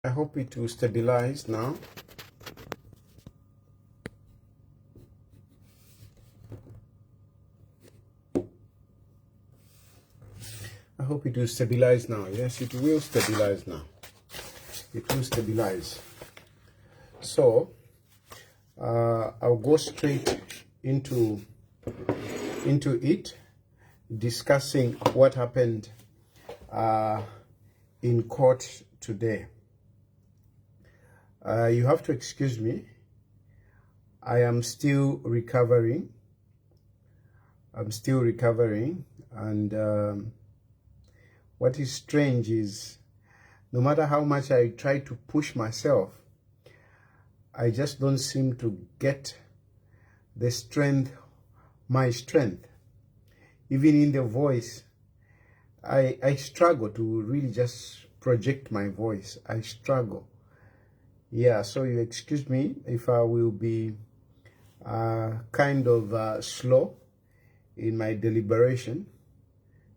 I hope it will stabilize now. I hope it will stabilize now. Yes, it will stabilize now. It will stabilize. So, I'll go straight into it, discussing what happened in court today. You have to excuse me. I am still recovering. And what is strange is, no matter how much I try to push myself, I just don't seem to get the strength, my strength. Even in the voice, I struggle to really just project my voice. I struggle. Yeah, so you excuse me if I will be kind of slow in my deliberation.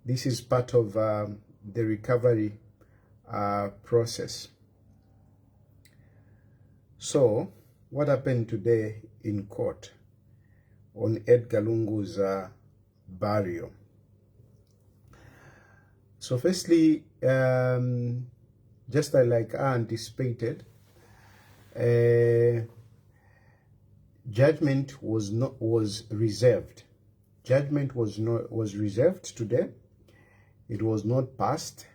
This is part of the recovery process. So, what happened today in court on Edgar Lungu's burial? So, firstly, just like I anticipated, judgment was reserved. Judgment was reserved today. It was not passed.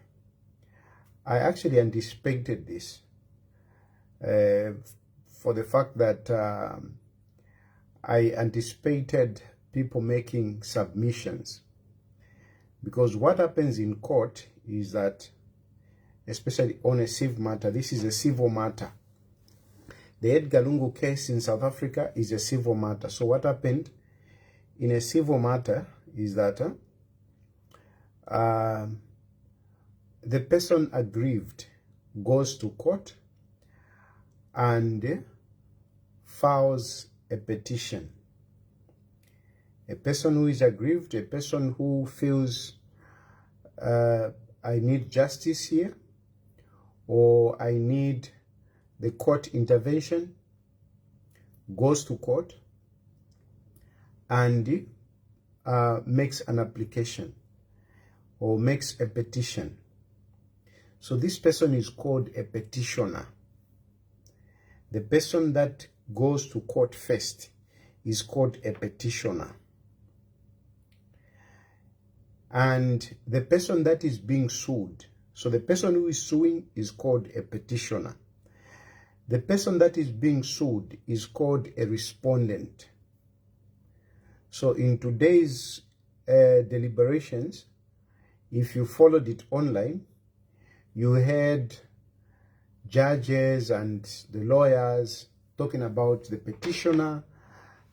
I actually anticipated this for the fact that I anticipated people making submissions, because what happens in court is that, especially on a civil matter, this is a civil matter. The Edgar Lungu case in South Africa is a civil matter. So what happened in a civil matter is that the person aggrieved goes to court and files a petition. A person who is aggrieved, a person who feels I need justice here, or I need the court intervention, goes to court and makes an application or makes a petition. So this person is called a petitioner. The person that goes to court first is called a petitioner. And the person that is being sued, so the person who is suing is called a petitioner. The person that is being sued is called a respondent. So in today's deliberations, if you followed it online, you heard judges and the lawyers talking about the petitioner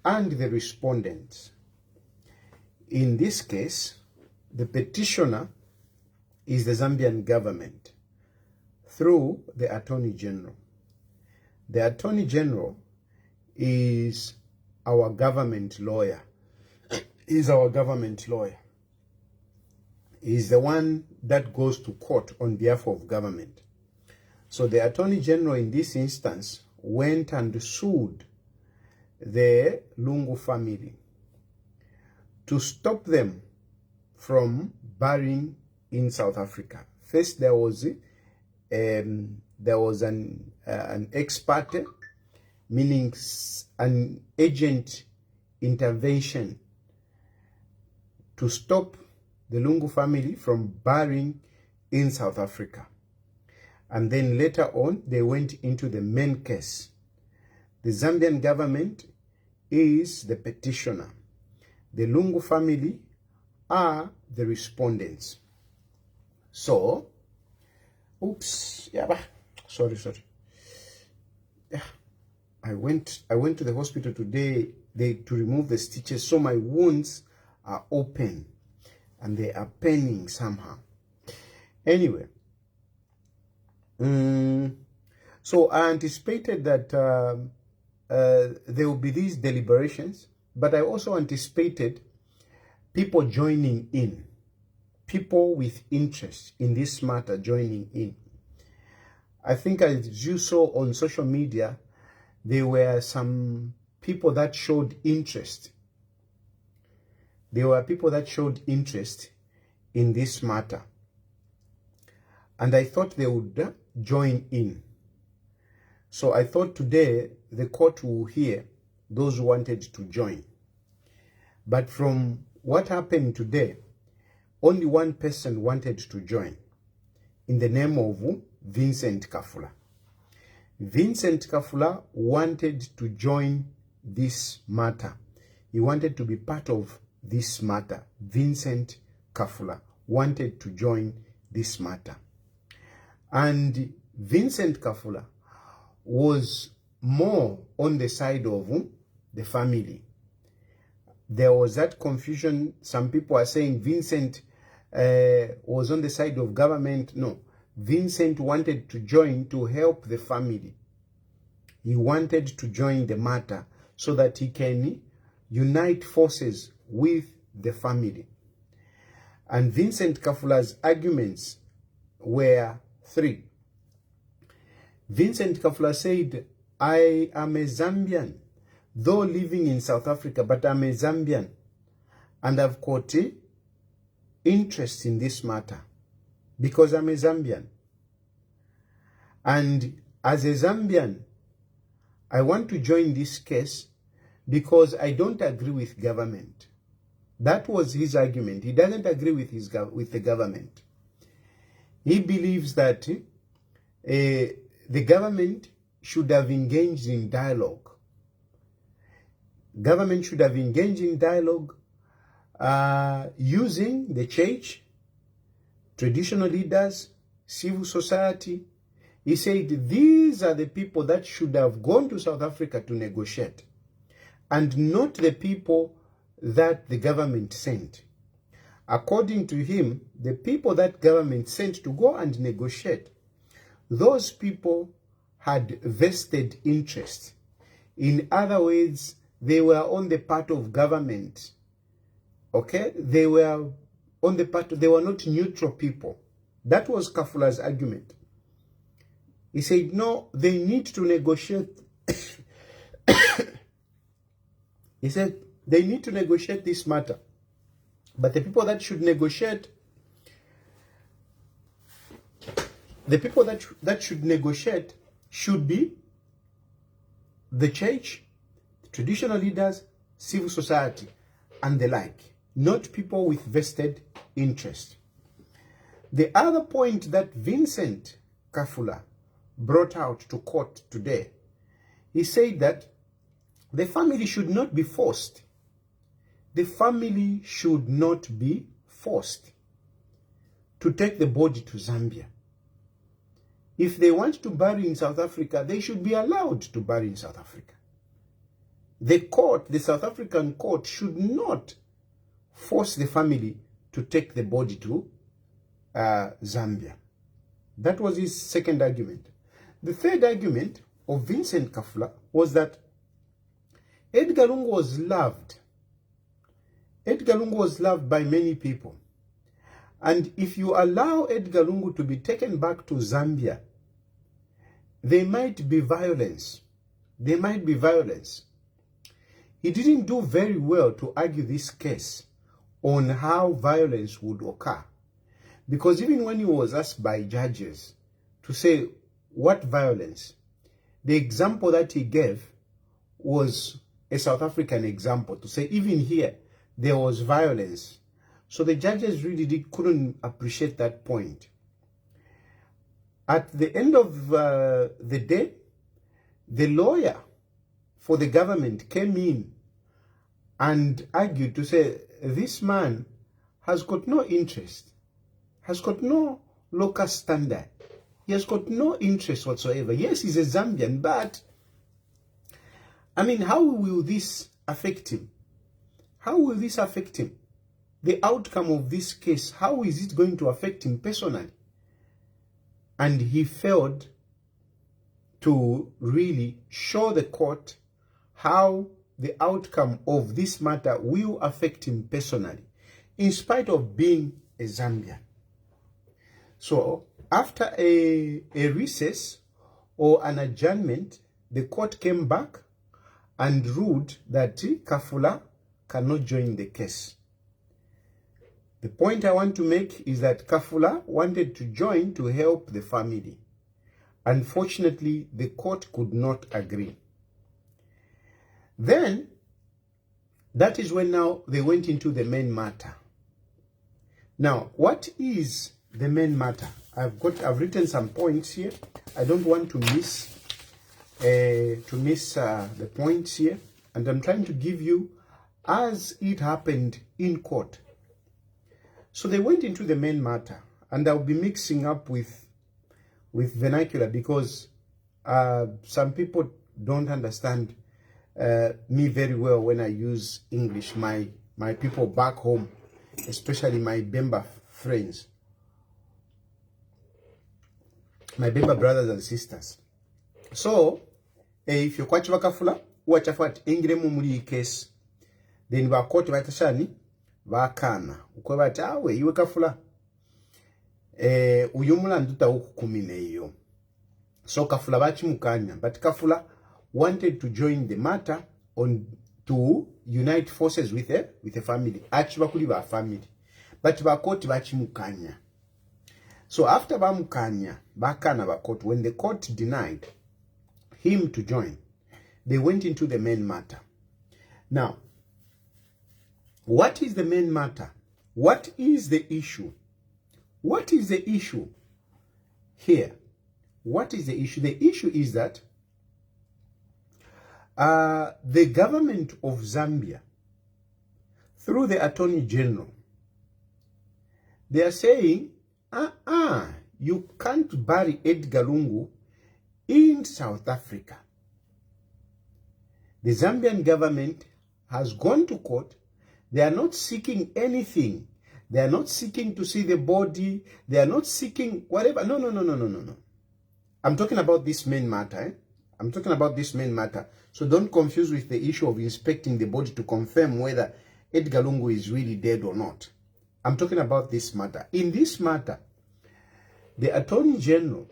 and the respondents. In this case, the petitioner is the Zambian government through the Attorney General. The Attorney General is our government lawyer. He's our government lawyer. He's the one that goes to court on behalf of government. So the Attorney General in this instance went and sued the Lungu family to stop them from burying in South Africa. First, there was an ex parte, meaning an agent intervention to stop the Lungu family from burying in South Africa. And then later on, they went into the main case. The Zambian government is the petitioner. The Lungu family are the respondents. So, sorry. Yeah, I went to the hospital today to remove the stitches, so my wounds are open and they are paining somehow. Anyway, so I anticipated that there will be these deliberations, but I also anticipated people joining in, people with interest in this matter joining in. I think as you saw on social media, there were some people that showed interest. There were people that showed interest in this matter. And I thought they would join in. So I thought today the court will hear those who wanted to join. But from what happened today, only one person wanted to join, in the name of Vincent Kafula. Vincent Kafula wanted to join this matter. He wanted to be part of this matter. Vincent Kafula wanted to join this matter. And Vincent Kafula was more on the side of the family. There was that confusion. Some people are saying Vincent was on the side of government. No, Vincent wanted to join to help the family. He wanted to join the matter so that he can unite forces with the family. And Vincent Kafula's arguments were three. Vincent Kafula said, I am a Zambian, though living in South Africa, but I'm a Zambian, and I've got interest in this matter because I'm a Zambian. And as a Zambian, I want to join this case because I don't agree with government. That was his argument. He doesn't agree with the government. He believes that the government should have engaged in dialogue. Government should have engaged in dialogue using the church, traditional leaders, civil society. He said these are the people that should have gone to South Africa to negotiate, and not the people that the government sent. According to him, the people that government sent to go and negotiate, those people had vested interest. In other words, they were on the part of government. Okay? They were on the part, they were not neutral people. That was Kafula's argument. He said, no, they need to negotiate. He said, they need to negotiate this matter. But the people that should negotiate, should be the church, traditional leaders, civil society, and the like, not people with vested interest. The other point that Vincent Kafula brought out to court today, he said that the family should not be forced. The family should not be forced to take the body to Zambia. If they want to bury in South Africa, they should be allowed to bury in South Africa. The court, the South African court, should not force the family to take the body to Zambia. That was his second argument. The third argument of Vincent Kafula was that Edgar Lungu was loved. Edgar Lungu was loved by many people. And if you allow Edgar Lungu to be taken back to Zambia, there might be violence. There might be violence. He didn't do very well to argue this case on how violence would occur. Because even when he was asked by judges to say what violence, the example that he gave was a South African example, to say even here there was violence. So the judges really couldn't appreciate that point. At the end of the day, the lawyer for the government came in and argued to say this man has got no interest, has got no local standard. He has got no interest whatsoever. Yes, he's a Zambian, but I mean, how will this affect him? How will this affect him? The outcome of this case, how is it going to affect him personally? And he failed to really show the court how the outcome of this matter will affect him personally, in spite of being a Zambian. So, after a recess, or an adjournment, the court came back and ruled that Kafula cannot join the case. The point I want to make is that Kafula wanted to join to help the family. Unfortunately, the court could not agree. Then, that is when now they went into the main matter. Now, what is the main matter? I've written some points here. I don't want to miss the points here, and I'm trying to give you as it happened in court. So they went into the main matter, and I'll be mixing up with vernacular because some people don't understand me very well when I use English. My people back home, especially my Bemba friends, my Bemba brothers and sisters. So, if you're quite Kafula, watch out ingire mu muri case, then bakoti batashani bakana uko batawe iwe Kafula uyu mulandu tawukukumine iyo. So Kafula bachimukanya, but Kafula wanted to join the matter to unite forces with a family. Achibakuli ba family, but bakoti bachimukanya. So after bamukanya bakana bakoti, when the court denied him to join, they went into the main matter. Now, what is the main matter? What is the issue? What is the issue here? What is the issue? The issue is that the government of Zambia, through the Attorney General, they are saying, you can't bury Edgar Lungu in South Africa. The Zambian government has gone to court. They are not seeking anything. They are not seeking to see the body. They are not seeking whatever. No. I'm talking about this main matter. I'm talking about this main matter. So don't confuse with the issue of inspecting the body to confirm whether Edgar Lungu is really dead or not. I'm talking about this matter. In this matter, the Attorney General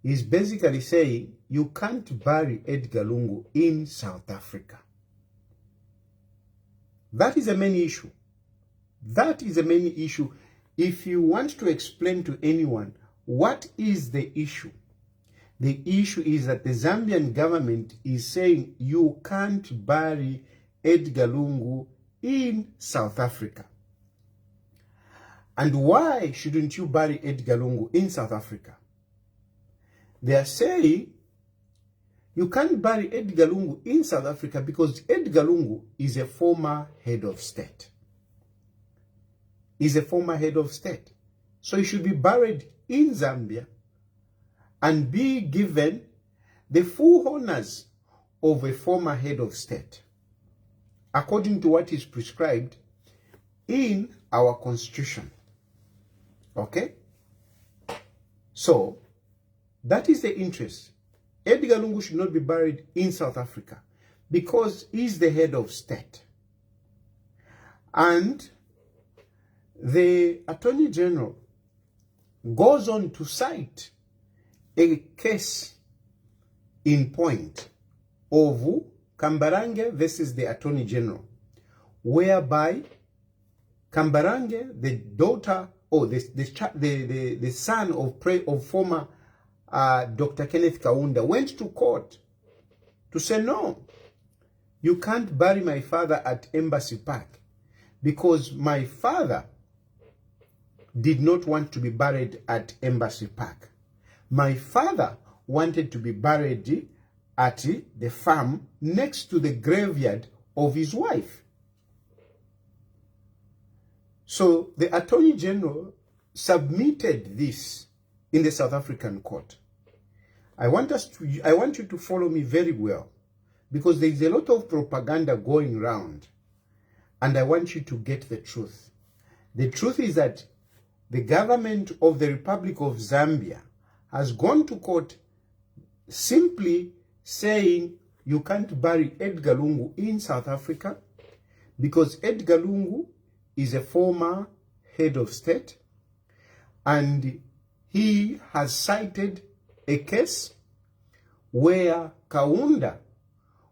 is basically saying you can't bury Edgar Lungu in South Africa. That is a main issue. That is a main issue. If you want to explain to anyone what is the issue, the issue is that the Zambian government is saying you can't bury Edgar Lungu in South Africa. And why shouldn't you bury Edgar Lungu in South Africa? They are saying you can't bury Edgar Lungu in South Africa because Edgar Lungu is a former head of state. He's a former head of state. So he should be buried in Zambia and be given the full honors of a former head of state, according to what is prescribed in our constitution. Okay? So, that is the interest. Edgar Lungu should not be buried in South Africa because he's the head of state. And the Attorney General goes on to cite a case in point of Kambarange versus the Attorney General, whereby Kambarange, the daughter or the son of former Dr. Kenneth Kaunda, went to court to say, no, you can't bury my father at Embassy Park because my father did not want to be buried at Embassy Park. My father wanted to be buried at the farm next to the graveyard of his wife. So the Attorney General submitted this in the South African court. I want you to follow me very well because there is a lot of propaganda going around and I want you to get the truth. The truth is that the government of the Republic of Zambia has gone to court simply saying you can't bury Edgar Lungu in South Africa because Edgar Lungu is a former head of state and he has cited a case where Kaunda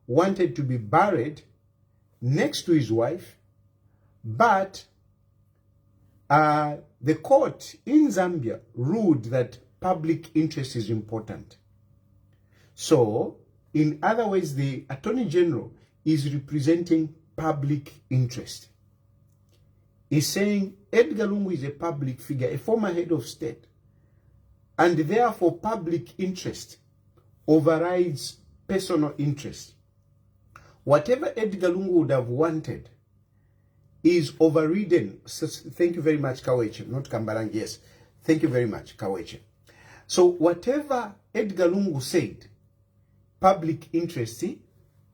wanted to be buried next to his wife, but the court in Zambia ruled that public interest is important. So, in other words, the Attorney General is representing public interest. He's saying Edgar Lungu is a public figure, a former head of state, and therefore public interest overrides personal interest. Whatever Edgar Lungu would have wanted is overridden. Thank you very much, Kaweche, not Kambarang, yes. Thank you very much, Kaweche. So whatever Edgar Lungu said, public interest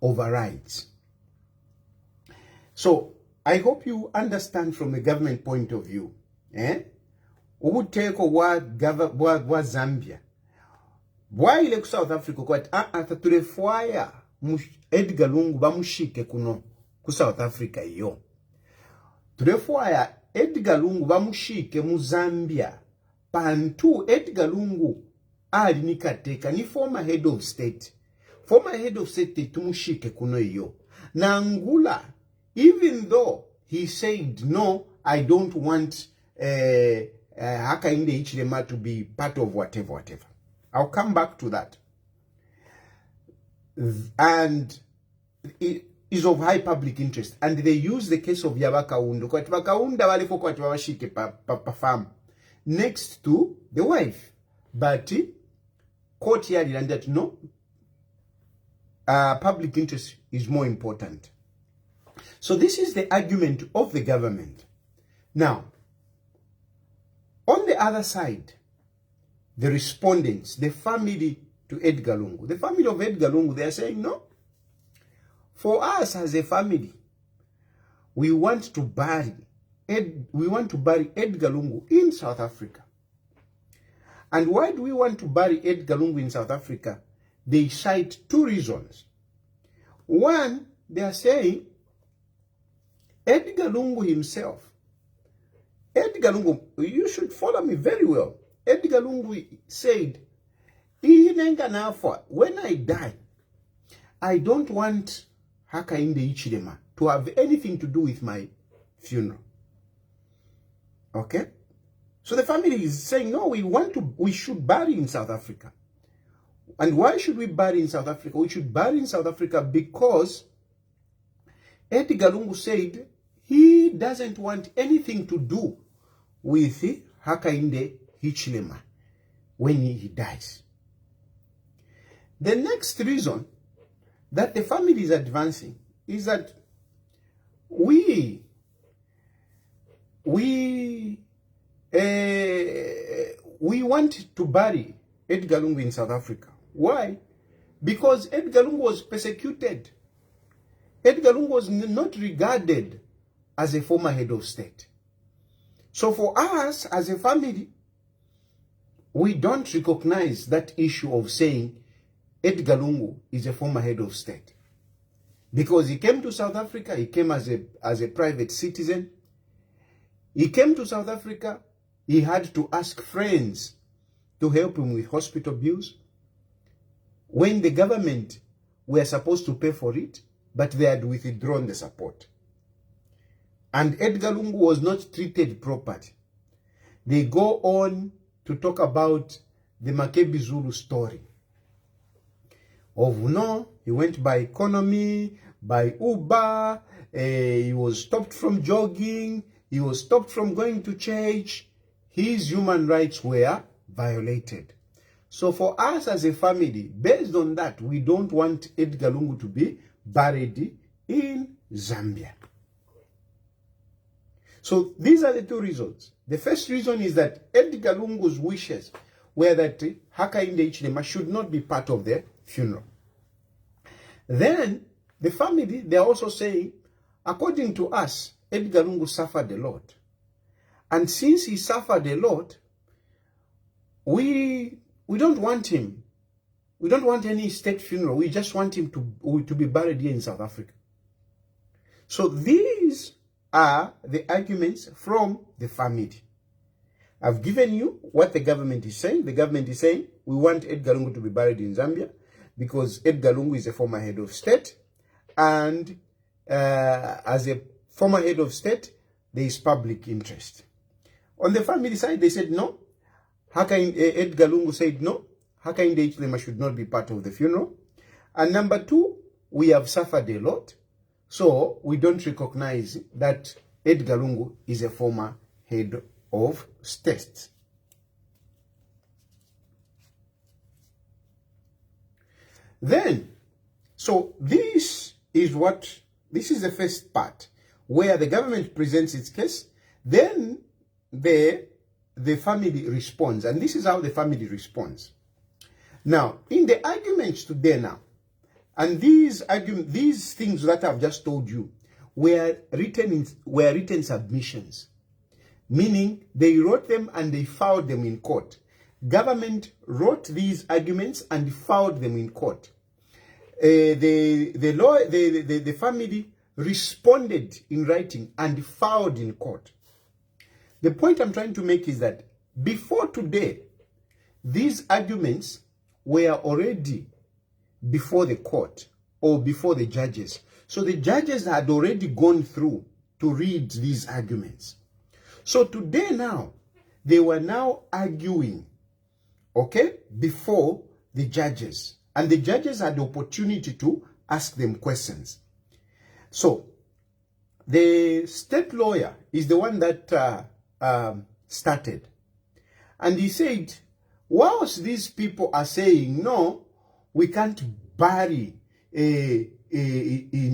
overrides. So I hope you understand from a government point of view. Ubuteko wa Zambia. Why ile South Africa kwati tulefwaya Edgar Lungu bamushike kuno ku South Africa iyo. Tulefwaya Edgar Lungu bamushike mu Zambia. Pantu Edgar Lungu ali nikateka ni former head of state. Former head of state tumushike kuno iyo. Na Angula, even though he said, no, I don't want Hakainde Hichilema to be part of whatever. I'll come back to that. And it is of high public interest. And they use the case of Yabakaunda. Kwa Yabakaunda walifo kwa Yabashike pa farm next to the wife. But court here and that no, public interest is more important. So this is the argument of the government. Now, on the other side, the respondents, the family to Edgar Lungu, the family of Edgar Lungu, they are saying, no, for us as a family, we want to bury Edgar Lungu in South Africa. And why do we want to bury Edgar Lungu in South Africa? They cite two reasons. One, they are saying Edgar Lungu himself. Edgar Lungu, you should follow me very well. Edgar Lungu said, when I die, I don't want Hakainde Hichilema to have anything to do with my funeral. Okay? So the family is saying, no, we should bury in South Africa. And why should we bury in South Africa? We should bury in South Africa because Edgar Lungu said he doesn't want anything to do with Hakainde Hichilema when he dies. The next reason that the family is advancing is that we want to bury Edgar Lungu in South Africa. Why? Because Edgar Lungu was persecuted. Edgar Lungu was not regarded as a former head of state. So for us as a family, we don't recognize that issue of saying Edgar Lungu is a former head of state. Because he came to South Africa, he came as a private citizen. He came to South Africa, he had to ask friends to help him with hospital bills. When the government were supposed to pay for it, but they had withdrawn the support. And Edgar Lungu was not treated properly. They go on to talk about the Makebi Zulu story. Of no, he went by economy, by Uber, he was stopped from jogging, he was stopped from going to church. His human rights were violated. So for us as a family, based on that, we don't want Edgar Lungu to be buried in Zambia. So these are the two reasons. The first reason is that Edgar Lungu's wishes were that Hakainde Hichilema should not be part of the funeral. Then the family, they are also saying, according to us, Edgar Lungu suffered a lot. And since he suffered a lot, we don't want him. We don't want any state funeral. We just want him to be buried here in South Africa. So these are the arguments from the family. I've given you what the government is saying. The government is saying, we want Edgar Lungu to be buried in Zambia. because Edgar Lungu is a former head of state, and as a former head of state, there is public interest. On the family side, they said no. Edgar Lungu said no. Hakainde Hichilema should not be part of the funeral. And number two, we have suffered a lot, so we don't recognize that Edgar Lungu is a former head of state. Then, so this is the first part, where the government presents its case, then the family responds, and this is how the family responds. Now, in the arguments today now, and these things that I've just told you were written submissions, meaning they wrote them and they filed them in court. Government wrote these arguments and filed them in court. The family responded in writing and filed in court. The point I'm trying to make is that before today, these arguments were already before the court or before the judges. So the judges had already gone through to read these arguments. So today now, they were now arguing, okay, before the judges. And the judges had the opportunity to ask them questions. So the state lawyer is the one that started. And he said, whilst these people are saying, no, we can't bury in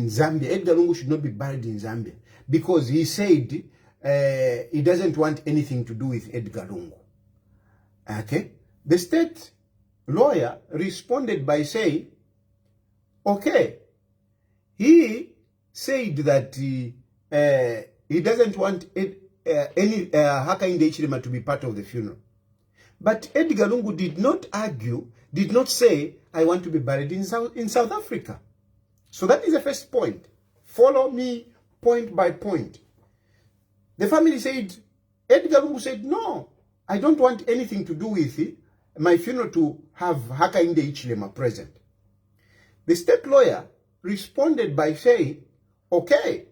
Zambia, Edgar Lungu should not be buried in Zambia, because he said he doesn't want anything to do with Edgar Lungu. Okay? The state lawyer responded by saying, okay, he said that he doesn't want any Hakainde Hichilema to be part of the funeral. But Edgar Lungu did not argue, did not say, I want to be buried in South Africa. So that is the first point. Follow me point by point. The family said, Edgar Lungu said, no, I don't want anything to do with it, my funeral to have Hakainde Hichilema present. The state lawyer responded by saying, okay,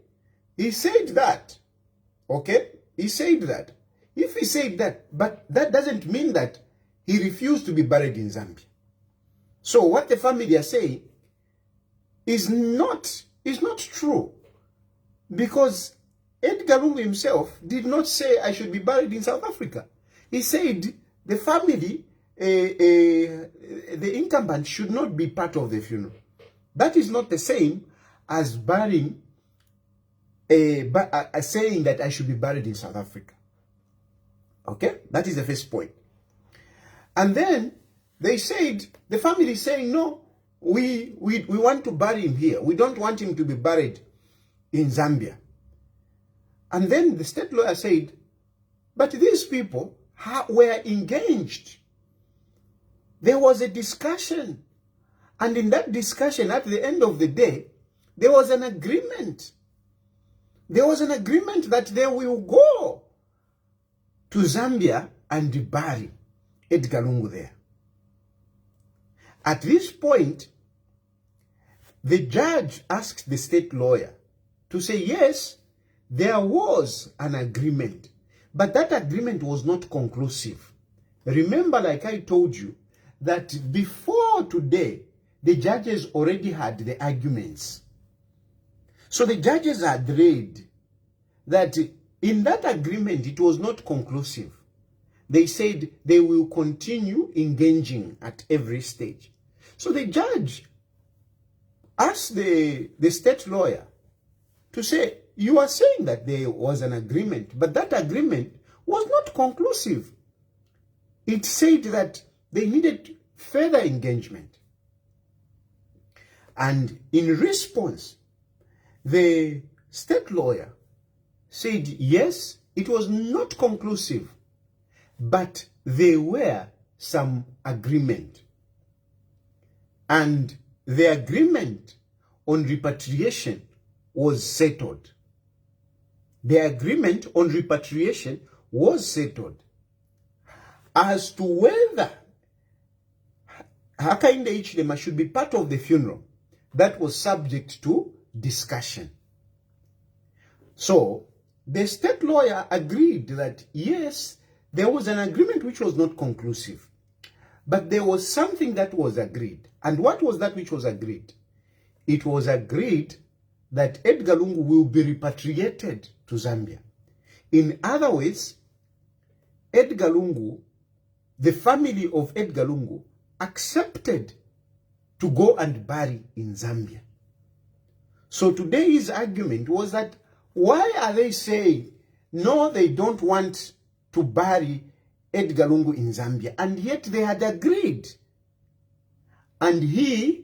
he said that. Okay, he said that. If he said that, but that doesn't mean that he refused to be buried in Zambia. So what the family are saying is not true, because Edgar Lungu himself did not say I should be buried in South Africa. He said the family, the incumbent should not be part of the funeral. That is not the same as burying, saying that I should be buried in South Africa. Okay, that is the first point. And then they said, the family is saying, no, we want to bury him here. We don't want him to be buried in Zambia. And then the state lawyer said, but these people were engaged. There was a discussion. And in that discussion, at the end of the day, there was an agreement. There was an agreement that they will go to Zambia and bury Edgar Lungu there. At this point, the judge asked the state lawyer to say, yes, there was an agreement, but that agreement was not conclusive. Remember, like I told you, that before today, the judges already had the arguments. So the judges had read that in that agreement, it was not conclusive. They said they will continue engaging at every stage. So the judge asked the state lawyer to say, you are saying that there was an agreement, but that agreement was not conclusive. It said that they needed further engagement. And in response, the state lawyer said, yes, it was not conclusive, but there were some agreement. And the agreement on repatriation was settled. The agreement on repatriation was settled. As to whether Hakainde Hichilema should be part of the funeral that was subject to discussion. So the state lawyer agreed that yes, there was an agreement which was not conclusive, but there was something that was agreed. And what was that which was agreed? It was agreed that Edgar Lungu will be repatriated to Zambia. In other words, Edgar Lungu, the family of Edgar Lungu, accepted to go and bury in Zambia. So today's argument was that why are they saying no, they don't want to bury Edgar Lungu in Zambia, and yet they had agreed. And they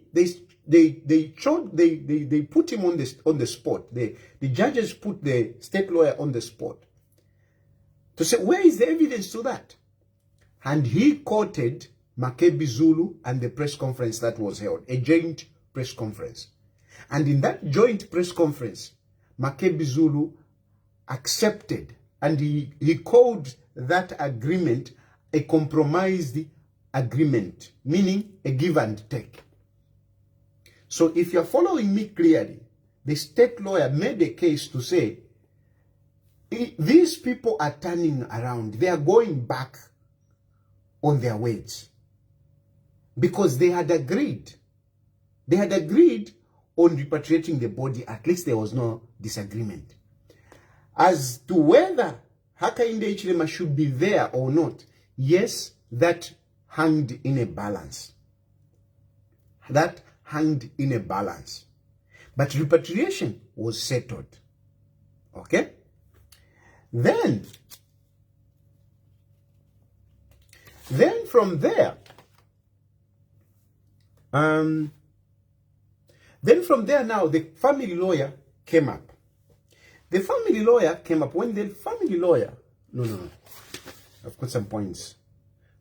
put him on the spot. The judges put the state lawyer on the spot to say, where is the evidence to that? And he quoted Makebi Zulu and the press conference that was held, a joint press conference. And in that joint press conference, Makebi Zulu accepted, and he called that agreement a compromised agreement, meaning a give and take. So if you're following me clearly, the state lawyer made a case to say, these people are turning around. They are going back on their words. Because they had agreed. They had agreed on repatriating the body. At least there was no disagreement. As to whether Hakainde Hichilema should be there or not, yes, that hung in a balance. That hung in a balance. But repatriation was settled. Okay? Then from there, now the family lawyer came up. The family lawyer came up. When the family lawyer, no, I've got some points.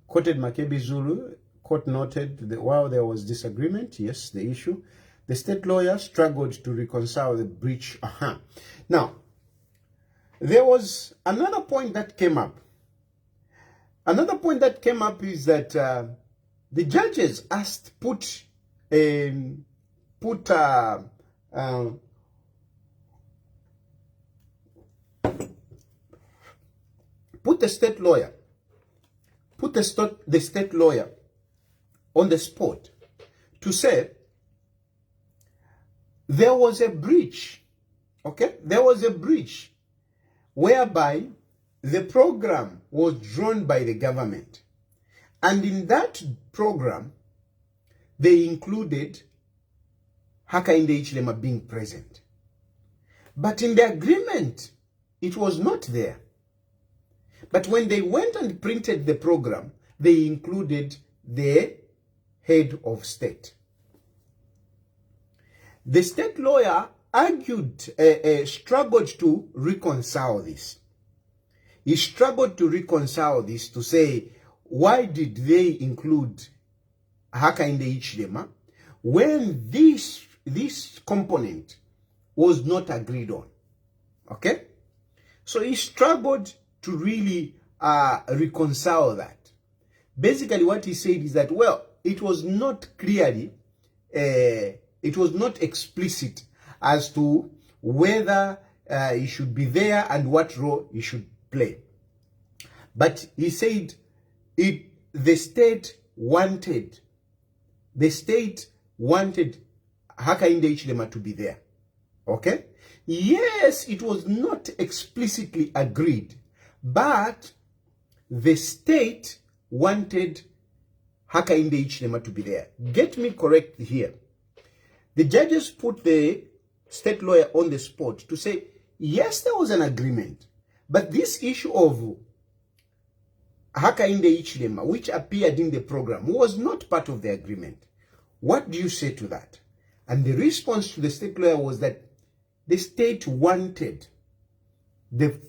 Quoted Makebi Zulu, court noted that while there was disagreement, yes, the issue, the state lawyer struggled to reconcile the breach. Now, there was another point that came up. Another point that came up is that the judges asked, put the state lawyer, the state lawyer on the spot to say there was a breach, okay? There was a breach whereby the program was drawn by the government. And in that program, they included Hakainde Hichilema being present. But in the agreement, it was not there. But when they went and printed the program, they included the head of state. The state lawyer argued, struggled to reconcile this. He struggled to reconcile this to say, why did they include Hakainde Hichilema when this component was not agreed on? Okay? So he struggled to really reconcile that. Basically what he said is that, well, it was not clearly, it was not explicit as to whether he should be there and what role he should play. But he said the state wanted Hakainde Hichilema to be there. Okay? Yes, it was not explicitly agreed, but the state wanted Hakainde Hichilema to be there. Get me correct here. The judges put the state lawyer on the spot to say, yes, there was an agreement, but this issue of Hakainde Hichilema, which appeared in the program, was not part of the agreement. What do you say to that? And the response to the state lawyer was that the state wanted the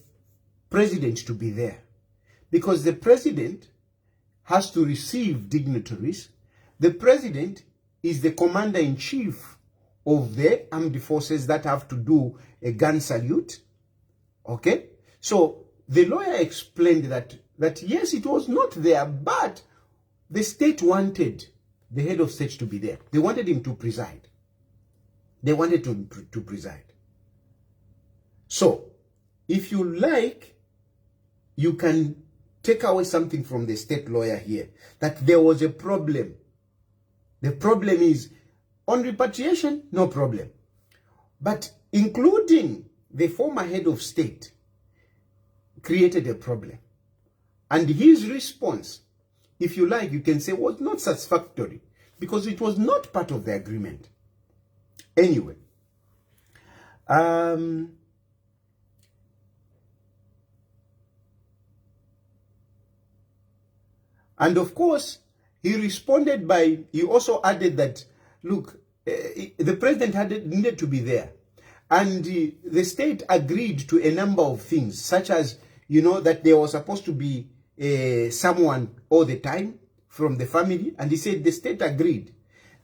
president to be there because the president has to receive dignitaries. The president is the commander-in-chief of the armed forces that have to do a gun salute. Okay? So the lawyer explained that yes, it was not there, but the state wanted the head of state to be there. They wanted him to preside. They wanted to preside. So, if you like, you can take away something from the state lawyer here, that there was a problem. The problem is, on repatriation, no problem. But including the former head of state created a problem. And his response, if you like, you can say, was not satisfactory because it was not part of the agreement. Anyway, and of course, he responded by, he also added that, look, the president needed to be there. And the state agreed to a number of things, such as, you know, that there was supposed to be someone all the time from the family. And he said the state agreed.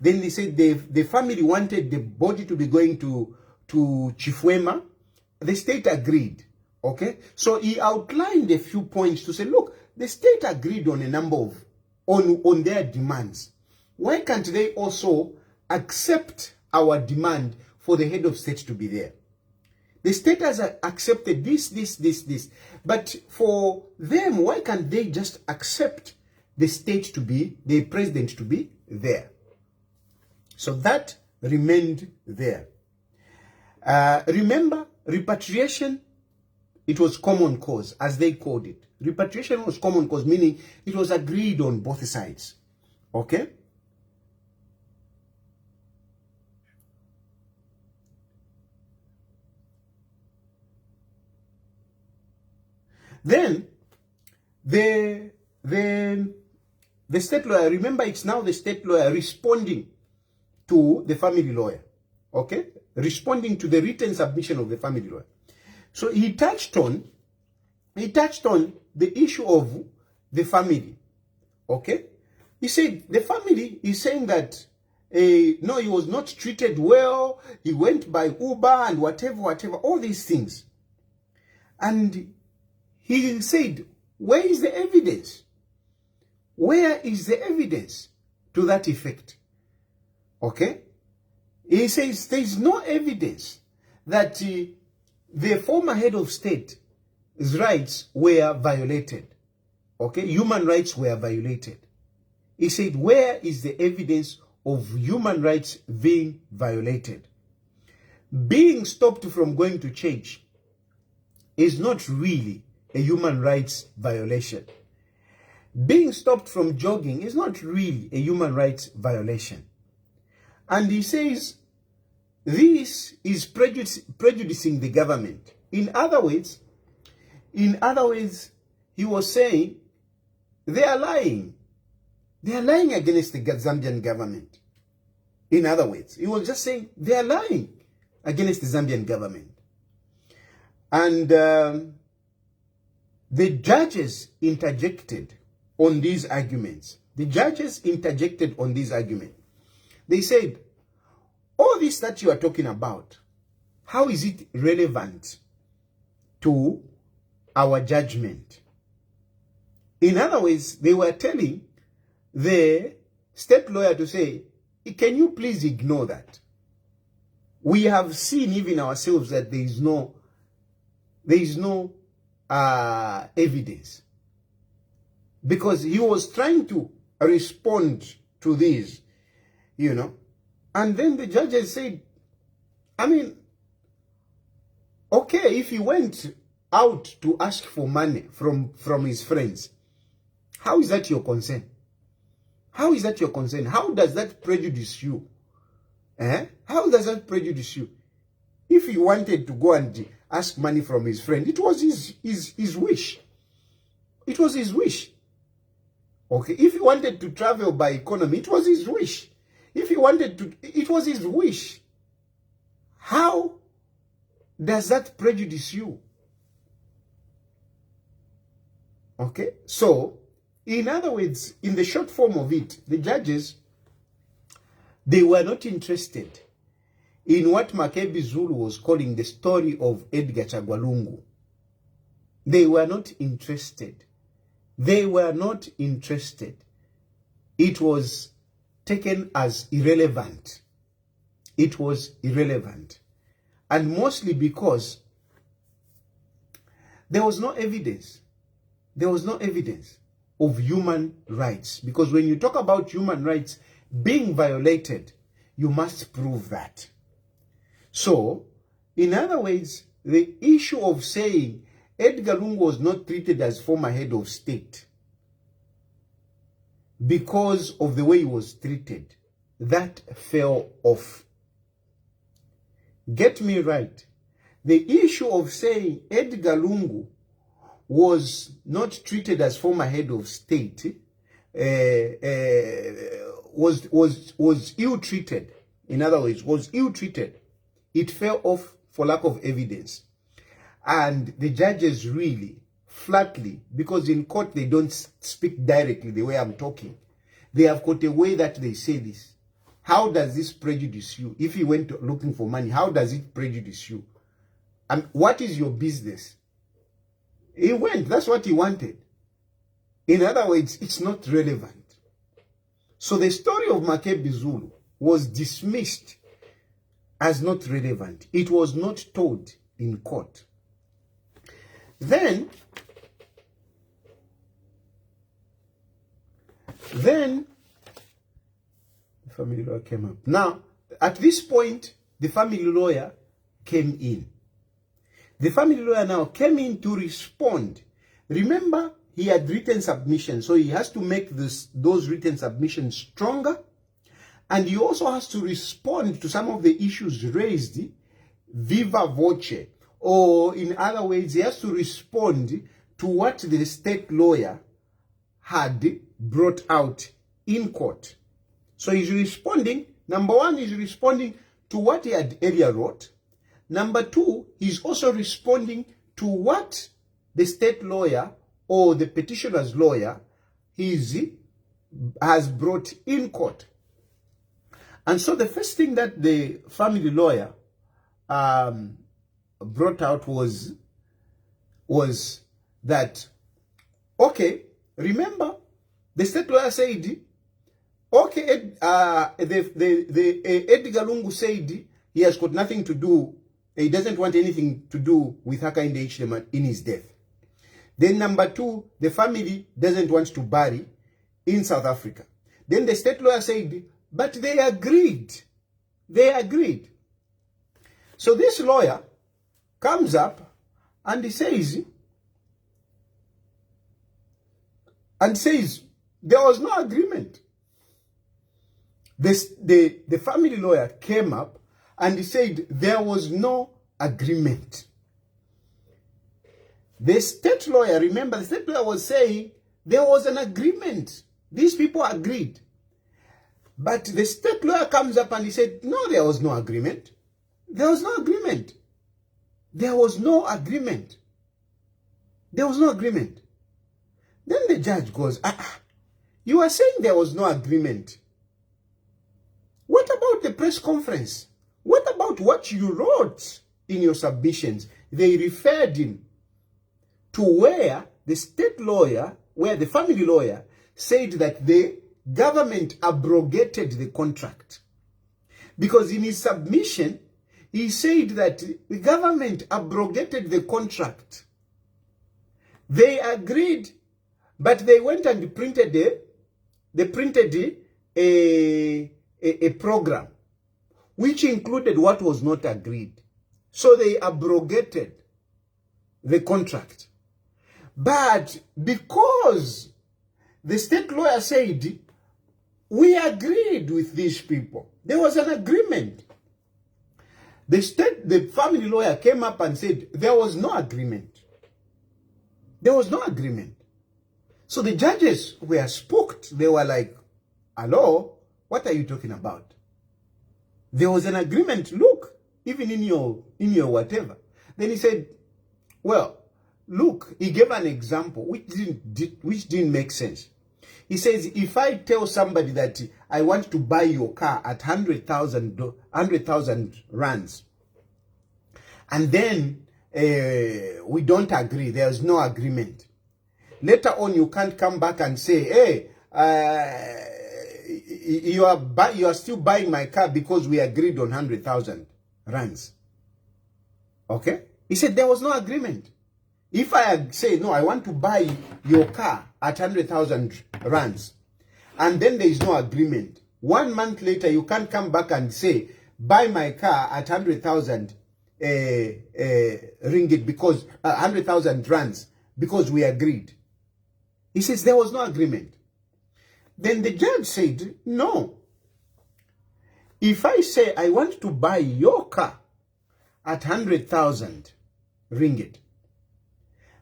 Then he said the family wanted the body to be going to Chifwema. The state agreed. Okay? So he outlined a few points to say, look, the state agreed on a number of, on their demands. Why can't they also accept our demand for the head of state to be there? The state has accepted this. But for them, why can't they just accept the state to be, the president to be there? So that remained there. Remember, repatriation, it was common cause, as they called it. Repatriation was common cause, meaning it was agreed on both sides. Okay? Then, the state lawyer, remember it's now the state lawyer responding to the family lawyer. Okay? Responding to the written submission of the family lawyer. So he touched on the issue of the family. Okay? He said the family is saying that no, he was not treated well, he went by Uber and whatever, all these things. And he said, where is the evidence? Where is the evidence to that effect? Okay? He says there is no evidence that the former head of state's rights were violated. Okay? Human rights were violated. He said, where is the evidence of human rights being violated? Being stopped from going to church is not really a human rights violation. Being stopped from jogging is not really a human rights violation. And he says this is prejudicing the government. In other words, he was saying they are lying. They are lying against the Zambian government. In other words, he was just saying they are lying against the Zambian government. And the judges interjected on these arguments. The judges interjected on these arguments. They said, all this that you are talking about, how is it relevant to our judgment? In other words, they were telling the state lawyer to say, can you please ignore that? We have seen even ourselves that there is no evidence. Because he was trying to respond to this, you know. And then the judges said, I mean, okay, if he went out to ask for money from his friends, how is that your concern? How is that your concern? How does that prejudice you? How does that prejudice you? If he wanted to go and ask money from his friend, it was his wish. It was his wish. Okay, if he wanted to travel by economy, it was his wish. If he wanted to, it was his wish. How does that prejudice you? Okay, so, in other words, in the short form of it, the judges, they were not interested in what Makebi Zulu was calling the story of Edgar Chagwalungu. They were not interested. They were not interested. It was taken as irrelevant. It was irrelevant. And mostly because there was no evidence. There was no evidence of human rights. Because when you talk about human rights being violated, you must prove that. So, in other words, the issue of saying Edgar Lungu was not treated as former head of state because of the way he was treated, that fell off. Get me right. The issue of saying Edgar Lungu was not treated as former head of state was ill-treated. In other words, was ill-treated. It fell off for lack of evidence. And the judges really, flatly, because in court they don't speak directly the way I'm talking. They have got a way that they say this. How does this prejudice you? If you went looking for money, how does it prejudice you? And what is your business? He went, that's what he wanted. In other words, it's not relevant. So the story of Makebi Zulu was dismissed as not relevant. It was not told in court. Then the family lawyer came up. Now, at this point, the family lawyer came in. The family lawyer now came in to respond. Remember, he had written submissions, so he has to make those written submissions stronger. And he also has to respond to some of the issues raised viva voce. Or in other words, he has to respond to what the state lawyer had brought out in court. So he's responding. Number one, he's responding to what he had earlier wrote. Number two, he's also responding to what the state lawyer or the petitioner's lawyer has brought in court. And so the first thing that the family lawyer brought out was that, okay, remember, the state lawyer said, okay, Edgar Lungu said he has got nothing to do, he doesn't want anything to do with Hakainde Hichilema in his death. Then number two, the family doesn't want to bury in South Africa. Then the state lawyer said, but they agreed. They agreed. So this lawyer comes up and he says, there was no agreement. The family lawyer came up and he said there was no agreement. The state lawyer, remember, the state lawyer was saying there was an agreement. These people agreed. But the state lawyer comes up and he said, no, there was no agreement. There was no agreement. There was no agreement. There was no agreement. Then the judge goes, you are saying there was no agreement. What about the press conference? What about what you wrote in your submissions? They referred him to where the state lawyer, where the family lawyer said that the government abrogated the contract. Because in his submission, he said that the government abrogated the contract. They agreed, but they went and printed a program which included what was not agreed. So they abrogated the contract. But because the state lawyer said, we agreed with these people, there was an agreement. The family lawyer came up and said, there was no agreement. There was no agreement. So the judges were spooked. They were like, hello, what are you talking about? There was an agreement. Look, even in your whatever. Then he said, well, look, he gave an example which didn't make sense. He says, if I tell somebody that I want to buy your car at 100,000 rands, and then we don't agree, there's no agreement. Later on, you can't come back and say, hey, you are still buying my car because we agreed on 100,000 rands. Okay? He said there was no agreement. If I say, no, I want to buy your car at 100,000 rands, and then there is no agreement, 1 month later, you can't come back and say, buy my car at 100,000 ringgit because 100,000 rands because we agreed. He says there was no agreement. Then the judge said, no. If I say I want to buy your car at 100,000 ringgit,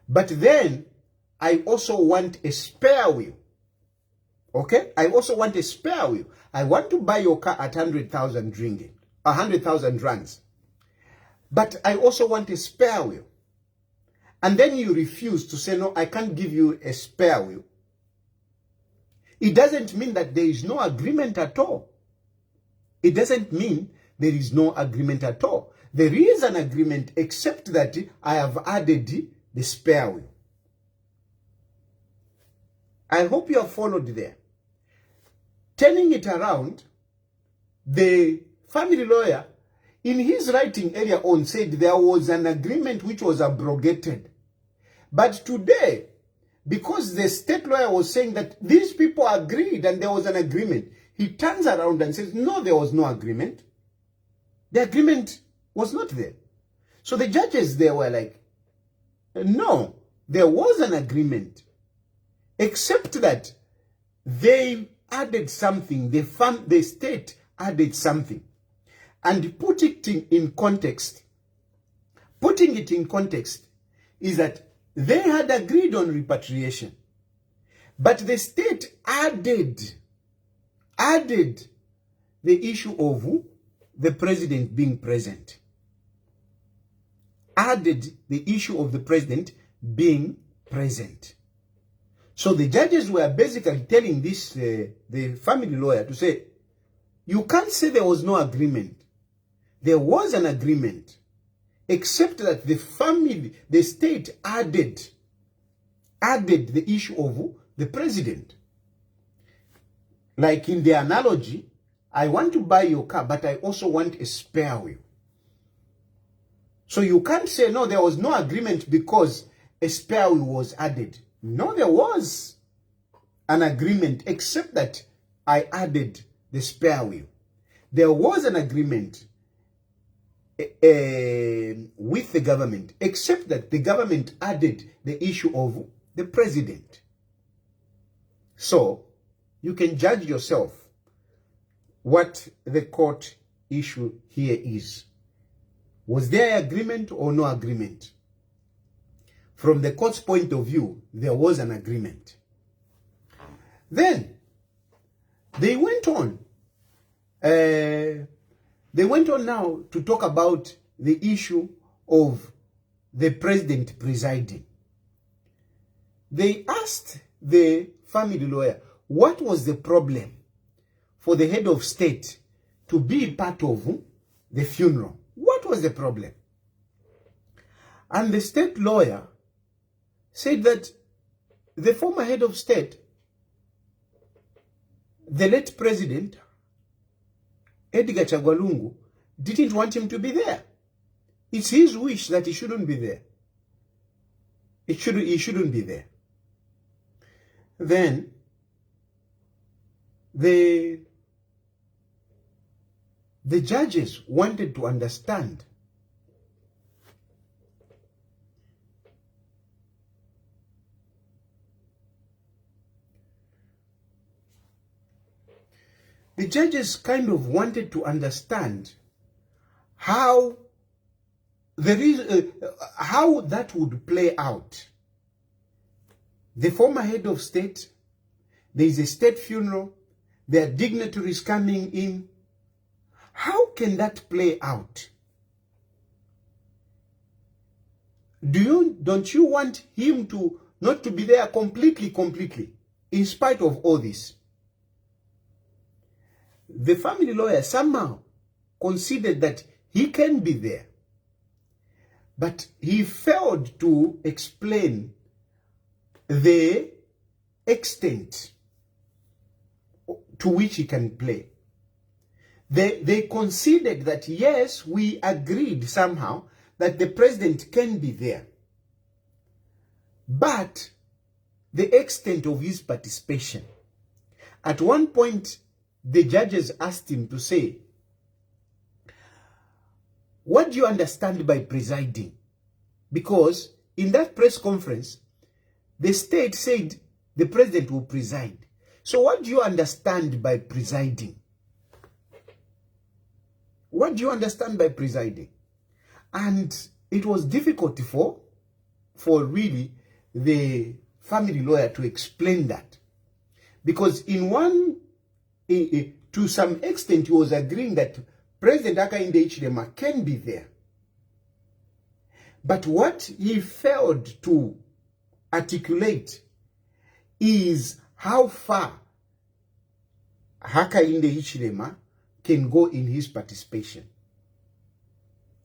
but then I also want a spare wheel. Okay? I also want a spare wheel. I want to buy your car at 100,000 ringgit, 100,000 rands. But I also want a spare wheel. And then you refuse to say, no, I can't give you a spare wheel. It doesn't mean that there is no agreement at all. It doesn't mean there is no agreement at all. There is an agreement, except that I have added the spare wheel. I hope you have followed there. Turning it around, the family lawyer, in his writing earlier on, said there was an agreement which was abrogated. But today, because the state lawyer was saying that these people agreed and there was an agreement, he turns around and says, no, there was no agreement. The agreement was not there. So the judges there were like, no, there was an agreement, except that they added something, the state added something. And putting it in context is that they had agreed on repatriation, but the state added the issue of the president being present. Added the issue of the president being present. So the judges were basically telling this, the family lawyer, to say, you can't say there was no agreement. There was an agreement, except that the state added the issue of the president. Like in the analogy, I want to buy your car, but I also want a spare wheel. So you can't say, no, there was no agreement because a spare wheel was added. No, there was an agreement, except that I added the spare wheel. There was an agreement with the government, except that the government added the issue of the president. So you can judge yourself what the court issue here is. Was there agreement or no agreement? From the court's point of view, there was an agreement. Then they went on. They went on now to talk about the issue of the president presiding. They asked the family lawyer, what was the problem for the head of state to be part of the funeral? What was the problem? And the state lawyer said that the former head of state, the late president, Edgar Chagwalungu, didn't want him to be there. It's his wish that he shouldn't be there. He shouldn't be there. Then the judges wanted to understand how how that would play out. The former head of state, there is a state funeral, there are dignitaries coming in. How can that play out? Don't you want him to not to be there completely, in spite of all this? The family lawyer somehow considered that he can be there, but he failed to explain the extent to which he can play. They conceded that, yes, we agreed somehow that the president can be there. But the extent of his participation. At one point, the judges asked him to say, what do you understand by presiding? Because in that press conference, the state said the president will preside. So what do you understand by presiding? What do you understand by presiding? And it was difficult for really the family lawyer to explain that. Because to some extent, he was agreeing that President Hakainde Hichilema can be there. But what he failed to articulate is how far Hakainde Hichilema can go in his participation.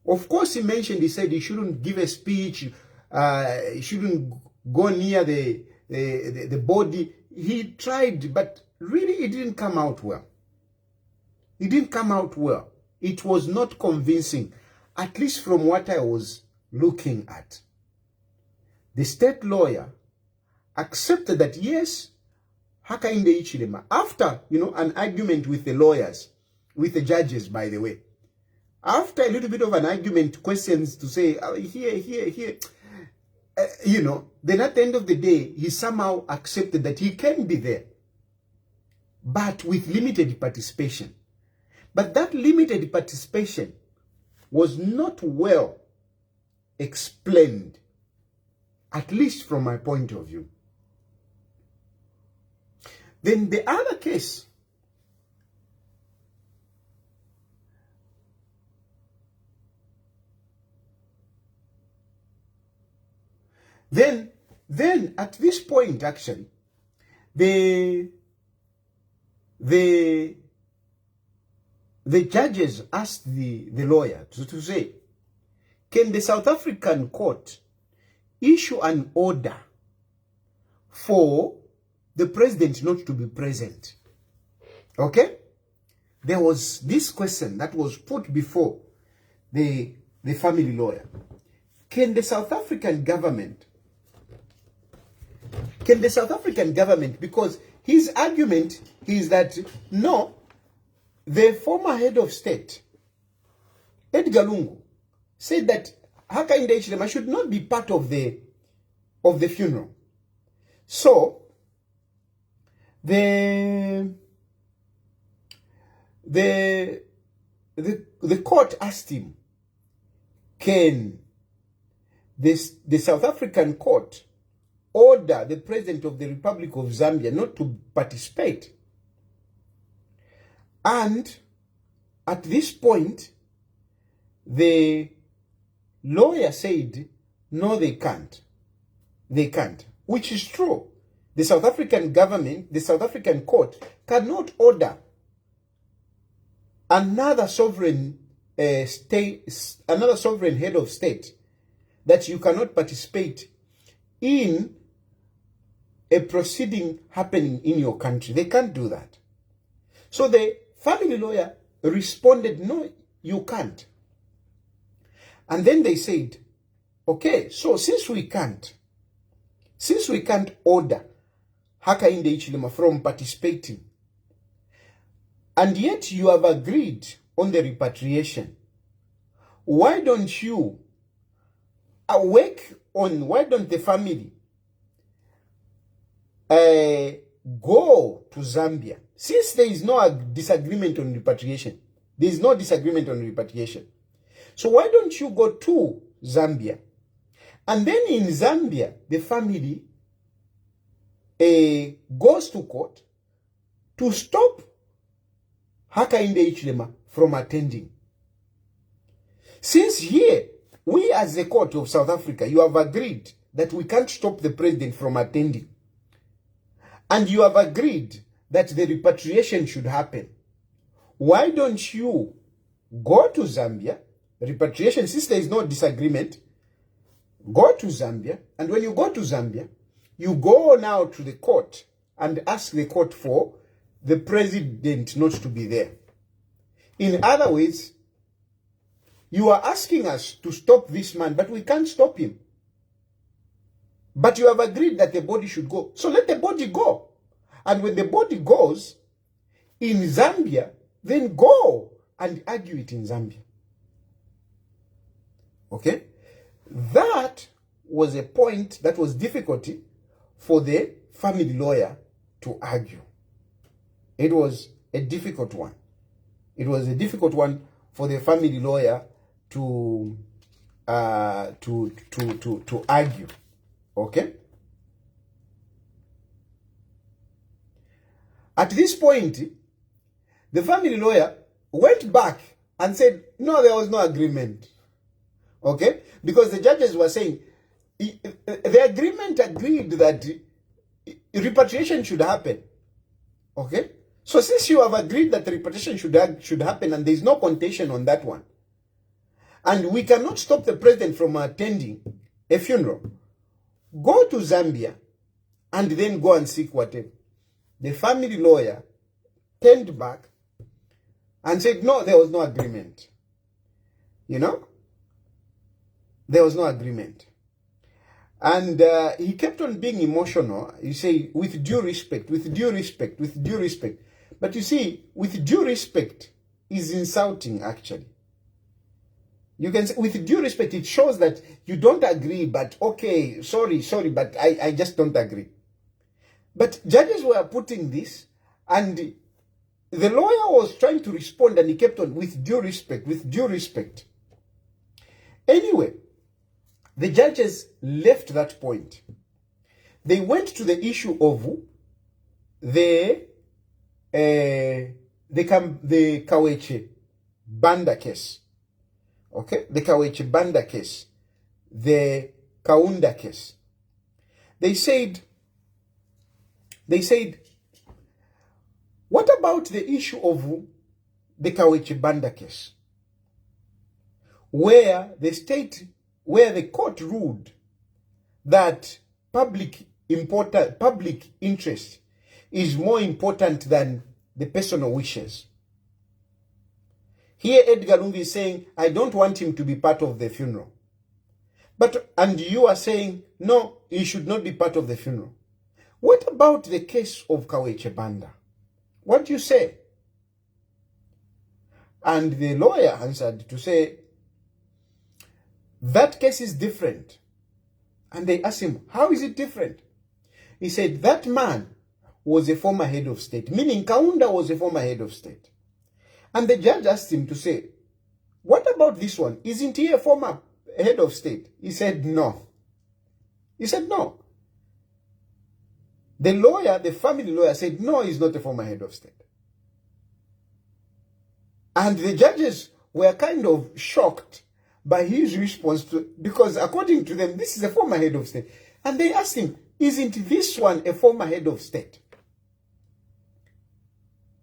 Of course, he said he shouldn't give a speech, he shouldn't go near the body. He tried, but really it didn't come out well. It didn't come out well. It was not convincing, at least from what I was looking at. The state lawyer accepted that, yes, Hakainde Hichilema, after, an argument with the lawyers, with the judges, by the way, after a little bit of an argument, questions to say, here, then at the end of the day, he somehow accepted that he can be there, but with limited participation. But that limited participation was not well explained, at least from my point of view. Then the other case, then at this point, actually, the judges asked the lawyer to say, can the South African court issue an order for the president not to be present? Okay? There was this question that was put before the family lawyer. Can the South African government, because his argument is that, no, the former head of state, Edgar Lungu, said that Hakainde Hichilema should not be part of the funeral. So the court asked him, can the South African court order the President of the Republic of Zambia not to participate? And at this point, the lawyer said, no, they can't. They can't, which is true. The South African government, the South African court, cannot order another sovereign another sovereign head of state that you cannot participate in a proceeding happening in your country. They can't do that. So the family lawyer responded, no, you can't. And then they said, okay, so since we can't order Hakainde Hichilema from participating, and yet you have agreed on the repatriation, why don't the family go to Zambia? Since there is no disagreement on repatriation, there is no disagreement on repatriation. So why don't you go to Zambia? And then in Zambia, the family goes to court to stop Hakainde Hichilema from attending. Since here, we as the court of South Africa, you have agreed that we can't stop the president from attending. And you have agreed that the repatriation should happen. Why don't you go to Zambia? Repatriation, since there is no disagreement, go to Zambia. And when you go to Zambia, you go now to the court and ask the court for the president not to be there. In other words, you are asking us to stop this man, but we can't stop him. But you have agreed that the body should go. So let the body go. And when the body goes in Zambia, then go and argue it in Zambia. Okay? That was a point that was difficulty for the family lawyer to argue. It was a difficult one. It was a difficult one for the family lawyer to argue. Okay? At this point, the family lawyer went back and said, no, there was no agreement. Okay? Because the judges were saying, the agreement agreed that repatriation should happen. Okay? So since you have agreed that repatriation should happen and there is no contention on that one, and we cannot stop the president from attending a funeral, go to Zambia and then go and seek whatever. The family lawyer turned back and said, no, there was no agreement. You know? There was no agreement. And he kept on being emotional. You say, with due respect, with due respect, with due respect. But you see, with due respect is insulting, actually. You can say, with due respect, it shows that you don't agree, but okay, sorry, but I just don't agree. But judges were putting this, and the lawyer was trying to respond, and he kept on, with due respect, with due respect. Anyway, the judges left that point. They went to the issue of the Kaweche Banda case. Okay? The Kaweche Banda case. The Kaunda case. They said, what about the issue of the Kaweche Banda case? Where the court ruled that public interest is more important than the personal wishes. Here Edgar Lungi is saying, I don't want him to be part of the funeral. And you are saying, no, he should not be part of the funeral. What about the case of Kaweche Banda? What do you say? And the lawyer answered to say, that case is different. And they asked him, how is it different? He said, that man was a former head of state, meaning Kaunda was a former head of state. And the judge asked him to say, what about this one? Isn't he a former head of state? He said, no. He said, no. The lawyer, the family lawyer, said, no, he's not a former head of state. And the judges were kind of shocked by his response because according to them, this is a former head of state. And they asked him, isn't this one a former head of state?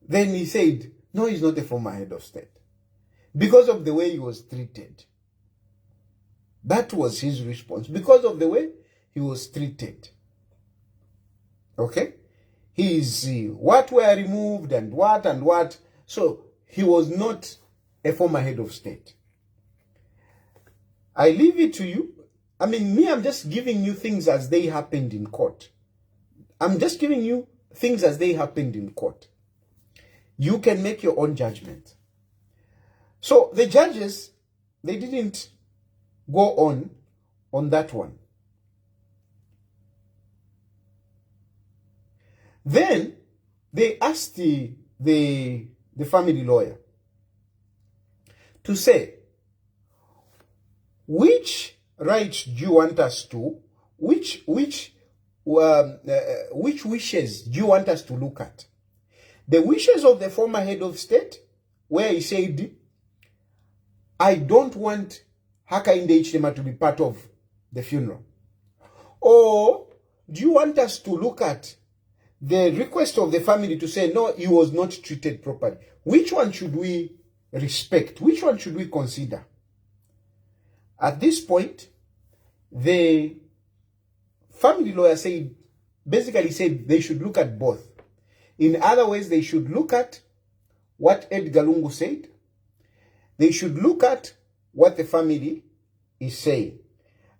Then he said, no, he's not a former head of state. Because of the way he was treated. That was his response. Because of the way he was treated. Okay? His what were removed and what. So he was not a former head of state. I leave it to you. I mean, I'm just giving you things as they happened in court. I'm just giving you things as they happened in court. You can make your own judgment. So the judges, they didn't go on that one. Then they asked the family lawyer to say, which rights do you want us to, which wishes do you want us to look at? The wishes of the former head of state, where he said, I don't want Hakainde Hichilema to be part of the funeral. Or do you want us to look at the request of the family to say, no, he was not treated properly? Which one should we respect? Which one should we consider? At this point, the family lawyer basically said they should look at both. In other words, they should look at what Edgar Lungu said. They should look at what the family is saying.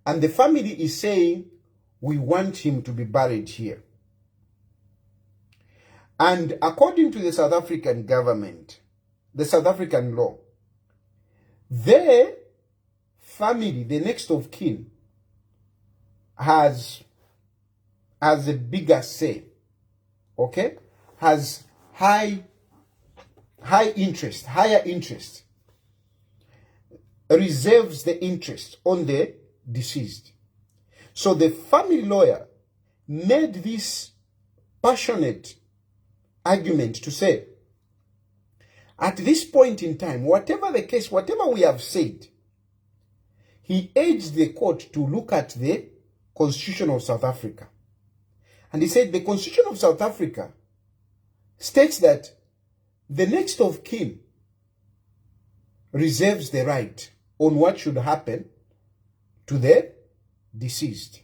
And the family is saying, we want him to be buried here. And according to the South African government, the South African law, their family, the next of kin, has a bigger say, okay? Has higher interest, reserves the interest on the deceased. So the family lawyer made this passionate argument to say, at this point in time, whatever the case, whatever we have said, he urged the court to look at the Constitution of South Africa. And he said the Constitution of South Africa states that the next of kin reserves the right on what should happen to the deceased.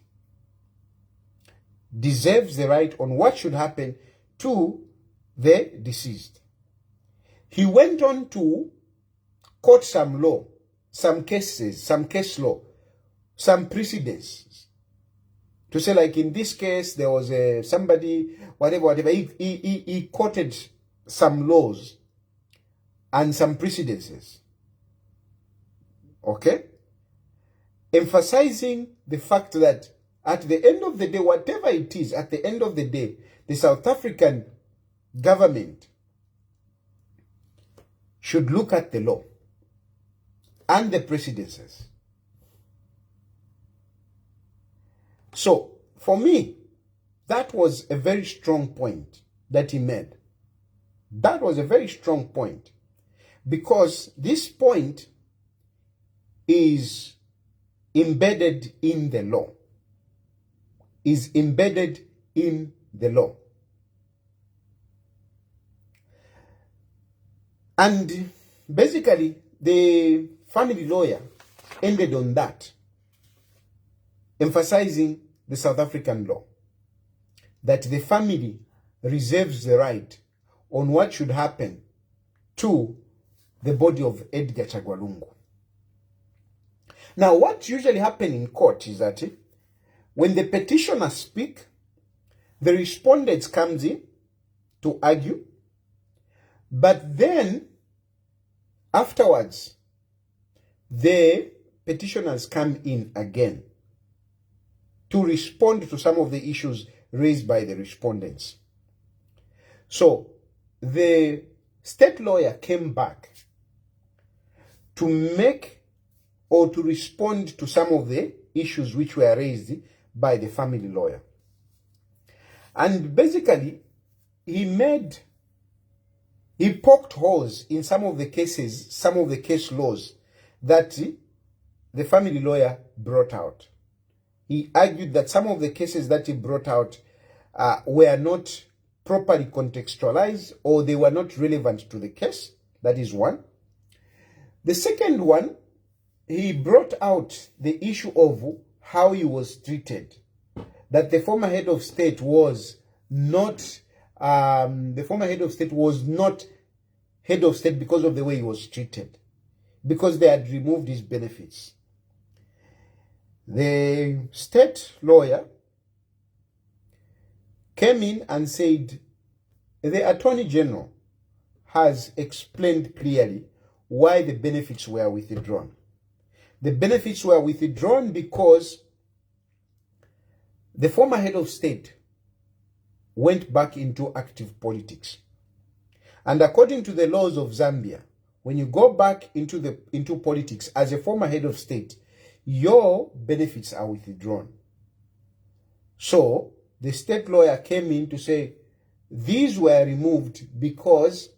Deserves the right on what should happen to the deceased. He went on to quote some law, some cases, some case law, some precedents. To say, like, in this case, there was somebody, whatever. He quoted some laws and some precedences. Okay? Emphasizing the fact that at the end of the day, whatever it is, at the end of the day, the South African government should look at the law and the precedences. So, for me, that was a very strong point that he made. That was a very strong point, because this point is embedded in the law. Is embedded in the law. And basically, the family lawyer ended on that, emphasizing the South African law, that the family reserves the right on what should happen to the body of Edgar Chagwa Lungu. Now, what usually happens in court is that when the petitioner speaks, the respondent comes in to argue, but then afterwards, the petitioners come in again to respond to some of the issues raised by the respondents. So, the state lawyer came back to make or to respond to some of the issues which were raised by the family lawyer. And basically, he poked holes in some of the cases, some of the case laws that the family lawyer brought out. He argued that some of the cases that he brought out were not properly contextualized, or they were not relevant to the case. That is one. The second one, he brought out the issue of how he was treated. That the former head of state was not head of state because of the way he was treated, because they had removed his benefits. The state lawyer came in and said the Attorney General has explained clearly why the benefits were withdrawn. The benefits were withdrawn because the former head of state went back into active politics. And according to the laws of Zambia, when you go back into politics as a former head of state, your benefits are withdrawn. So the state lawyer came in to say these were removed because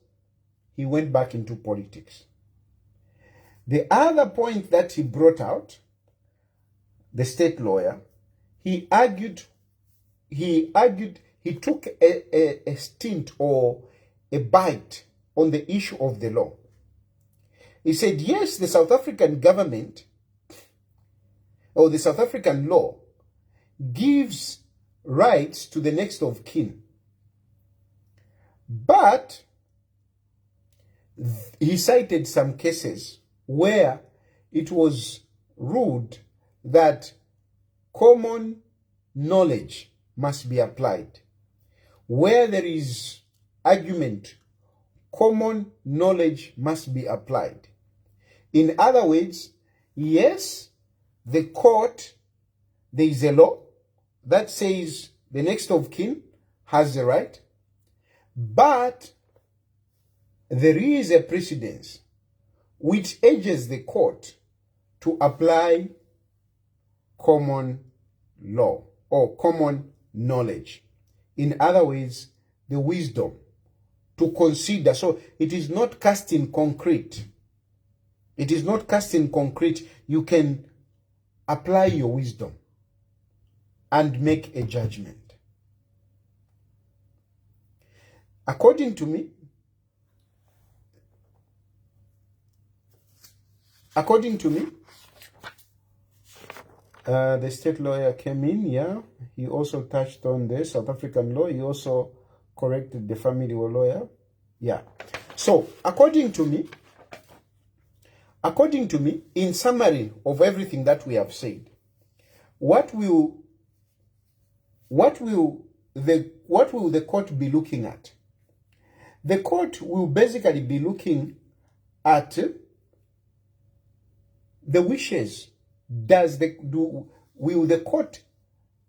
he went back into politics. The other point that he brought out, the state lawyer, he took a stint or a bite on the issue of the law. He said, yes, the South African government or the South African law gives rights to the next of kin. But he cited some cases where it was ruled that common knowledge must be applied. Where there is argument, common knowledge must be applied. In other words, yes, the court, there is a law that says the next of kin has the right, but there is a precedence which urges the court to apply common law or common knowledge. In other words, the wisdom to consider. So it is not cast in concrete. It is not cast in concrete. You can apply your wisdom and make a judgment. According to me, the state lawyer came in, yeah. He also touched on the South African law. He also corrected the family lawyer. Yeah. So, according to me, in summary of everything that we have said, what will the court be looking at? The court will basically be looking at the wishes. Will the court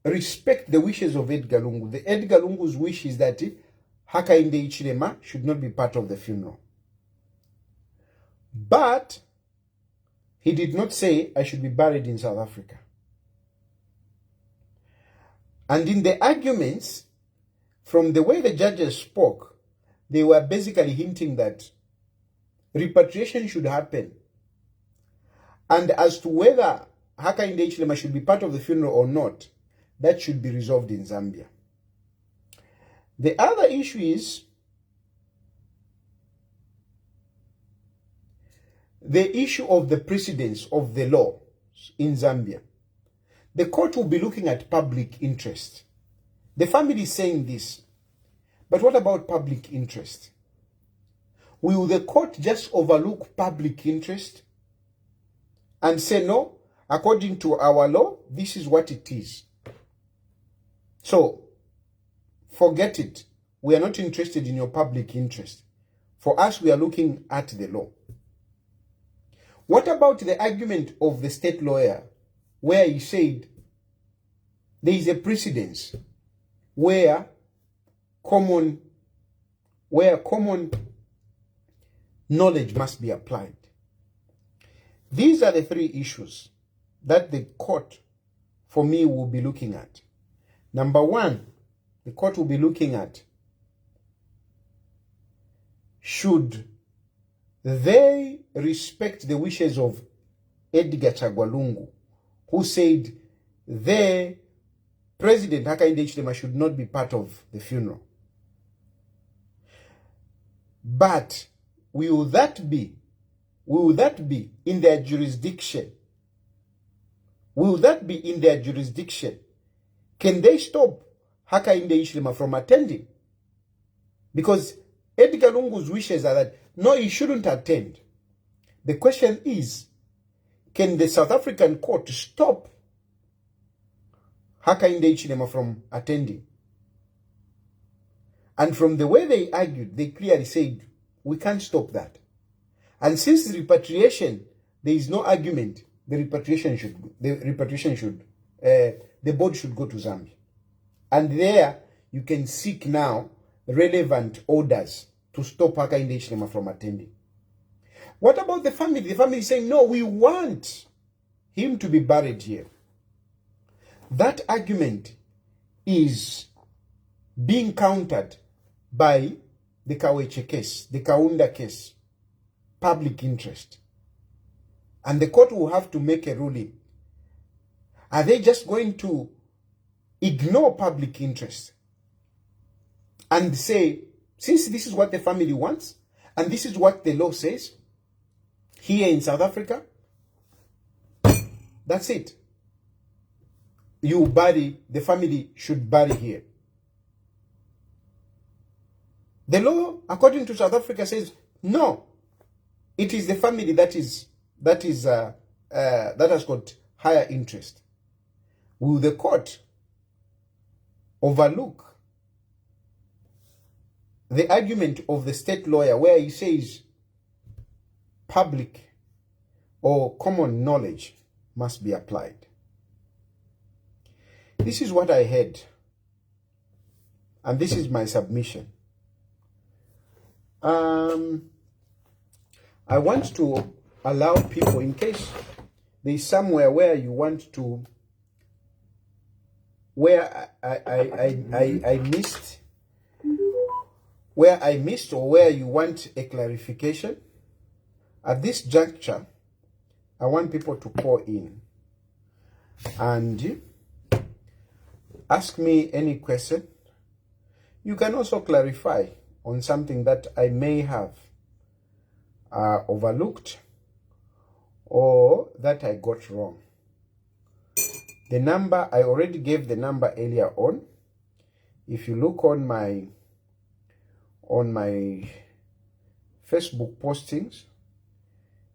respect the wishes of Edgar Lungu? The Edgar Lungu's wish is that Hakainde Hichilema should not be part of the funeral. But he did not say I should be buried in South Africa. And in the arguments, from the way the judges spoke, they were basically hinting that repatriation should happen. And as to whether Hakainde Hichilema should be part of the funeral or not, that should be resolved in Zambia. The other issue is the issue of the precedence of the law in Zambia. The court will be looking at public interest. The family is saying this, but what about public interest? Will the court just overlook public interest and say, no, according to our law, this is what it is? So, forget it. We are not interested in your public interest. For us, we are looking at the law. What about the argument of the state lawyer where he said there is a precedence where common knowledge must be applied? These are the three issues that the court, for me, will be looking at. Number one, the court will be looking at, should they respect the wishes of Edgar Chagwa, who said the President Hakainde Hichilema should not be part of the funeral? But will that be in their jurisdiction? Will that be in their jurisdiction? Can they stop Hakainde Hichilema from attending? Because Edgar Lungu's wishes are that, no, he shouldn't attend. The question is, can the South African court stop Hakainde Hichilema from attending? And from the way they argued, they clearly said, we can't stop that. And since the repatriation, there is no argument, the board should go to Zambia. And there, you can seek now relevant orders to stop Hakainde Hichilema from attending. What about the family? The family is saying, no, we want him to be buried here. That argument is being countered by the Kaweche case, the Kaunda case, public interest. And the court will have to make a ruling. Are they just going to ignore public interest and say, since this is what the family wants, and this is what the law says here in South Africa, that's it. You bury, the family should bury here. The law, according to South Africa, says no. It is the family that has got higher interest. Will the court overlook the argument of the state lawyer where he says public or common knowledge must be applied? This is what I heard, and this is my submission. I want to allow people, in case there's somewhere where you want to, where I missed, or where you want a clarification. At this juncture, I want people to call in and ask me any question. You can also clarify on something that I may have overlooked or that I got wrong. The number, I already gave the number earlier on. If you look on my Facebook postings,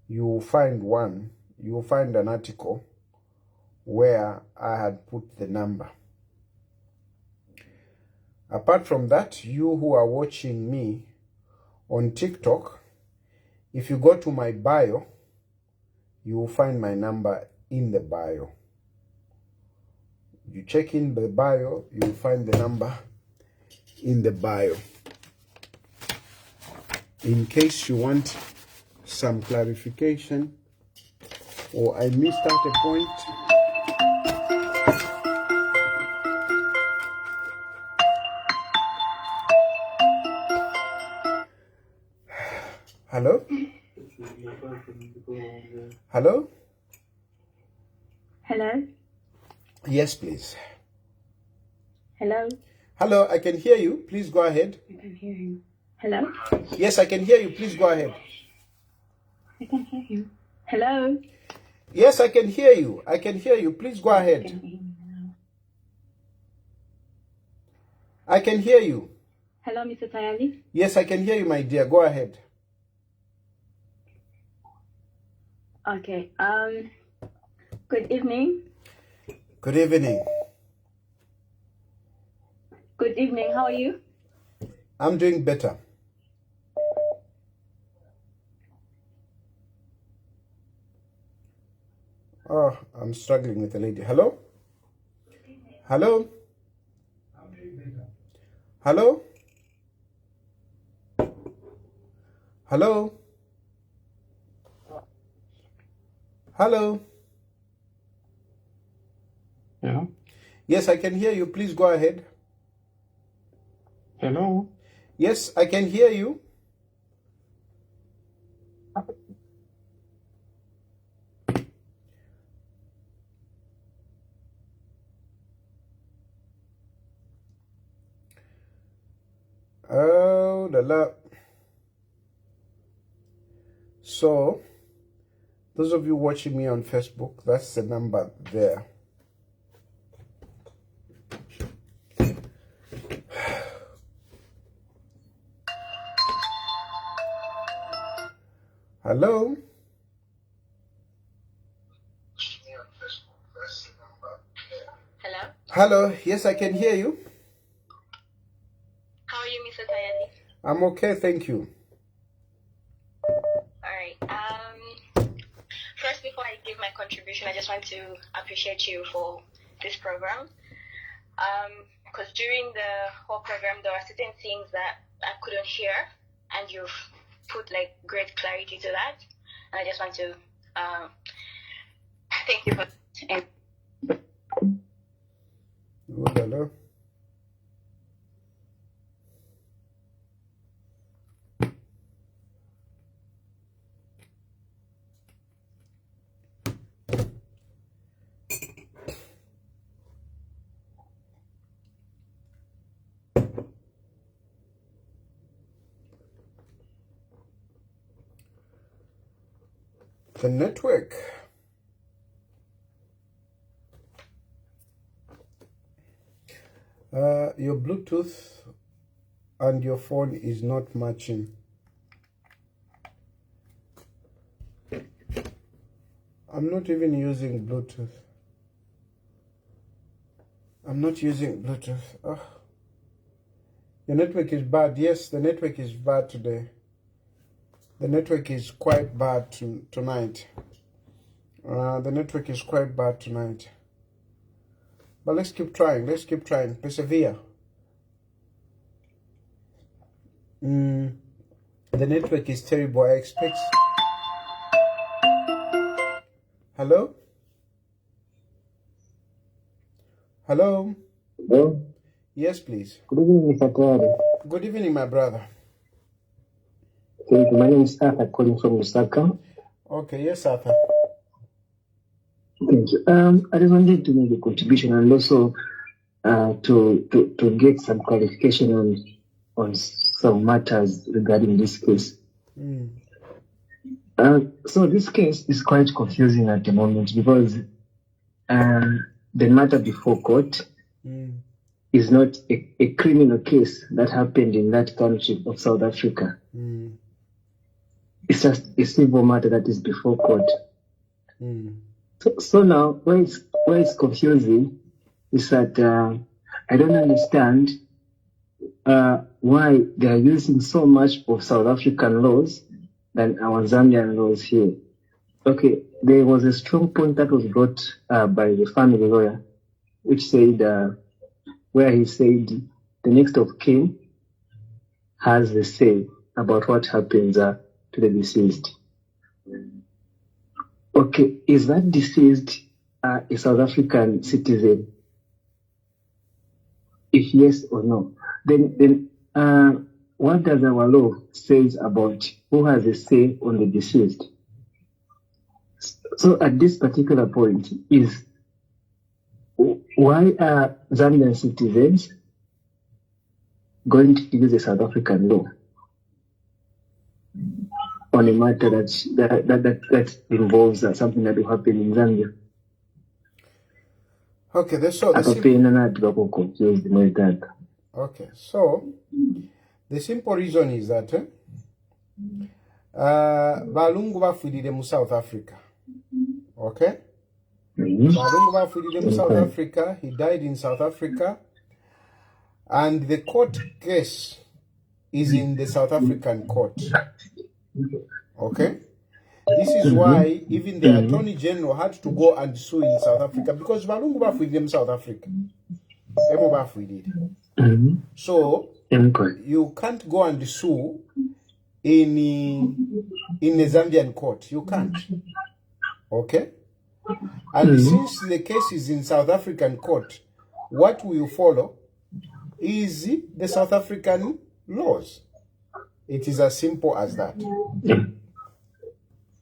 you will find an article where I had put the number. Apart from that, you who are watching me on TikTok, if you go to my bio, you will find my number in the bio. You check in the bio, you will find the number in the bio. In case you want some clarification or I missed out a point, hello? Hello? Hello? Yes, please. Hello? Hello, I can hear you. Please go ahead. I can hear him. Hello? Yes, I can hear you. Please go ahead. I can hear him. Hello? Yes, I can hear you. I can hear you. Please go ahead. Can you hear me now? I can hear you. Hello, Mr. Tayali? Yes, I can hear you, my dear. Go ahead. Okay. Good evening. Good evening. Good evening. How are you? I'm doing better. Oh, I'm struggling with the lady. Hello? Hello? Hello? Hello? Hello? Yeah. Yes, I can hear you. Please go ahead. Hello. Yes, I can hear you. Oh, la la. So, those of you watching me on Facebook, that's the number there. Hello? Hello? Hello, yes, I can hear you. How are you, Mr. Tayali? I'm okay, thank you. Alright. First, before I give my contribution, I just want to appreciate you for this program. Because during the whole program, there are certain things that I couldn't hear, and you've put like great clarity to that. And I just want to thank you for that. Oh, la la. The network. Your Bluetooth and your phone is not matching. I'm not even using Bluetooth. I'm not using Bluetooth. Oh. Your network is bad. Yes, the network is bad today. The network is quite bad tonight. The network is quite bad tonight. But let's keep trying. Let's keep trying. Persevere. The network is terrible. I expect... Hello? Hello? Hello? Yes, please. Good evening, Mr. Tayali. Good evening, my brother. Thank you. My name is Arthur, calling from Lusaka. Okay, yes, Arthur. Thank you. I just wanted to make a contribution and also to get some clarification on some matters regarding this case. So this case is quite confusing at the moment because the matter before court is not a criminal case that happened in that country of South Africa. It's just a civil matter that is before court. So now, where it's confusing is that I don't understand why they are using so much of South African laws than our Zambian laws here. Okay, there was a strong point that was brought by the family lawyer, which said, where he said the next of kin has the say about what happens to the deceased. Okay, is that deceased a South African citizen? If yes or no, then what does our law says about who has a say on the deceased? So at this particular point is why are Zambian citizens going to use a South African law on a matter that involves something that will happen in Zambia? Okay, okay, so the simple reason is that Balungu bafudire mu South Africa. Okay? Balungu bafudire mu South Africa. He died in South Africa. And the court case is in the South African court. Okay? This is why even the Attorney General had to go and sue in South Africa because Balungu bafudire mu South Africa. So you can't go and sue in the Zambian court. You can't. Okay? And since the case is in South African court, what will follow is the South African laws. It is as simple as that.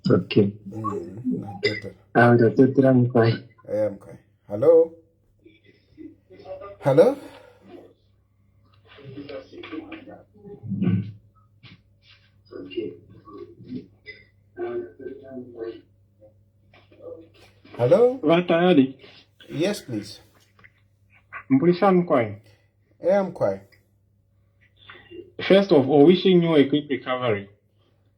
Okay. Hello? Hello? Hello? Tayali. Yes, please. I'm quite. I am quite. First of all, wishing you a quick recovery.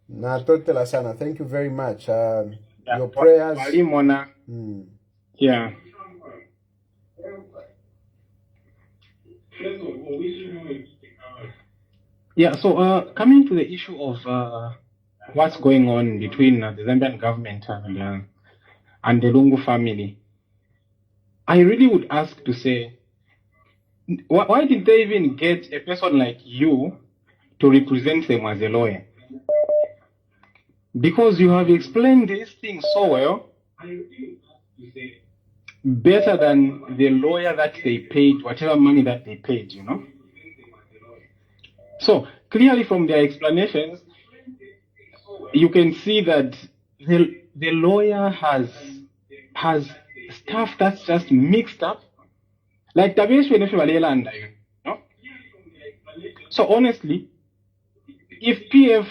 Sana, thank you very much. Your prayers. Yeah. Yeah, so coming to the issue of what's going on between the Zambian government and the Lungu family, I really would ask to say, why did they even get a person like you to represent them as a lawyer? Because you have explained these things so well, better than the lawyer that they paid, whatever money that they paid, you know. So clearly from their explanations, you can see that the lawyer has stuff that's just mixed up, like the you know. So honestly, if PF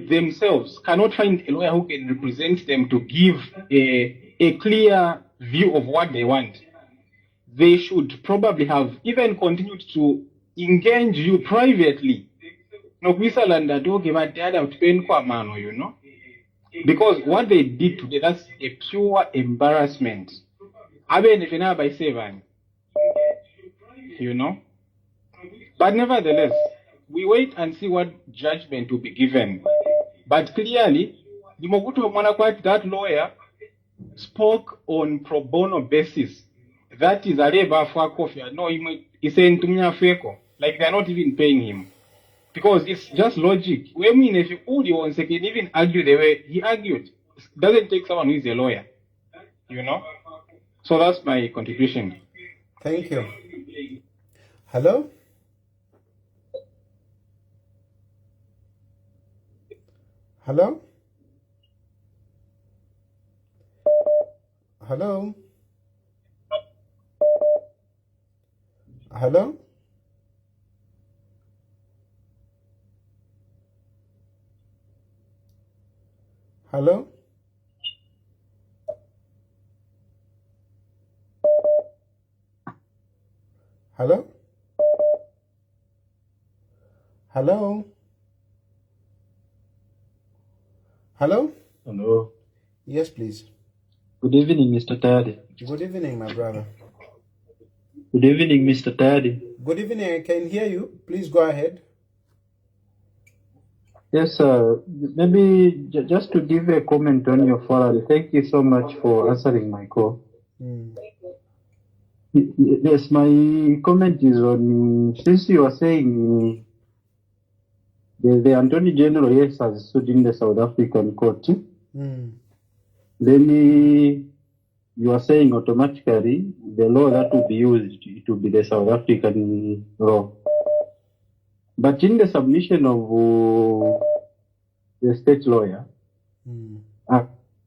themselves cannot find a lawyer who can represent them to give a clear view of what they want, they should probably have even continued to engage you privately. No, you know, because what they did today, that's a pure embarrassment. You know, but nevertheless, we wait and see what judgment will be given. But clearly, that lawyer spoke on pro bono basis. That is a labor for coffee. No, he's saying to me a fake. Like they're not even paying him. Because it's just logic. I mean, if you once can even argue the way he argued, it doesn't take someone who is a lawyer. You know? So that's my contribution. Thank you. Hello? Hello? Hello? Hello? Hello? Hello? Hello? Hello? Hello. Yes, please. Good evening, Mr. Tayali. Good evening, my brother. Good evening, Mr. Tayali. Good evening. I can hear you. Please go ahead. Yes, sir. Maybe just to give a comment on your forum. Thank you so much for answering my call. Yes, my comment is on, since you are saying the Attorney General, yes, has sued in the South African court, then you are saying automatically the law that will be used, it will be the South African law. But in the submission of the state lawyer,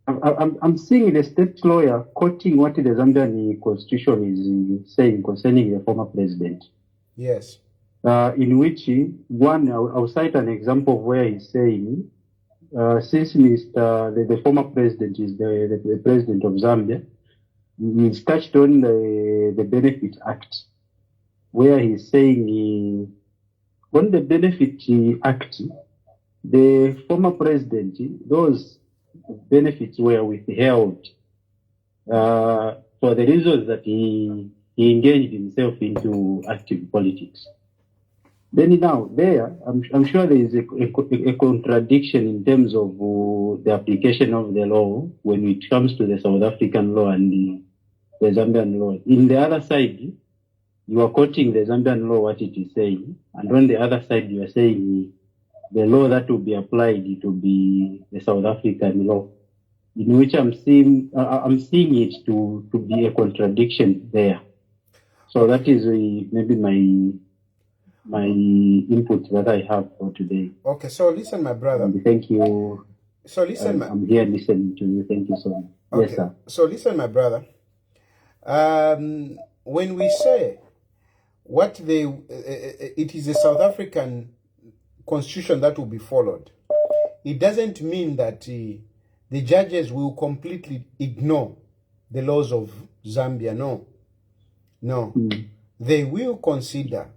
I'm seeing the state lawyer quoting what the Zambian constitution is saying concerning the former president. Yes. In which one, I'll cite an example of where he's saying, since the former president is the president of Zambia, he's touched on the Benefit Act, where he's saying on the Benefit Act, the former president, those benefits were withheld for the reasons that he engaged himself into active politics. Then now there, I'm sure there is a contradiction in terms of the application of the law when it comes to the South African law and the Zambian law. In the other side, you are quoting the Zambian law, what it is saying, and on the other side, you are saying the law that will be applied, it will be the South African law, in which I'm seeing it to be a contradiction there. So that is maybe my input that I have for today. Okay, so listen, my brother. And thank you. So listen, I'm here listening to you. Thank you so much. Okay. Yes, sir. So listen, my brother. When we say it is a South African constitution that will be followed, it doesn't mean that the judges will completely ignore the laws of Zambia. No. They will consider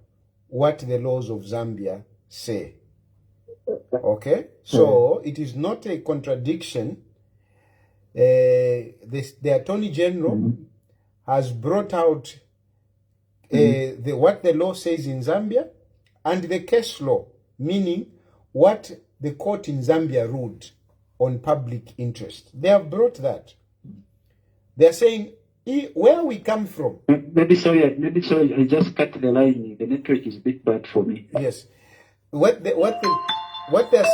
what the laws of Zambia say. Okay? So it is not a contradiction. The Attorney General has brought out what the law says in Zambia and the case law, meaning what the court in Zambia ruled on public interest. They have brought that. They are saying where we come from. Maybe sorry, I just cut the line. The network is a bit bad for me. Yes. What they are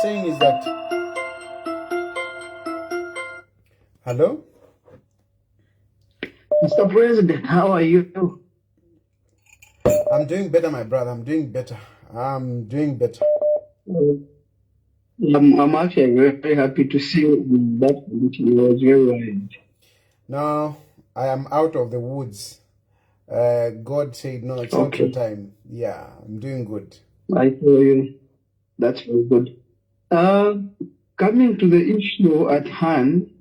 saying is that. Hello? Mr. President, how are you? I'm doing better, my brother. I'm doing better. I'm actually very happy to see you back. You was very worried. No, I am out of the woods. God said, no, it's not your time. Yeah, I'm doing good. I tell you, that's very good. Coming to the issue at hand,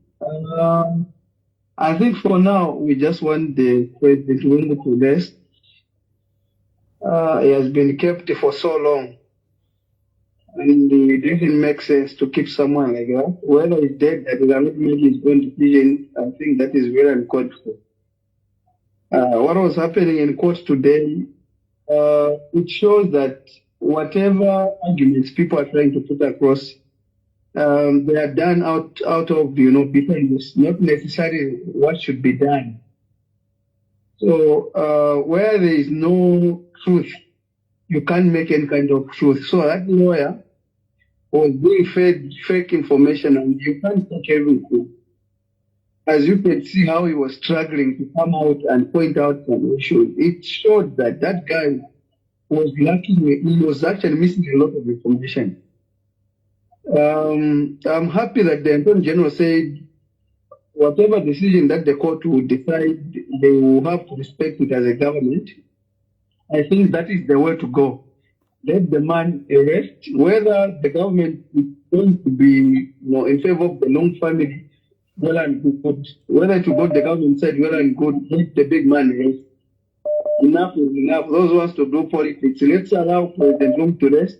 I think for now, we just want the president to rest. he has been kept for so long. And it doesn't make sense to keep someone like that. Whether he's dead, that does not make his own decision. I think that is very uncalled for. What was happening in court today, it shows that whatever arguments people are trying to put across, they are done out of bitterness, not necessarily what should be done. So where there is no truth, you can't make any kind of truth. So that lawyer was being fed fake information, and you can't take everything. As you can see how he was struggling to come out and point out some issues, it showed that that guy was lacking, he was actually missing a lot of information. I'm happy that the Attorney General said whatever decision that the court will decide, they will have to respect it as a government. I think that is the way to go. Let the man arrest, whether the government is going to be in favor of the Long family, well and good. Whether to go to the government side, well and good, let the big man rest. Enough is enough. Those who wants to do politics, let's allow President Long to rest,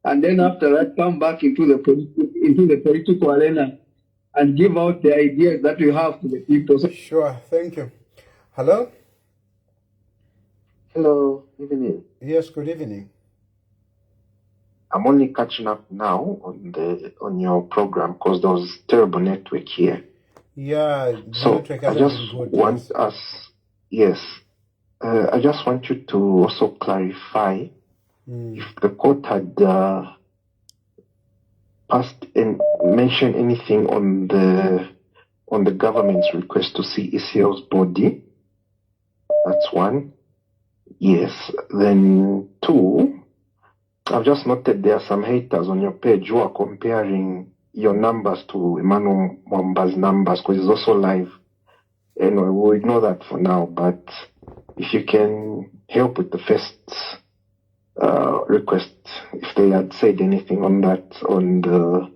and then after that, come back into the political arena and give out the ideas that we have to the people. Sure, thank you. Hello? Hello, evening. Yes, good evening. I'm only catching up now on your program because there was terrible network here. Yeah, so I just want us, yes, I just want you to also clarify if the court had passed and mentioned anything on the government's request to see ECL's body. That's one. Yes. Then two, I've just noted there are some haters on your page who are comparing your numbers to Emmanuel Mwamba's numbers because it's also live. Anyway, we'll ignore that for now, but if you can help with the first request, if they had said anything on that, on the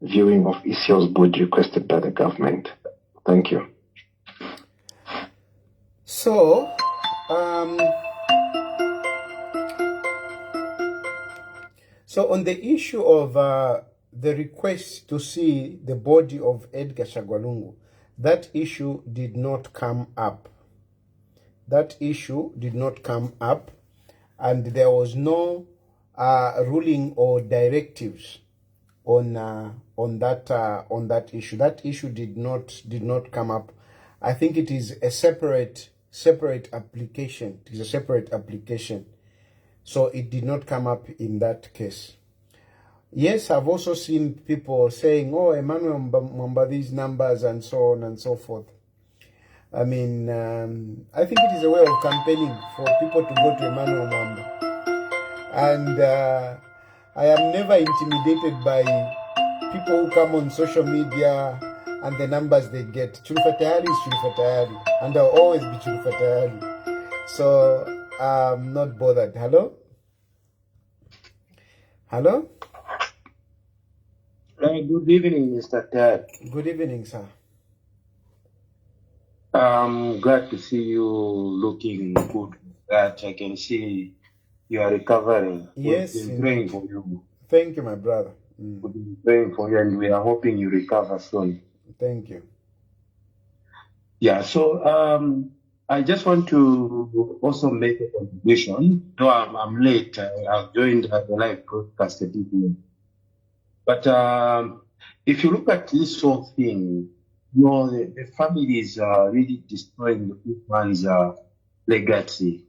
viewing of ECL's body requested by the government. Thank you. So, so on the issue of the request to see the body of Edgar Chagwa, that issue did not come up. That issue did not come up, and there was no ruling or directives on that issue. That issue did not come up. I think it is a separate application. It is a separate application. So it did not come up in that case. Yes, I've also seen people saying, oh, Emmanuel Mwamba, these numbers and so on and so forth. I mean, I think it is a way of campaigning for people to go to Emmanuel Mwamba. And I am never intimidated by people who come on social media and the numbers they get. Chilufya Tayali is Chilufya Tayali, and I'll always be Chilufya Tayali. So I'm not bothered. Hello? Hello? Good evening, Mr. Tad. Good evening, sir. I'm glad to see you looking good. That I can see you are recovering. Yes. We've been praying for you. Thank you, my brother. We've been praying for you, and we are hoping you recover soon. Thank you. Yeah, so I just want to also make a contribution. Though I'm late, I've joined the live broadcast a bit late. But if you look at this whole thing, the family is really destroying the big man's legacy.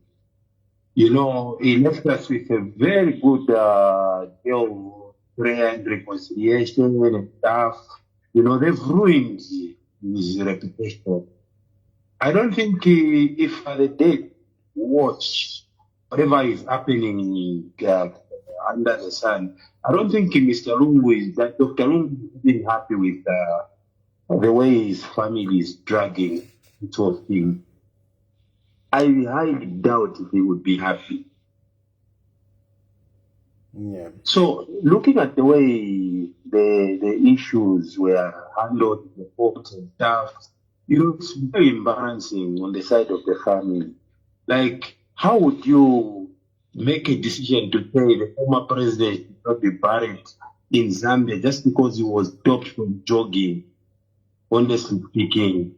He left us with a very good deal of prayer and reconciliation and stuff. They've ruined his reputation. I don't think if the dead watch whatever is happening under the sun, I don't think Mr. Lungu is that Dr. Lungu is really happy with the way his family is dragging this whole thing. I highly doubt if he would be happy. Yeah. So looking at the way the issues were handled in the court and stuff, it's very embarrassing on the side of the family. Like, how would you make a decision to say the former president should not be buried in Zambia just because he was stopped from jogging. Honestly speaking,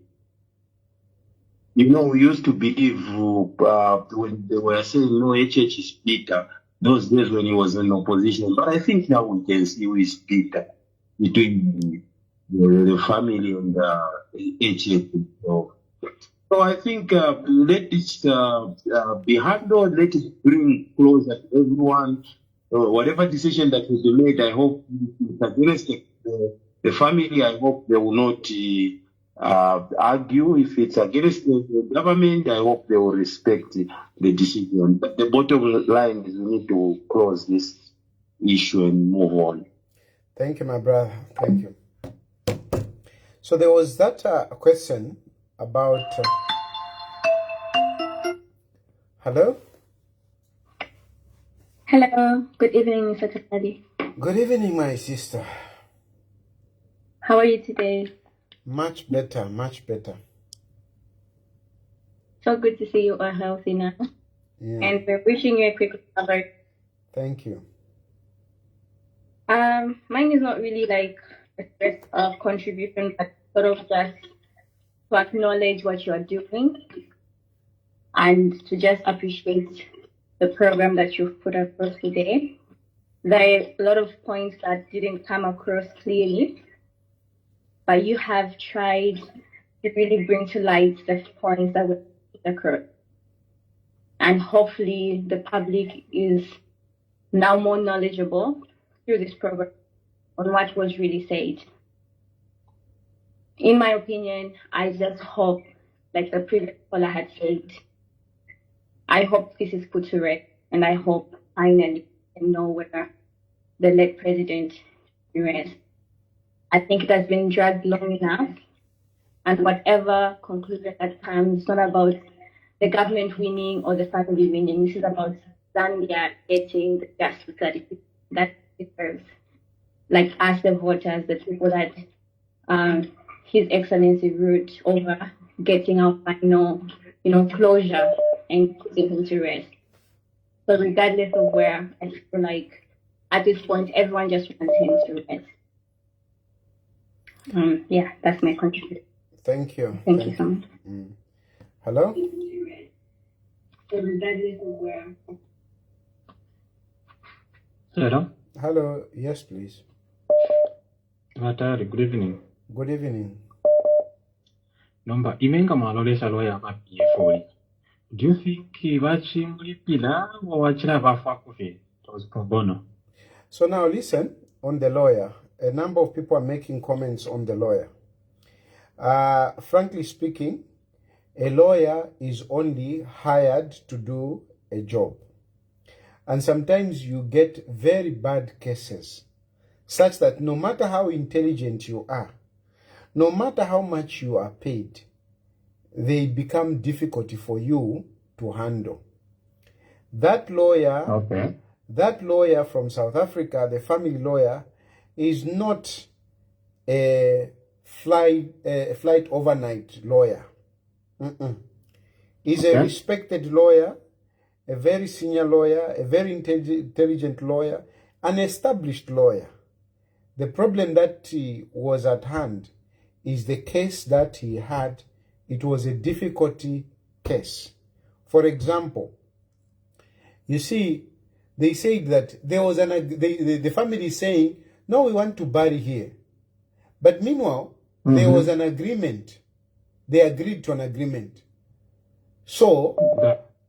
you know, we used to believe when they were saying no, HH is Peter, those days when he was in opposition. But I think now we can see who is Peter between the family and HH. So I think let it be handled, let it bring closer to everyone. Whatever decision that will be made, I hope it's against the family. I hope they will not argue. If it's against the government, I hope they will respect the decision. But the bottom line is we need to close this issue and move on. Thank you, my brother. Thank you. So there was that question about... Hello? Hello. Good evening, Mr. Tayali. Good evening, my sister. How are you today? Much better, much better. So good to see you are healthy now. Yeah. And we're wishing you a quick recovery. Thank you. Mine is not really like a stress of contribution, but sort of just to acknowledge what you are doing and to just appreciate the program that you've put across today. There are a lot of points that didn't come across clearly, but you have tried to really bring to light the points that were put across. And hopefully the public is now more knowledgeable through this program on what was really said. In my opinion, I just hope, like the previous caller had said, I hope this is put to rest, and I hope finally we can know whether the late president rest. I think it has been dragged long enough, and whatever conclusion that comes, it's not about the government winning or the family winning. This is about Zambia getting the justice that it deserves. Like us, the voters, the people that His Excellency ruled over, getting our final, closure and putting him to rest. So regardless of where, I feel like at this point, everyone just wants him to rest. Yeah, that's my contribution. Thank you. Thank you so much. Hello? So regardless of where. Hello. Hello. Yes, please. Good evening. Good evening. Nomba imenga malolesha lawyer ba PF. Do you think vachimulipila or wachira bafa kufi? It was pro bono. So now listen, on the lawyer, a number of people are making comments on the lawyer. Frankly speaking, a lawyer is only hired to do a job. And sometimes you get very bad cases, such that no matter how intelligent you are, no matter how much you are paid, they become difficult for you to handle. That lawyer from South Africa, the family lawyer, is not a flight overnight lawyer. He's a respected lawyer, a very senior lawyer, a very intelligent lawyer, an established lawyer. The problem that was at hand is the case that he had. It was a difficulty case. For example, you see, they said that there was the family is saying, no, we want to bury here. But meanwhile, there was an agreement. They agreed to an agreement. So,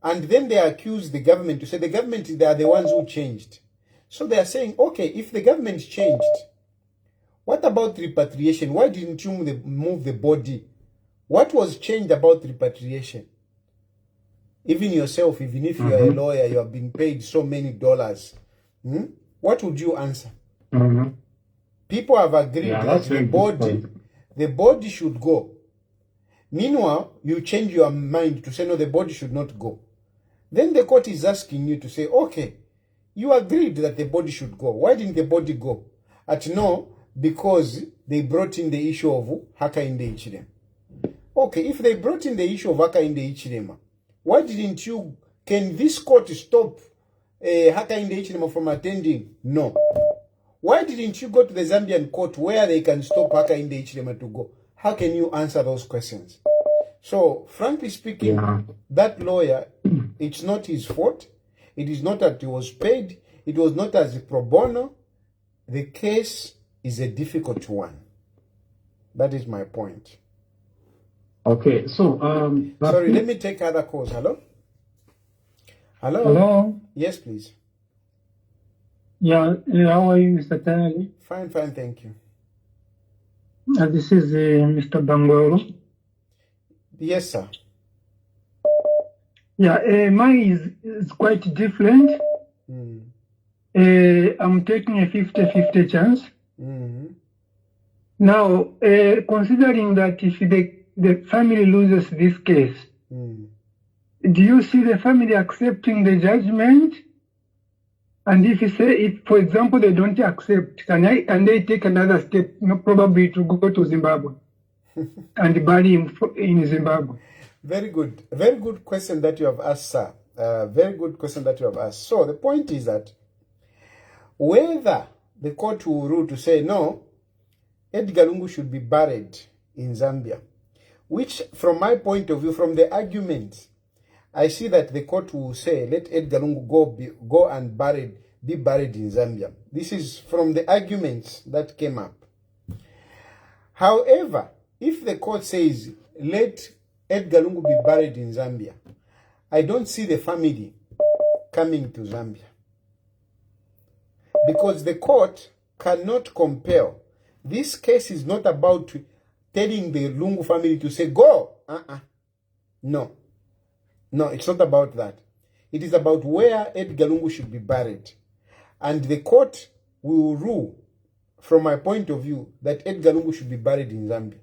and then they accused the government to say the government, they are the ones who changed. So they are saying, okay, if the government changed, what about repatriation? Why didn't you move the body? What was changed about repatriation? Even yourself, even if you are a lawyer, you have been paid so many dollars. What would you answer? People have agreed that the body should go. Meanwhile, you change your mind to say, no, the body should not go. Then the court is asking you to say, okay, you agreed that the body should go. Why didn't the body go? No, because they brought in the issue of Hakainde Hichilema. Okay, if they brought in the issue of Hakainde Hichilema, why didn't you, can this court stop Hakainde Hichilema from attending? No. Why didn't you go to the Zambian court where they can stop Hakainde Hichilema to go? How can you answer those questions? So, frankly speaking, that lawyer, it's not his fault. It is not that he was paid. It was not as a pro bono. The case is a difficult one. That is my point. Okay, so sorry, let me take other calls. Hello? Hello? Hello? Yes, please. Yeah, how are you, Mr. Tayali? Fine, thank you. This is Mr. Bangoro. Yes, sir. Yeah, mine is quite different. I'm taking a 50-50 chance. Now, considering that if the family loses this case, do you see the family accepting the judgment? And if for example, they don't accept, can they take another step, probably to go to Zimbabwe and bury him in Zimbabwe? Very good question that you have asked, sir. Very good question that you have asked. So the point is that whether the court will rule to say no, Edgar Lungu should be buried in Zambia, which from my point of view, from the argument, I see that the court will say, let Edgar Lungu go and be buried in Zambia. This is from the arguments that came up. However, if the court says, let Edgar Lungu be buried in Zambia, I don't see the family coming to Zambia. Because the court cannot compel. This case is not about telling the Lungu family to say, go. No, it's not about that. It is about where Edgar Lungu should be buried. And the court will rule, from my point of view, that Edgar Lungu should be buried in Zambia.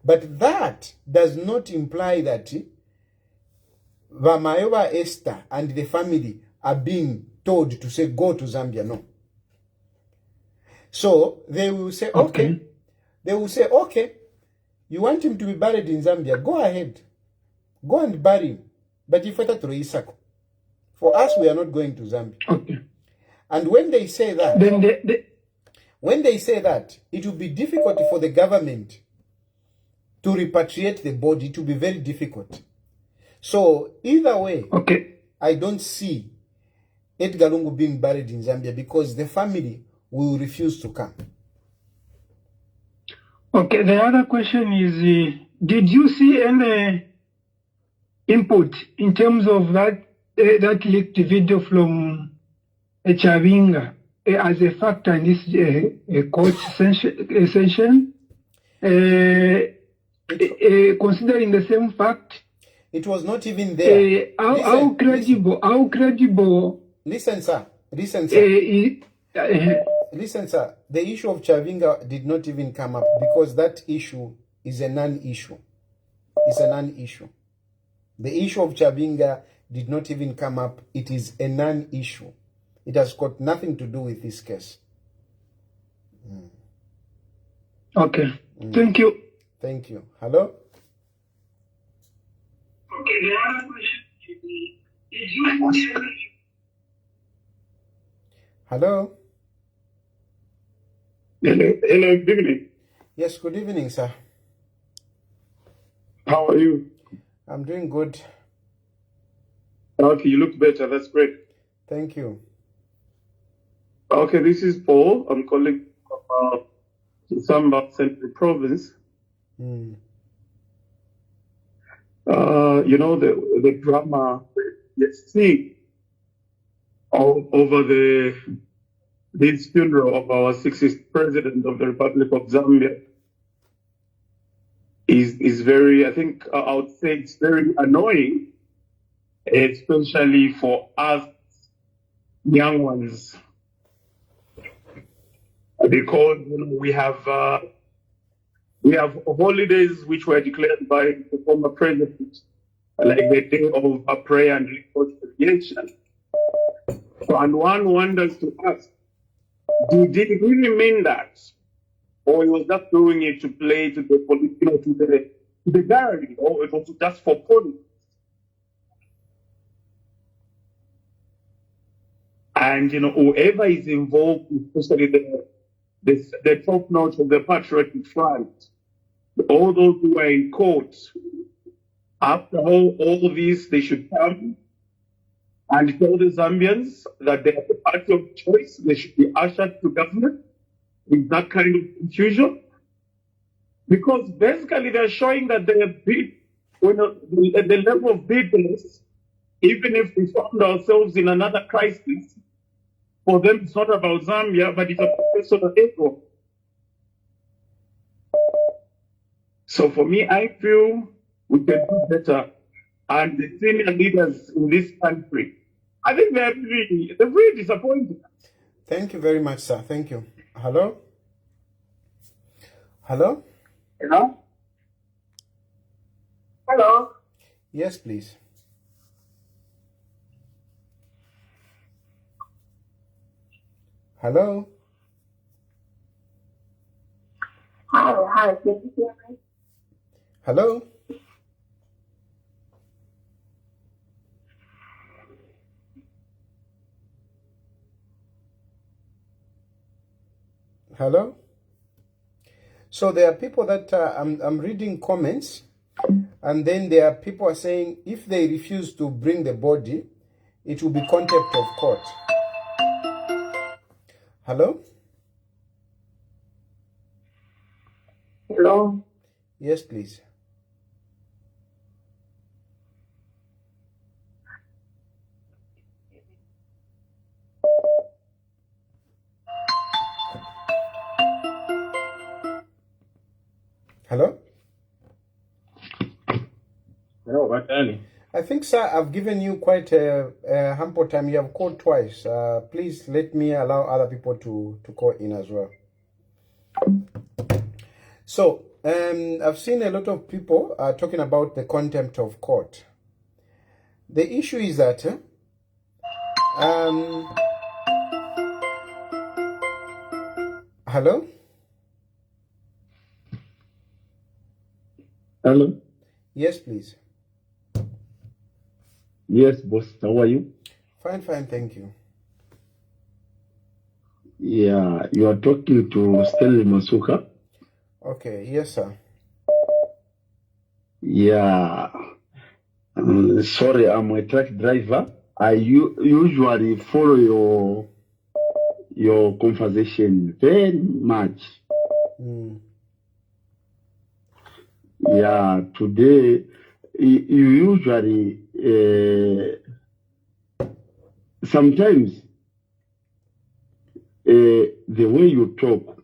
But that does not imply that Vamayowa Esther and the family are being told to say, go to Zambia. No. So they will say, okay. They will say, okay, you want him to be buried in Zambia, go ahead. Go and bury him. But if for us, we are not going to Zambia. Okay. And when they say that, when they say that, it will be difficult for the government to repatriate the body. It will be very difficult. So either way, I don't see Edgar Lungu being buried in Zambia because the family will refuse to come. Okay, the other question is, did you see any input in terms of that leaked video from Chavinga as a factor in this court session? Considering the same fact, it was not even there. How credible? Listen, sir. Listen, sir. The issue of Chavinga did not even come up because that issue is a non-issue. It's a non-issue. The issue of Chavinga did not even come up. It is a non-issue. It has got nothing to do with this case. Okay. Thank you. Thank you. Hello? Okay, the other question is, Hello? Hello, good evening. Yes, good evening, sir. How are you? I'm doing good. Okay, you look better. That's great. Thank you. Okay, this is Paul. I'm calling from Samba Central Province. You know, the drama you see over this funeral of our 60th president of the Republic of Zambia is very, I think I would say it's very annoying, especially for us young ones, because we have holidays which were declared by the former president, like the day of prayer and reconciliation. And one wonders to ask, did he really mean that, or he was just doing it to play to the gallery, or it was just for politics? And whoever is involved, especially the top notch of the Patriotic Front, all those who are in court, after all this, they should come and tell the Zambians that they are the party of choice. They should be ushered to government with that kind of confusion. Because basically they're showing that they have bid, at the level of bitterness, even if we found ourselves in another crisis, for them it's not about Zambia, but it's about personal ego. So for me, I feel we can do better. And the senior leaders in this country, I think they're really disappointed. Thank you very much, sir. Thank you. Hello? Hello? Hello? Hello? Yes, please. Hello? Hi, can you hear me? Hello? Hello? So there are people that I'm reading comments, and then there are people are saying if they refuse to bring the body, it will be contempt of court. Hello? Hello? Yes, please. Hello? Hello, Batani. I think, sir, I've given you quite a ample time. You have called twice. Please let me allow other people to call in as well. So, I've seen a lot of people talking about the contempt of court. The issue is that hello? Hello? Yes, please. Yes, boss. How are you? Fine, thank you. Yeah, you are talking to Stanley Masuka. Okay, yes, sir. Yeah. Sorry, I'm a truck driver. I usually follow your conversation very much. Yeah, today you usually sometimes the way you talk,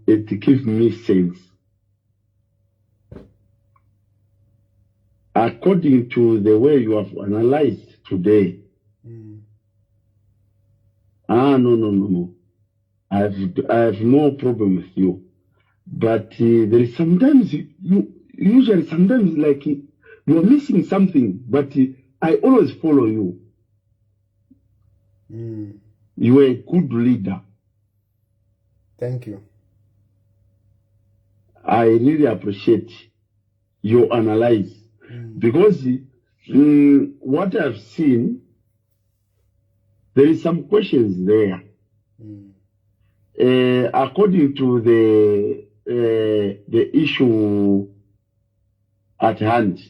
it gives me sense. According to the way you have analyzed today. No. I have no problem with you. But there is sometimes usually sometimes like you are missing something, but I always follow you. You are a good leader. Thank you. I really appreciate your analysis because what I've seen, there is some questions there. According to the issue at hand.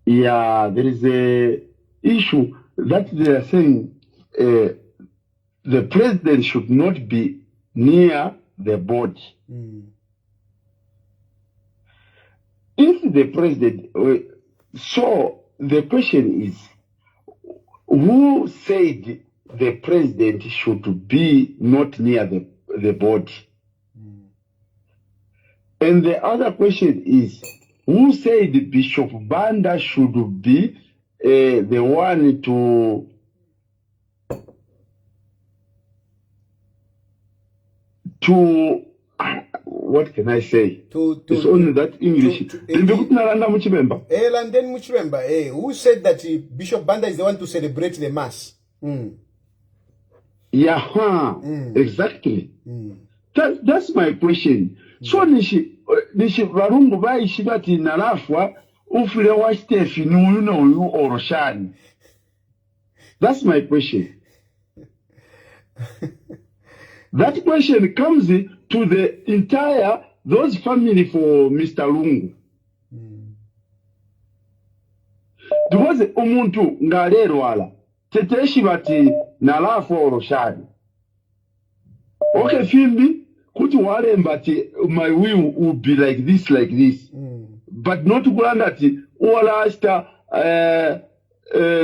Yeah, there is a issue that they are saying the president should not be near the body. If the president, so the question is, who said the president should be not near the body? And the other question is, who said Bishop Banda should be the one to what can I say? It's only that English. Who said that Bishop Banda is the one to celebrate the mass? Yeah, exactly. That's my question. So nishi varungu vaishivati narafwa ufile wa Steph nuyu oroshani. That's my question. That question comes to the entire, those family for Mr. Lungu. Because umuntu ngalelwala teteshi bati nalafu oroshani. Okay, Fimbi, kuti walembati my will would be like this, but not kulangati uwalasta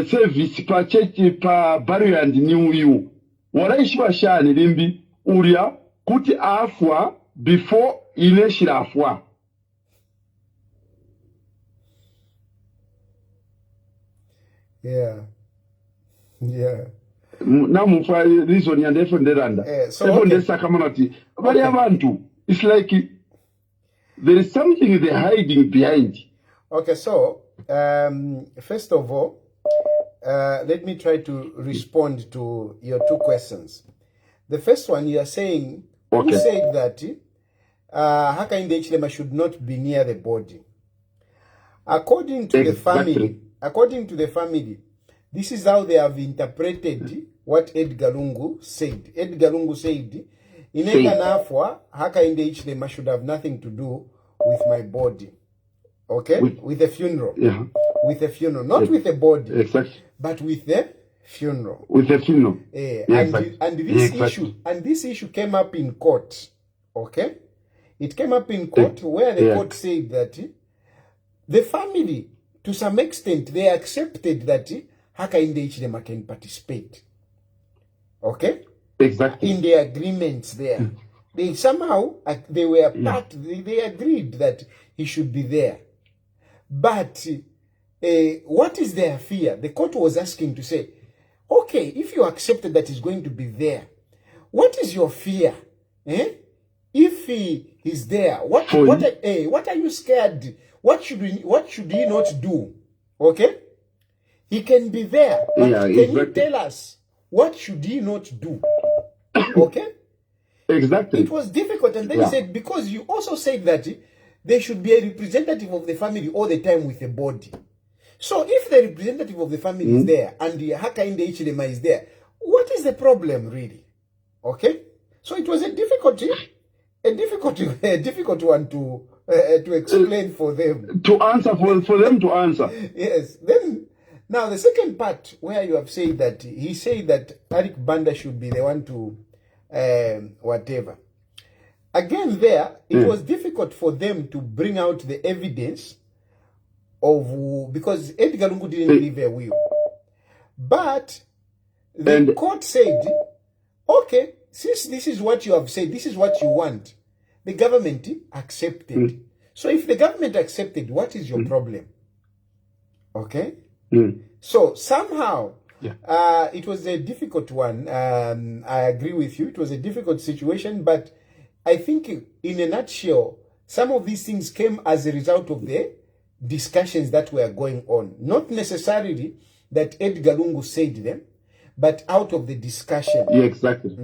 service pa church pa barrier and new will. Walaishi bashani limbi uria kuti afwa before ineshira afwa. Yeah. Namufa reason ya nderanda. Bali abantu. It's like there is something they're hiding behind. Okay, so first of all, let me try to respond to your two questions. The first one, you are saying, okay, who said that Hakainde Hichilema should not be near the body? According to the family, this is how they have interpreted what Edgar Lungu said. Edgar Lungu said, Ineka nafwa, Hakainde Hichilema should have nothing to do with my body. Okay? With the funeral. Yeah. With the funeral. Not with the body. Exactly. But with the funeral. With the funeral. And this issue came up in court. Okay? It came up in court where the court said that the family, to some extent, they accepted that Hakainde Hichilema can participate. Okay? Exactly. In the agreements there. They somehow, they were part, they agreed that he should be there. But what is their fear? The court was asking to say, okay, if you accepted that he's going to be there, what is your fear? If he is there, what are you scared? What should he not do? Okay? He can be there, but can you tell us what should he not do? Okay? Exactly. It was difficult, and then he said, because you also said that there should be a representative of the family all the time with the body. So if the representative of the family is there and the Hakainde Hichilema is there, what is the problem really? Okay? So it was a difficult one to explain for them. To answer, for them to answer. Yes. Then, now the second part where you have said that, he said that Tariq Banda should be the one to whatever. Again there, it was difficult for them to bring out the evidence of, because Edgar Lungu didn't leave a will. But the court said, okay, since this is what you have said, this is what you want, the government accepted. So if the government accepted, what is your problem? Okay? So somehow, it was a difficult one. I agree with you. It was a difficult situation, but I think in a nutshell, some of these things came as a result of the discussions that were going on. Not necessarily that Edgar Lungu said them, but out of the discussion. Yeah, exactly.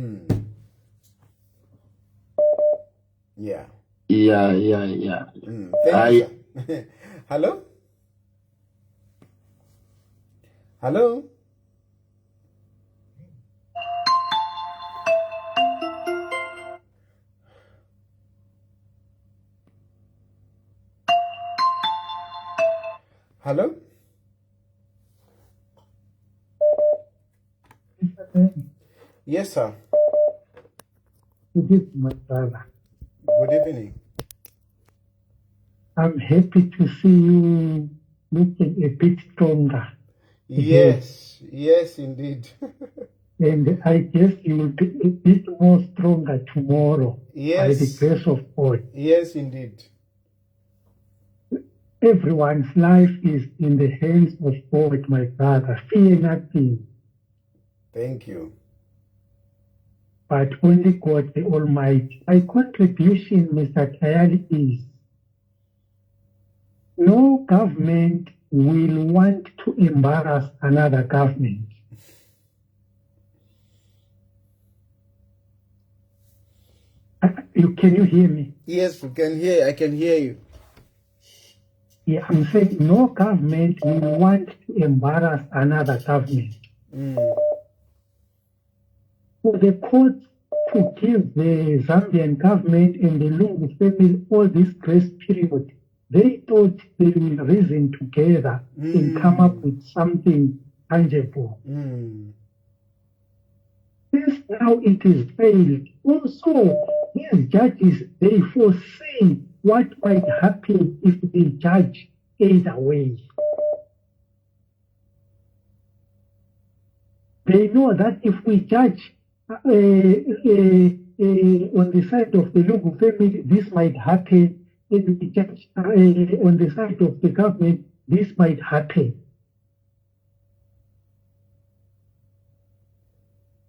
Yeah. Yeah. Thank you. Hello? Hello? Hello? Yes, sir. Good evening, my brother. Good evening. I'm happy to see you looking a bit stronger. Yes, yes, indeed. And I guess you will be a bit more stronger tomorrow. Yes. By the grace of God. Yes, indeed. Everyone's life is in the hands of God, my brother. Fear nothing. Thank you. But only God the Almighty. My contribution, Mr. Tayali, is no government will want to embarrass another government. Can you hear me? Yes, we can hear. I can hear you. Yeah, I'm saying no government will want to embarrass another government. For the court to give the Zambian government and the Lungu family all this grace period, they thought they will reason together and come up with something tangible. Since now it is failed, also these judges, they foresee what might happen if they judge either way. They know that if we judge on the side of the Lungu family, this might happen. If we judge on the side of the government, this might happen.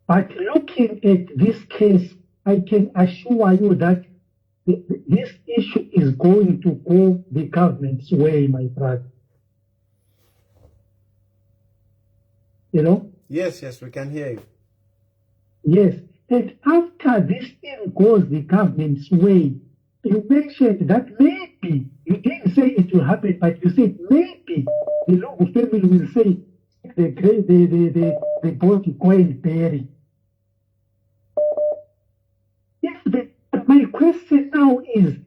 But looking at this case, I can assure you that this issue is going to go the government's way, my brother. You know? Yes, we can hear you. Yes. And after this thing goes the government's way, you mentioned that maybe, you didn't say it will happen, but you said maybe the Lungu family will say the body go and bury. Yes, my question now is,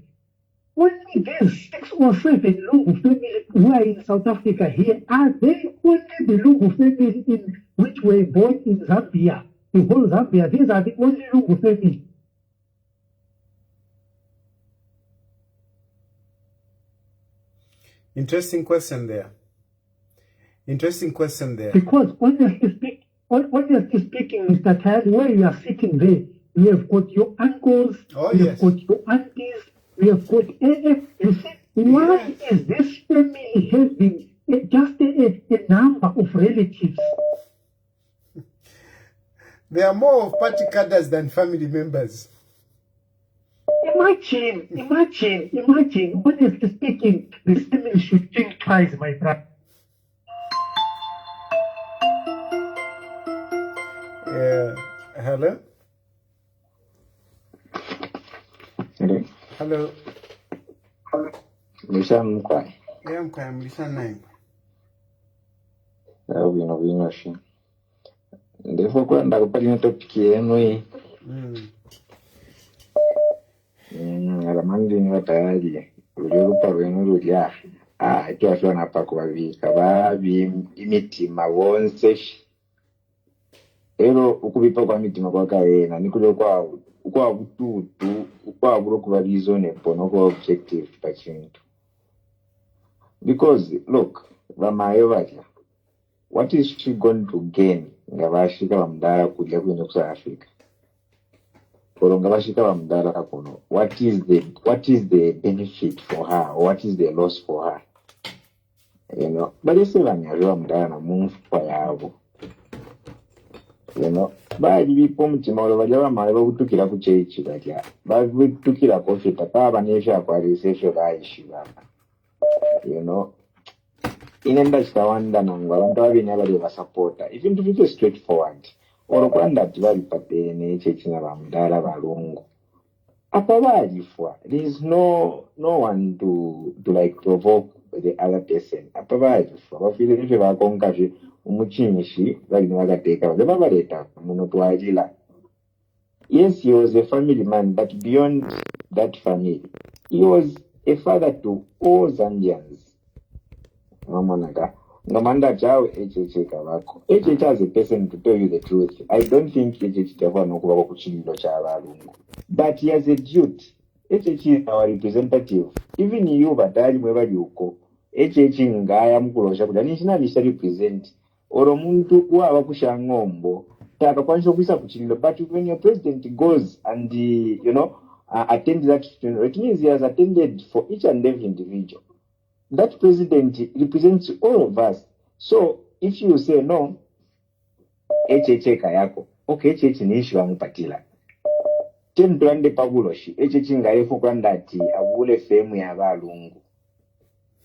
only these 6 or 7 Lungu family who are in South Africa here, are they only the Lungu family which were born in Zambia? The whole Zambia, these are the only Lungu family. Interesting question there. Because honestly speaking, Mr. Tayali, where you are sitting there, we have got your uncles, we have got your aunties, we have got you see, why is this family having just a number of relatives? There are more of party cadres than family members. Imagine, honestly speaking, this family should think twice, my brother. Hello? Hello? Listen, Mkwai. Yeah, I'm listening. Vinoshi. Ndifo kwenda kupata topic yenu hii. Alamandi ni tayari. Ulirupa wenu rulia. Ito ashwa napako babika. Babi imitima wonse. Ero ukubipa kwa mitima kwa kaena. Nikulo kwa bututu. Kwa buroku ba reasonable. No kwa objective pachintu. Because, look, Vamayovaja, what is she going to gain? Ngavashika Vamdara kuja kwenye South Africa. Or ngavashika Vamdara kuno. What is the benefit for her? What is the loss for her? You know, but they say Vamdara na move kwa yabo. You know, baji bipo mtima wale wajaba mawe kutukira kuchechi batia. Baji kutukira kofita pa banesha kwa reception aishi baba. You know, inenda chitawanda nangwa abantu abenya bali basupporta even to be straightforward or kwanda tibali patene chechina bamdala balungu apabalifwa. There is no one to like provoke the other person. Apabalifwa bafile nife bakonkaje umuchinyishi bali nagateka babaleta muno twajila. Yes, he was a family man, but beyond that family, he was a father to all Zambians. Namanda Jao HH Kavako. HH has a person, to tell you the truth. I don't think HH Java no Kuchino Chavalungu. But he has a duty. HH is our representative. Even you, but I wherever you go. HH Ngaya Mkulosha, Kudanishina is represent. Oromuntu Wakusha Ngombo. Taka Pansho Visa Kuchino. But when your president goes and attend that, it means he has attended for each and every individual. That president represents all of us. So if you say no, HH Kayako, okay, HH ni issue amupatila. Templande paguloshi, HH ngarefu kwandati abule femu ya balungu.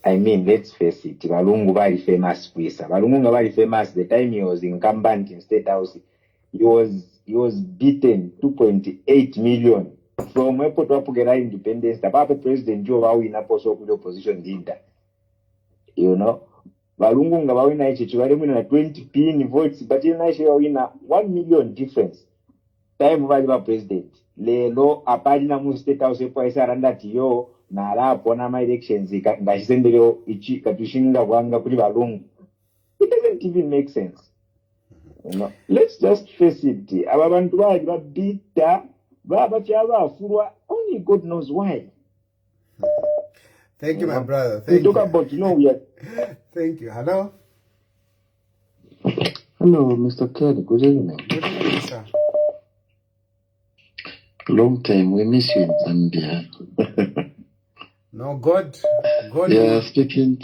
I mean, let's face it, balungu very famous kwisa. Balungu very famous the time he was incumbent in State House. He was beaten 2.8 million from Epo to Apugera independence. The Papa President Joe Wau in Apostle opposition leader. You know, valungu nga bawina ichi chivalimwina na 20 pin votes but ina ichi wawina 1 million difference time bali ba president lelo apalina mu state house epoisa randati yo na alapo na ma elections ngashendeleo ichi katushinga kwanga kuli valungu. It doesn't even make sense. You know, let's just face it. Aba bantu bali babita baba chaba furwa, only God knows why. Thank you, my brother. We Thank talk you. about, you know, we are. Thank you. Hello? Hello, Mr. Kelly. Good evening. Good evening, sir. Long time. We miss you in Zambia. No, God Yeah, will, speaking.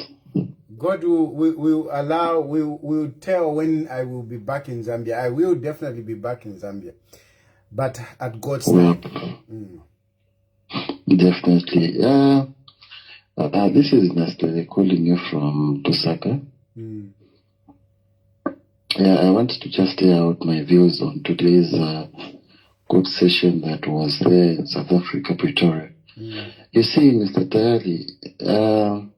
God will allow, will tell when I will be back in Zambia. I will definitely be back in Zambia, but at God's time. Definitely. This is Nastale calling you from Lusaka. Yeah, I wanted to just lay out my views on today's good session that was there in South Africa, Pretoria. You see, Mr. Tayali,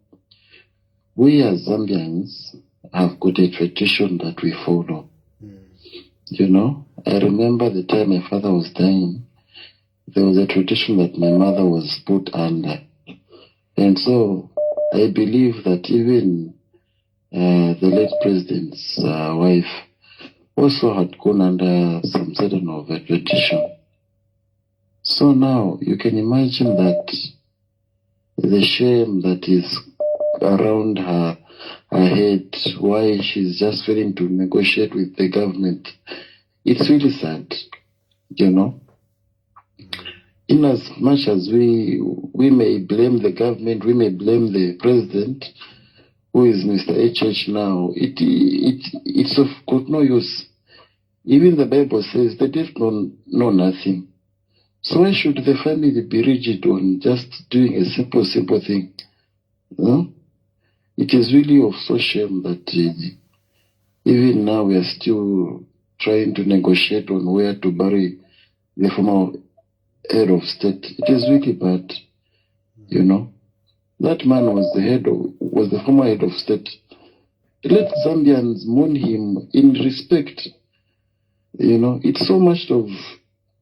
we as Zambians have got a tradition that we follow. You know, I remember the time my father was dying, there was a tradition that my mother was put under. And so I believe that even the late president's wife also had gone under some certain of a tradition. So now you can imagine that the shame that is around her head, why she's just failing to negotiate with the government. It's really sad, you know. In as much as we may blame the government, we may blame the president, who is Mr. HH now, it's of got no use. Even the Bible says the deaf know nothing. So why should the family be rigid on just doing a simple thing? No? It is really of so shame that even now we are still trying to negotiate on where to bury the former head of state. It is really bad, you know. That man was the former head of state. Let Zambians mourn him in respect. You know, it's so much of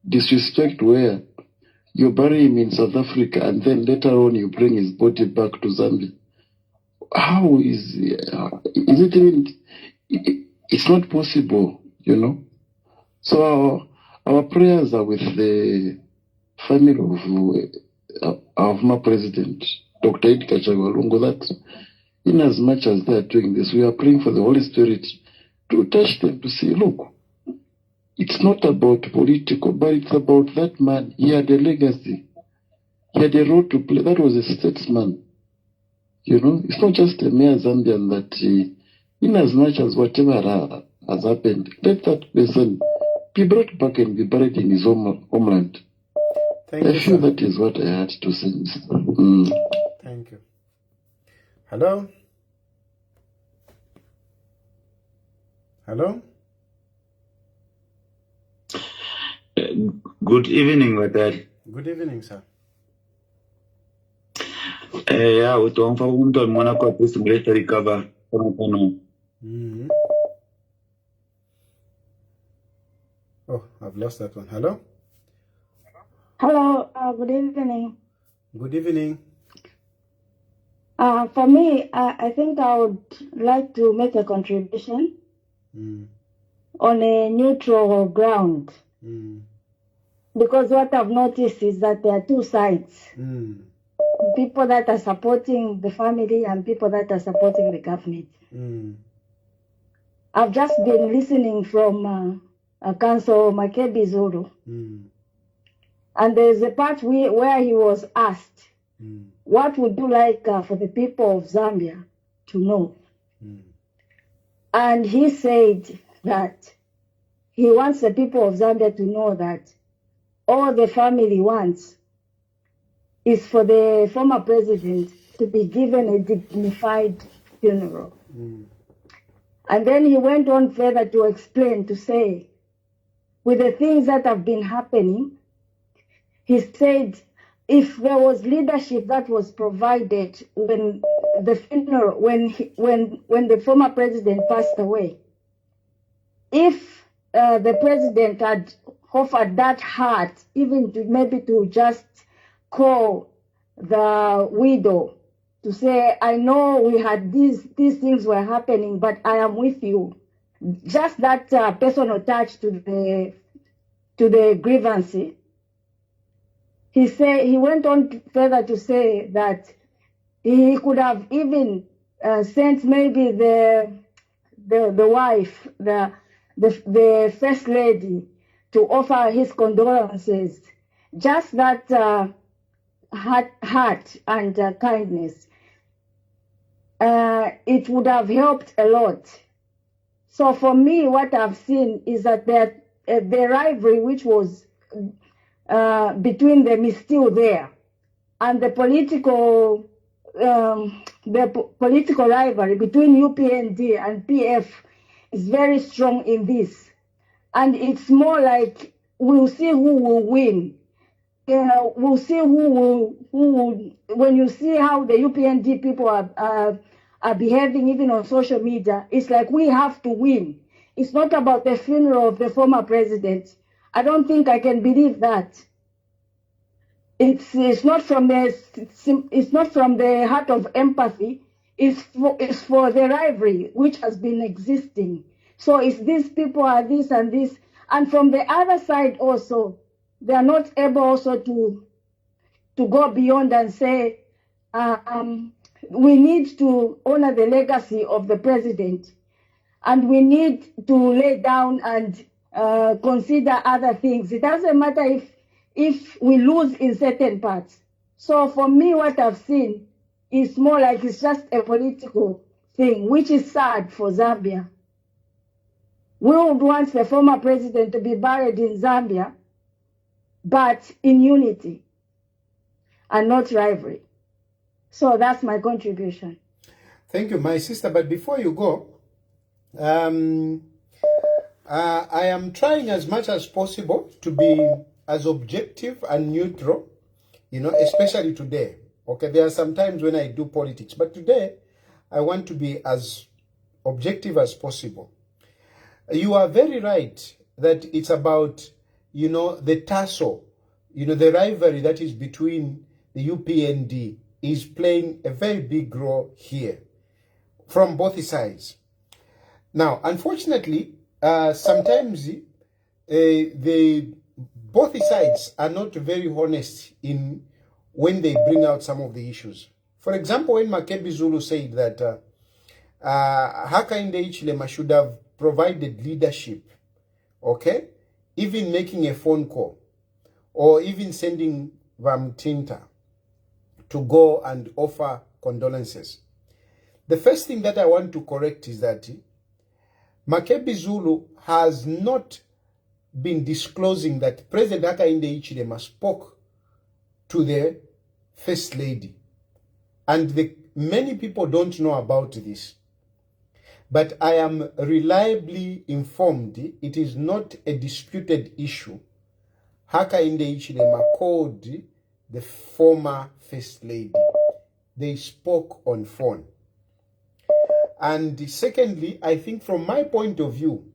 disrespect where you bury him in South Africa and then later on you bring his body back to Zambia. How is it even? It's not possible, you know. So our prayers are with the family of our former president, Dr. Edgar Chagwa, that in as much as they are doing this, we are praying for the Holy Spirit to touch them, to say, look, it's not about political, but it's about that man. He had a legacy. He had a role to play. That was a statesman. You know, it's not just a mere Zambian that, in as much as whatever has happened, let that person be brought back and be buried in his homeland. I feel that is what I had to say. Thank you. Hello? Hello? Good evening, Wadad. Good evening, sir. Yeah, we don't want to Monaco to recover. Oh, I've lost that one. Hello? Hello, good evening. Good evening. For me, I think I would like to make a contribution on a neutral ground. Because what I've noticed is that there are two sides. People that are supporting the family and people that are supporting the government. I've just been listening from Council Makebi Zulu. And there's a part where he was asked, what would you like for the people of Zambia to know? And he said that he wants the people of Zambia to know that all the family wants is for the former president to be given a dignified funeral. And then he went on further to explain, to say, with the things that have been happening, he said, if there was leadership that was provided when the funeral, when the former president passed away, if the president had offered that heart, even to maybe to just call the widow to say, I know we had these things were happening, but I am with you. Just that personal touch to the grievance. He went on further to say that he could have even sent maybe the wife, the first lady, to offer his condolences. Just that heart and kindness. It would have helped a lot. So for me, what I've seen is that the rivalry which was between them is still there, and the political rivalry between UPND and PF is very strong in this, and it's more like we'll see who will win. We'll see who will. When you see how the UPND people are behaving, even on social media, it's like we have to win. It's not about the funeral of the former president. I don't think I can believe that. It's not from the heart of empathy. It's for the rivalry which has been existing. So it's these people are this and this, and from the other side also, they are not able also to go beyond and say we need to honor the legacy of the president, and we need to lay down and consider other things. It doesn't matter if we lose in certain parts. So for me, what I've seen is more like it's just a political thing, which is sad for Zambia. We would want the former president to be buried in Zambia, but in unity and not rivalry. So that's my contribution. Thank you, my sister. But before you go, I am trying as much as possible to be as objective and neutral, especially today. Okay, there are some times when I do politics, but today I want to be as objective as possible. You are very right that it's about, the tussle, the rivalry that is between the UPND is playing a very big role here from both sides. Now, unfortunately, sometimes both sides are not very honest in when they bring out some of the issues. For example, when Makebi Zulu said that Hakainde Hichilema should have provided leadership, okay, even making a phone call or even sending Vamtinta to go and offer condolences. The first thing that I want to correct is that Makebi Zulu has not been disclosing that President Hakainde Hichilema spoke to the First Lady. And many people don't know about this. But I am reliably informed it is not a disputed issue. Hakainde Hichilema called the former First Lady. They spoke on phone. And secondly, I think from my point of view,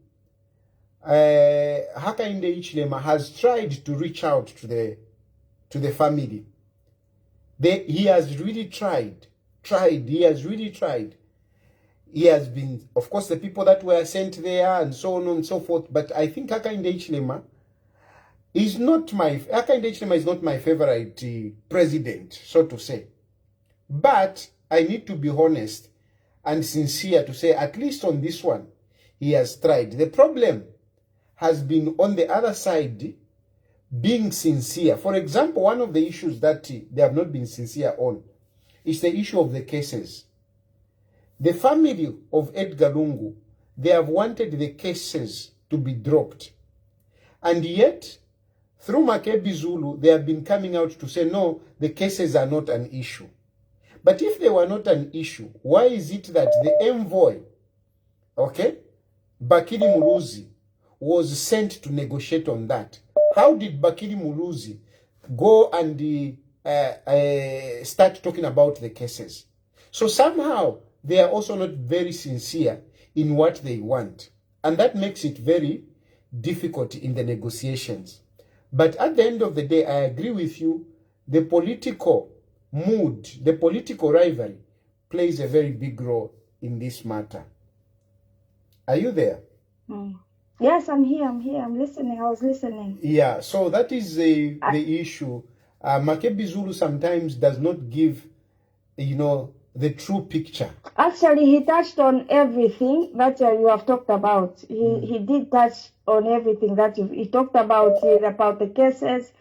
Hakainde Hichilema has tried to reach out to the family. He has really tried. He has really tried. He has been, of course, the people that were sent there and so on and so forth. But I think Hakainde Hichilema is not my favorite president, so to say. But I need to be honest and sincere to say, at least on this one, he has tried. The problem has been on the other side, being sincere. For example, one of the issues that they have not been sincere on is the issue of the cases. The family of Edgar Lungu, they have wanted the cases to be dropped. And yet, through Makebi Zulu, they have been coming out to say, no, the cases are not an issue. But if they were not an issue, why is it that the envoy, okay, Bakili Muluzi, was sent to negotiate on that? How did Bakili Muluzi go and start talking about the cases? So somehow they are also not very sincere in what they want. And that makes it very difficult in the negotiations. But at the end of the day, I agree with you. The political mood, the political rivalry plays a very big role in this matter. Are you there? Yes, I'm here. I'm listening. I was listening. Yeah, so that is the issue. Makebi Zulu sometimes does not give, the true picture. Actually, he touched on everything that you have talked about. He did touch on everything that he talked about the cases.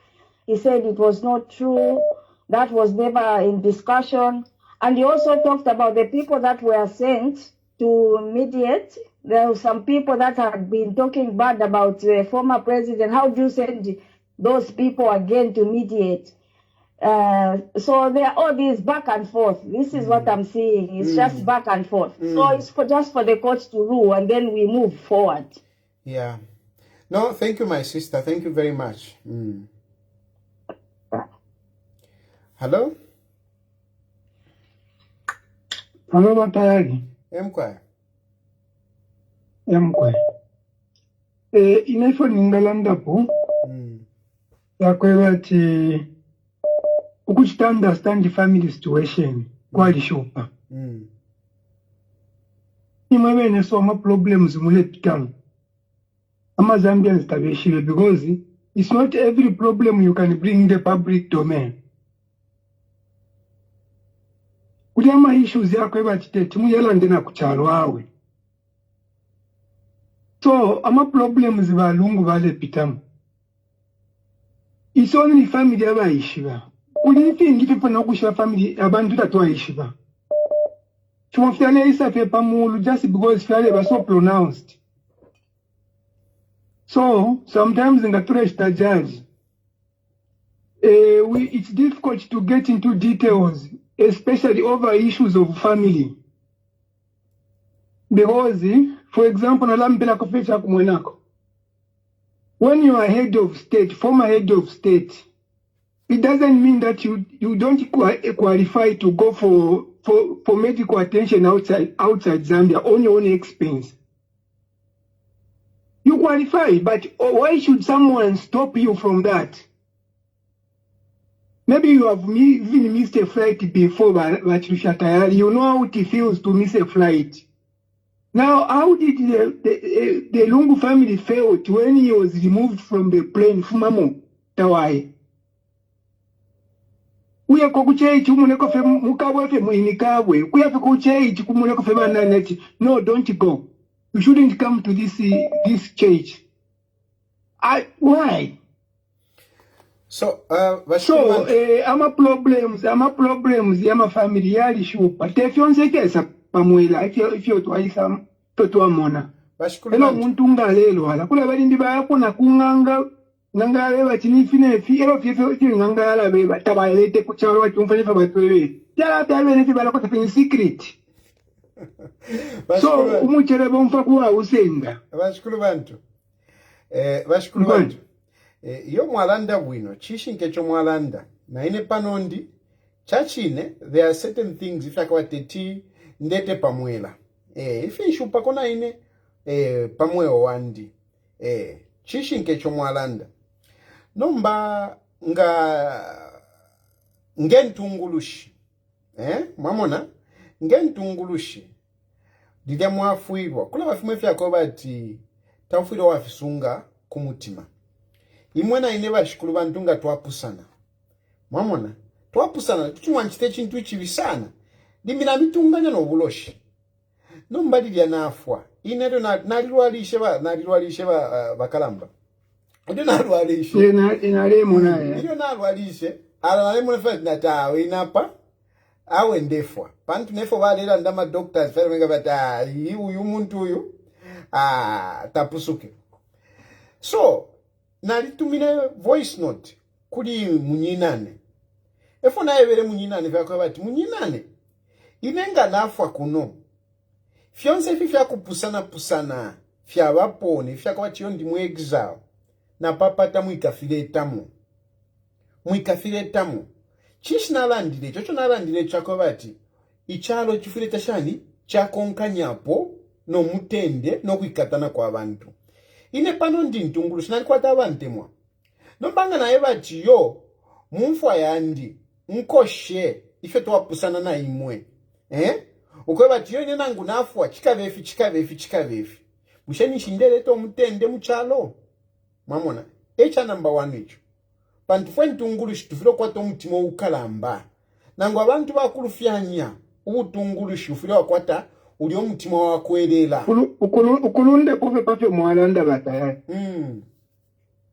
He said it was not true. That was never in discussion. And he also talked about the people that were sent to mediate. There were some people that had been talking bad about the former president. How do you send those people again to mediate? So there are all these back and forth. This is what I'm seeing. It's just back and forth. So it's just for the courts to rule, and then we move forward. Yeah. No, thank you, my sister. Thank you very much. Hello? Hello, Batayali. Emkwa. Inefo ningalanda po. Yakwebati ukuchita understand the family situation kwali shopa. Imwe ne so ma problems mule pitamu. Ama Zambians tabeshile because it's not every problem you can bring in the public domain. Kuli ama issues yakwebati timu yalande na kuchalo awe. So ama problems balungu bale pitamu. It's only family abayishiba. Ulithi fana kushiba family abantu tatwayishiba. Chumafyale isa pepa mulu just because fyale ba so pronounced. So sometimes in the pressure judge, it's difficult to get into details, especially over issues of family. Because, for example, when you are head of state, former head of state, it doesn't mean that you don't qualify to go for medical attention outside Zambia on your own expense. You qualify, but why should someone stop you from that? Maybe you have even missed a flight before, but Chilufya Tayali, you know how it feels to miss a flight. Now, how did the Lungu family fail when he was removed from the plane? Fumamo Tawai. We are kokuchei chumuneko fe mukawe fe muinikawe. We have kokuchei chumuneko fe bananeti. No, don't go. You shouldn't come to this church. Why? So, ama problems, yama family yali shupa. Tefyonse kesa pamuela, if you twaisa totua mona. Hello, muntu ngalelo wala. Kula balindi bayako na kunganga, ngangale batini fine, ero fie ngangala beba, tabayelete kucharo watu mfanye fa batwewe. Tala tabe nefi balako tafini secret. So, umuchere bomfa kuwa usenga. Bashukuru bantu. Yo mwalanda bwino, chishinke cho mwalanda. Na ine panondi, chachine, there are certain things, if akawa teti, ndete pamuela. If ishupa kona ine, pamue wandi. Chishinke cho mwalanda. Nomba, ngentungulushi. Mamona, ngentungulushi. Didia mwafuirwa. Kula wafimwefi yakoba ati, tafuirwa wafisunga kumutima. Imwena ineba shikulu bantunga twapusana. Mamona, twapusana, tuchumwanchite chintu chibisana. Dimbina mitunganya no buloshi. Nombadi dia nafwa. Inedo nalilwalishe bakalamba. Ido nalwalishe. Inalemo nae. Ido nalwalishe. Ala nalemo nafwa natawe inapa. Awe ndefwa. Pantu nefo walera ndama doctors fere menga bata uyu muntu uyu tapusuke. So nalitumine voice note kuli munyinane. Efo na evere munyinane vyako bati munyinane. Inenga nafwa kuno. Fionse fifya kupusana fya wapone fya kwa chiyondi mwegzao. Na papata mwikafile tamu. Chish nalandile, chocho nalandile chako bati. ichalo chifire chashani chakonkanyapo no mutende no kuikatana kwa abantu ine pano ndi ntungulu sinali kwata abantemwa nombanga naye bati yo mumfwa yandi nkoshe ife twapusana na imwe ukwe bati yo nangu nafwa chikavefi musheni shindele to mutende muchalo mamona echa number 1 icho pantu fwe ntungulu shitufiro kwata mutima ukalamba nangu abantu bakulufyanya ubutungulu shufiro wakwata uli omutima wakwelela ukulunde kufe pafe mwalanda batayari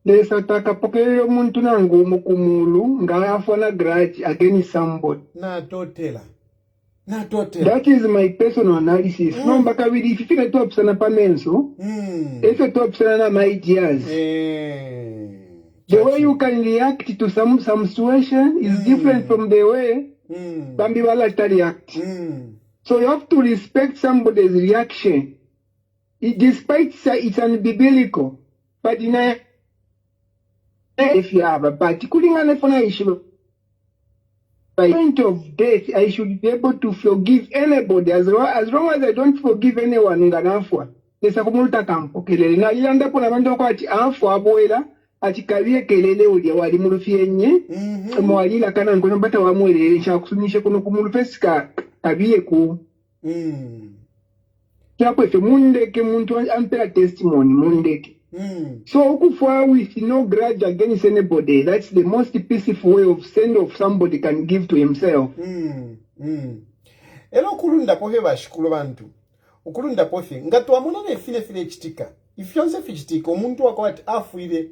lesa takapokele omuntu nangu mukumulu nga afona grudge against somebody na totela that is my personal analysis nomba kabiri ififine topsana pamenso efe topsana na my ideas the way you can react to some situation is different from the way bambi balata react so you have to respect somebody's reaction despite it's unbiblical but if you have a particular for issue by point of death I should be able to forgive anybody as long as I don't forgive anyone nganafwa lesa kumulta kampo kelele na ilanda pona bantu kwa ati afwa aboela ati kabiye kelele uli wali mulufyenye mwalila kana ngono bata wamwelele cha kusunisha kuno kumulufesika kabiye ku chapo efe mundeke muntu ampera testimony mundeke so ukufwa with no grudge against anybody, that's the most peaceful way of send off somebody can give to himself. Elo kulunda pohe bashikulu bantu ukulunda pohe ngatu amuna ne fine chitika ifyonse fichitika omuntu wakwati afuire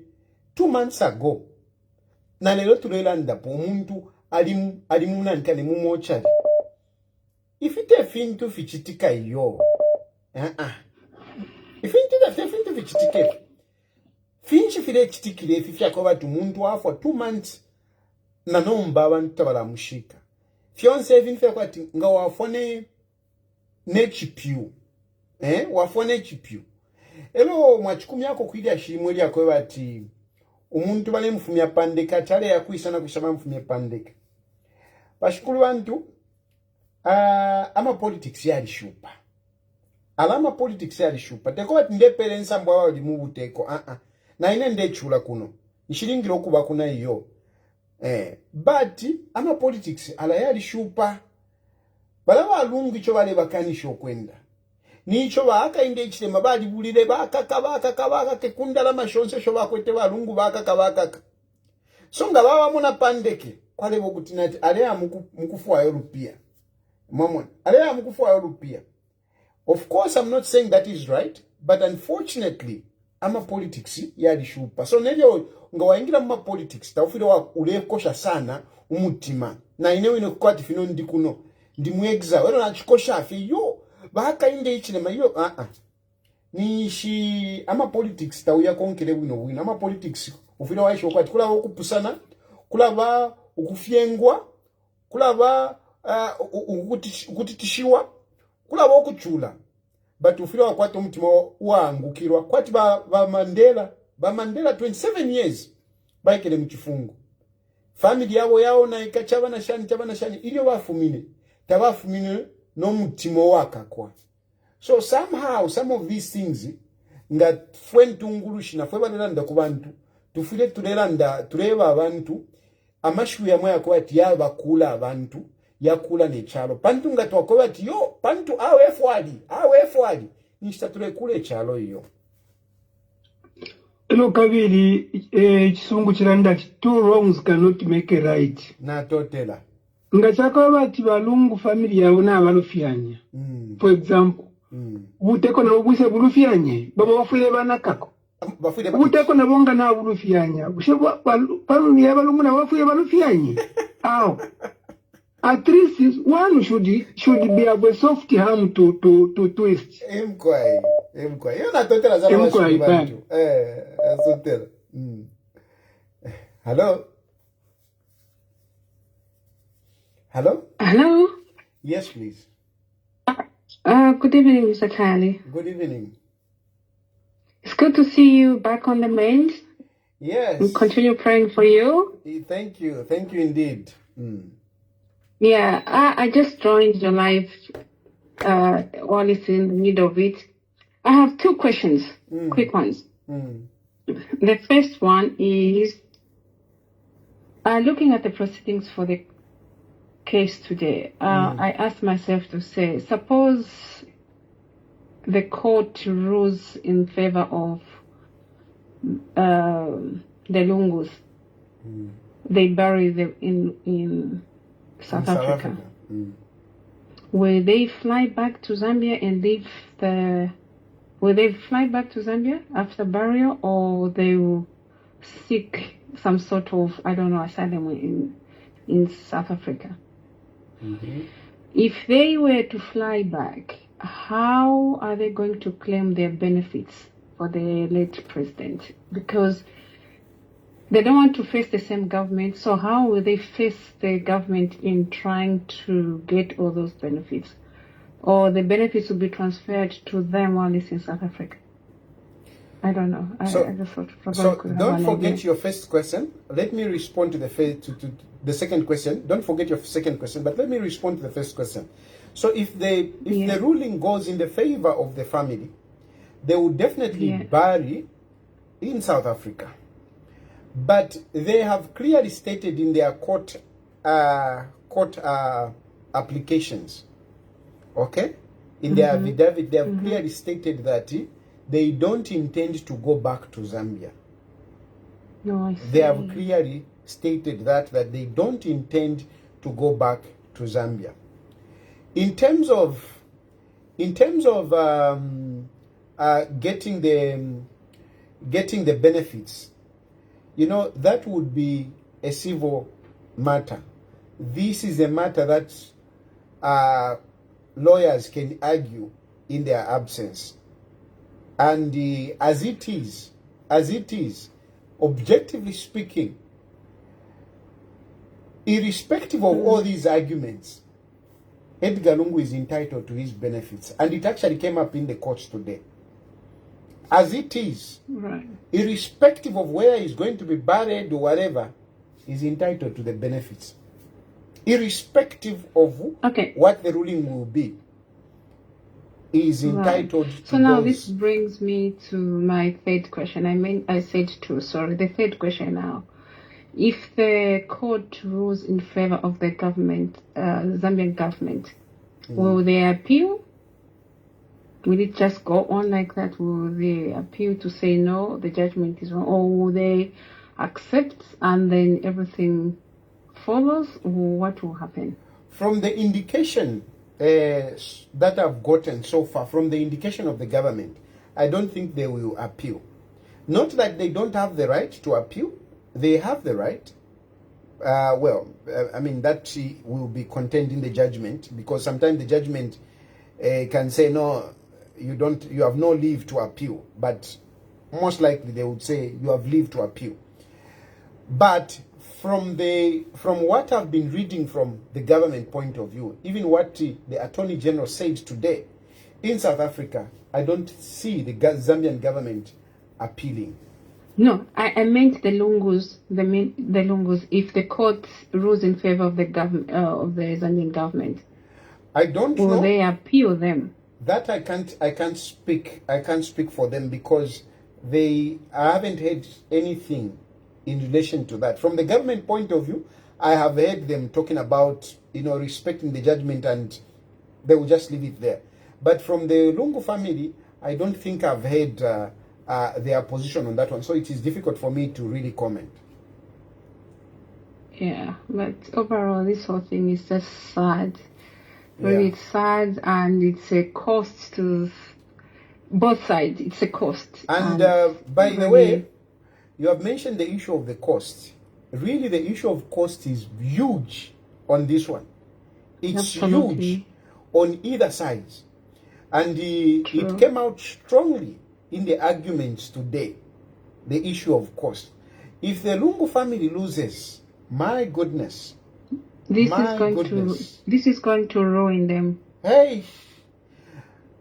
2 months ago na lelo tulelanda po omuntu ali munankane mu mochari ifite fintu fichitika iyo ifintu fichitika finchi file chitikile fifya kwa watu muntu afwa 2 months na nomba abantu tabala mushika fyonse finfya kwa ati nga wafone nechipiu wafone chipiu elo mwachikumi yako kuidia shirimweli ya kwa wati umuntu bale mfumia pandeka chale ya kuisana kushama mfumia pandeka pashikulu wantu ama politics ya lishupa alama politics ya lishupa teko wati ndeperensa mbwa wali mubu teko na ine ndechula kuno nishiringiro kuba kuna iyo but ama politics ala yali shupa bala balungu icho bale bakanisho kwenda nicho baka inde chitema bali bulire baka kekunda la mashonse sho bakwete balungu baka songa baba muna pandeke kwale bokuti nati ale amukufu ayo rupia mamona ale amukufu ayo rupia. Of course I'm not saying that is right, but unfortunately ama politics yali shupa so nelyo nga waingira mu politics tawufire wa ulekosha sana umutima na inewe ino kwati fino ndi kuno ndi mwegza wero na chikosha afi yo baka inde ichilema yo nishi ama politics tawuya konkele bwino ama politics ufire wa isho kwati kula okupusana kula ba ukufyengwa kula ba ukutitishiwa kula ba okuchula but ufira wakwata umutima wangukirwa kwati ba Mandela 27 years baikele muchifungo family yao na ikachaba na shani ilio bafumine tabafumine no mutima wakakwa so somehow some of these things nga fwentungulushi na fwebalanda ku bantu tufile tulelanda tuleba abantu amashu ya moya kwati yaba kula abantu yakula nechalo pantu ngatwakoba ati yo pantu awe fwali nishitatule kule chalo iyo elo kabiri chisungu chiranda two wrongs cannot make a right na totela ngachaka bati balungu family yao na balufyanya for example buteko na obuse bulufyanye baba bafule banakako buteko na bonga na bulufyanya bushebwa family ya balungu na bafule balufyanye aw at least one should be a soft harm to twist. Emkwai. Yo na totela za bantu. Asotela. Hello. Hello. Yes, please. Good evening, Mr. Tayali. Good evening. It's good to see you back on the mains. Yes. We continue praying for you. Thank you indeed. Yeah, I just joined your live while it's in the middle of it. I have two questions, quick ones. The first one is looking at the proceedings for the case today. I asked myself to say, suppose the court rules in favor of the Lungus. They bury them in South Africa. Will they fly back to Zambia and leave will they fly back to Zambia after burial, or they will seek some sort of, I don't know, asylum in South Africa? If they were to fly back, how are they going to claim their benefits for the late president? Because they don't want to face the same government, so how will they face the government in trying to get all those benefits? Or the benefits will be transferred to them while it's in South Africa? I don't know. I just thought don't forget your first question. Let me respond to the second question. Don't forget your second question, but let me respond to the first question. So if the ruling goes in the favor of the family, they will definitely bury in South Africa. But they have clearly stated in their court applications, okay? In their affidavit, they have clearly stated that they don't intend to go back to Zambia. No, I see. They have clearly stated that they don't intend to go back to Zambia. In terms of getting the benefits, you know, that would be a civil matter. This is a matter that lawyers can argue in their absence. And as it is, objectively speaking, irrespective of all these arguments, Edgar Lungu is entitled to his benefits. And it actually came up in the courts today. As it is, irrespective of where he's going to be buried or whatever, he's entitled to the benefits. Irrespective of what the ruling will be, he is entitled to So now this brings me to my third question. I said two, sorry. The third question now. If the court rules in favor of the government, Zambian government, will they appeal? Will it just go on like that? Will they appeal to say no, the judgment is wrong? Or will they accept and then everything follows? What will happen? From the indication that I've gotten so far, from the indication of the government, I don't think they will appeal. Not that they don't have the right to appeal. They have the right. I mean, that will be contained in the judgment, because sometimes the judgment can say, no, you have no leave to appeal. But most likely they would say you have leave to appeal. But from what I've been reading from the government point of view, even what the Attorney General said today, in South Africa, I don't see the Zambian government appealing. No, I meant the Lungus. The Lungus. If the court rules in favor of the government, of the Zambian government, I don't know. Will they appeal them? That I can't speak for them, because I haven't heard anything in relation to that. From the government point of view, I have heard them talking about, respecting the judgment, and they will just leave it there. But from the Lungu family, I don't think I've heard their position on that one. So it is difficult for me to really comment. Yeah, but overall, this whole thing is just sad. Really, it's sad, and it's a cost to both sides. It's a cost. And by the way, you have mentioned the issue of the cost. Really, the issue of cost is huge on this one. It's huge on either side. And it came out strongly in the arguments today, the issue of cost. If the Lungu family loses, my goodness, this is going to ruin them. Hey,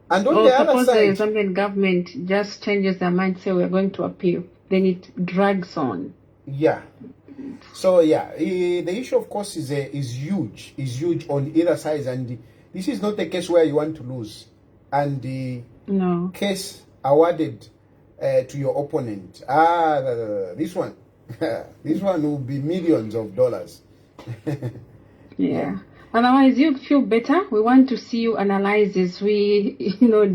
and on the other side, the Zambian government just changes their mind, say we're going to appeal, then it drags on. Yeah, So yeah, the issue of course is huge on either side, and this is not a case where you want to lose, and the case awarded to your opponent. This one, this one will be millions of dollars. Yeah. Otherwise, you feel better. We want to see you analyze this. We,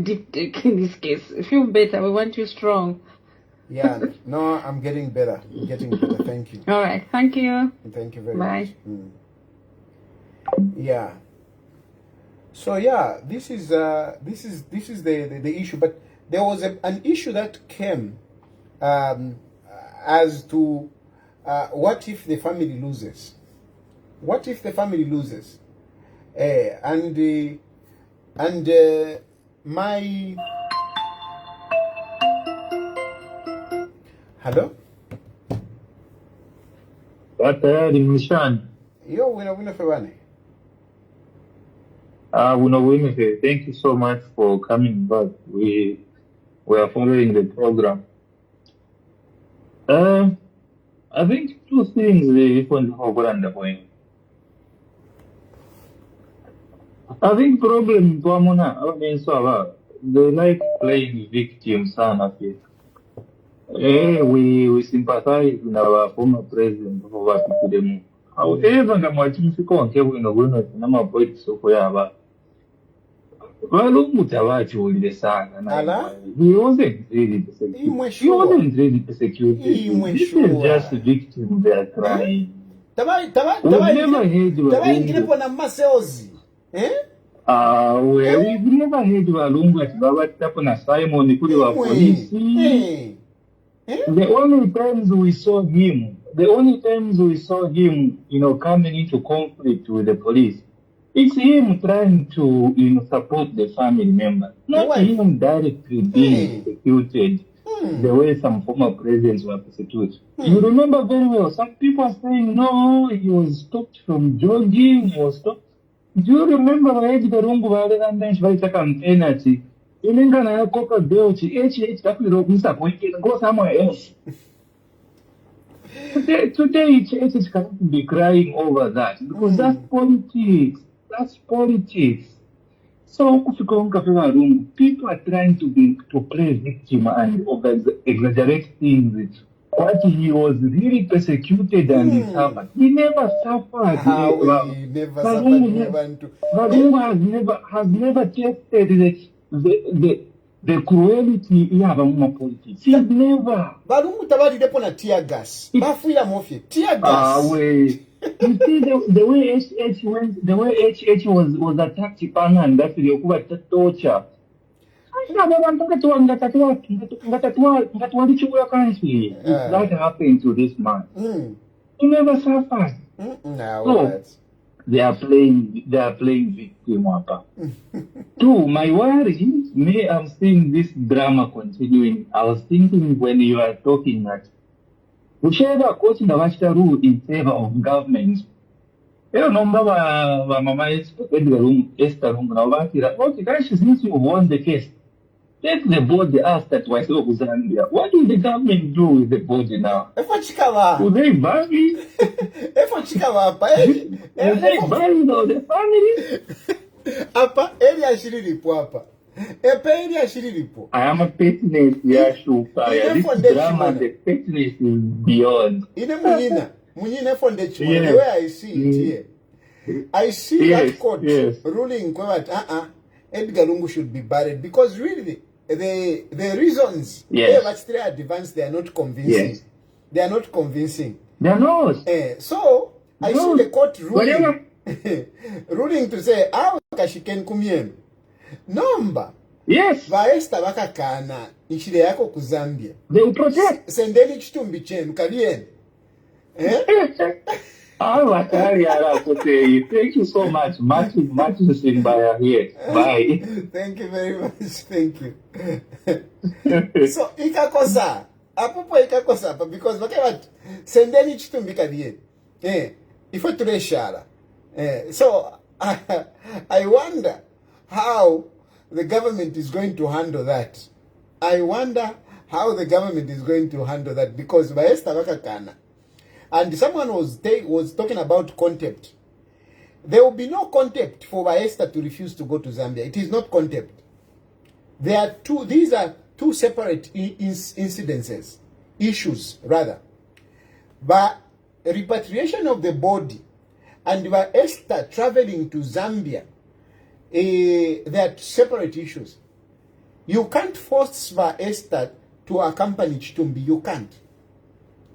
deep take in this case. Feel better. We want you strong. Yeah. No, I'm getting better. Thank you. All right. Thank you. Thank you very much. Yeah. So yeah, this is the issue. But there was an issue that came as to what if the family loses? What if the family loses? My hello. Tayali Mishan. Yo, wina febane. Thank you so much for coming back. We are following the program. I think two things the point. I think problem they like playing victims we sympathize with our former president of our people. However, he wasn't really persecuted. This is just victims they are crying. We've never heard Valungu at Babatapona Simon Kuliwa police. The only times we saw him, coming into conflict with the police, it's him trying to, support the family member, not him directly being persecuted the way some former presidents were persecuted. You remember very well, some people are saying, no, he was stopped from jogging, he was stopped. Do you remember where the Rungu Valentin Vaita campaign? Inengana Coca Belchi, go somewhere else. Today, HH cannot be crying over that because that's politics. That's politics. So, people are trying to play victim and exaggerate things. But he was really persecuted and he suffered. He never suffered. Valungu has never tested the cruelty in our politics. He's never. Valungu tabadi depo na tear gas. Bafuya mofie. Tear gas. You see the way HH went, the way HH was attacked and that's the torture. That happened to this man. He never suffered. So they are playing victim. Two, my worry, I'm seeing this drama continuing. I was thinking when you are talking that whichever court in the rule in favor of government. Mama Esther since you won the case, let the body ask that why so Zambia. What will the government do with the body now? Will they bury? Will they bury the family? Apa, area shirilipo apa. Area shirilipo. I am a petness, this drama, the petness is beyond. Munyina foundation, the way I see it here. I see that court ruling that Edgar Lungu should be buried because really the reasons they have actually advanced, they are not convincing. They are not convincing. They are not. So I see the court ruling ruling to say how kashiken kumien. Number. Yes. Vaesta wakakana nchile yako ku Zambia. They will protect. Sendeli chitumbi chenu kalien. Thank you so much. Much Simbaya here. Bye. Thank you very much. Thank you. So ikakosa. Apopo ikakosa because whatever sendeli chitumbi kalien. Ifo tuleshara. So I wonder how the government is going to handle that. I wonder how the government is going to handle that because Baesta Wakakana. And someone was talking about contempt. There will be no contempt for Esther to refuse to go to Zambia. It is not contempt. These are two separate issues rather. But repatriation of the body and by Esther traveling to Zambia, they are separate issues. You can't force Esther to accompany Chitumbi. You can't.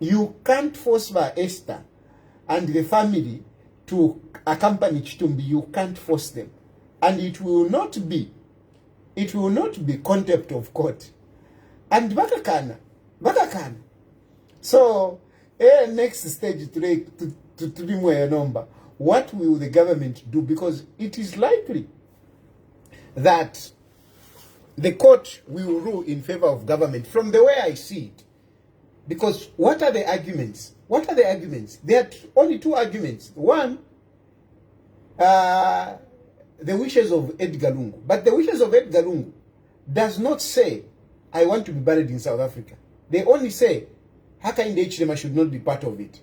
You can't force Esther and the family to accompany Chitumbi. You can't force them. And it will not be contempt of court. And Bakakana. So, next stage today to be more number. What will the government do? Because it is likely that the court will rule in favor of government from the way I see it. Because what are the arguments? There are only two arguments. One, the wishes of Edgar Lungu. But the wishes of Edgar Lungu does not say, I want to be buried in South Africa. They only say, Hakainde Hichilema should not be part of it.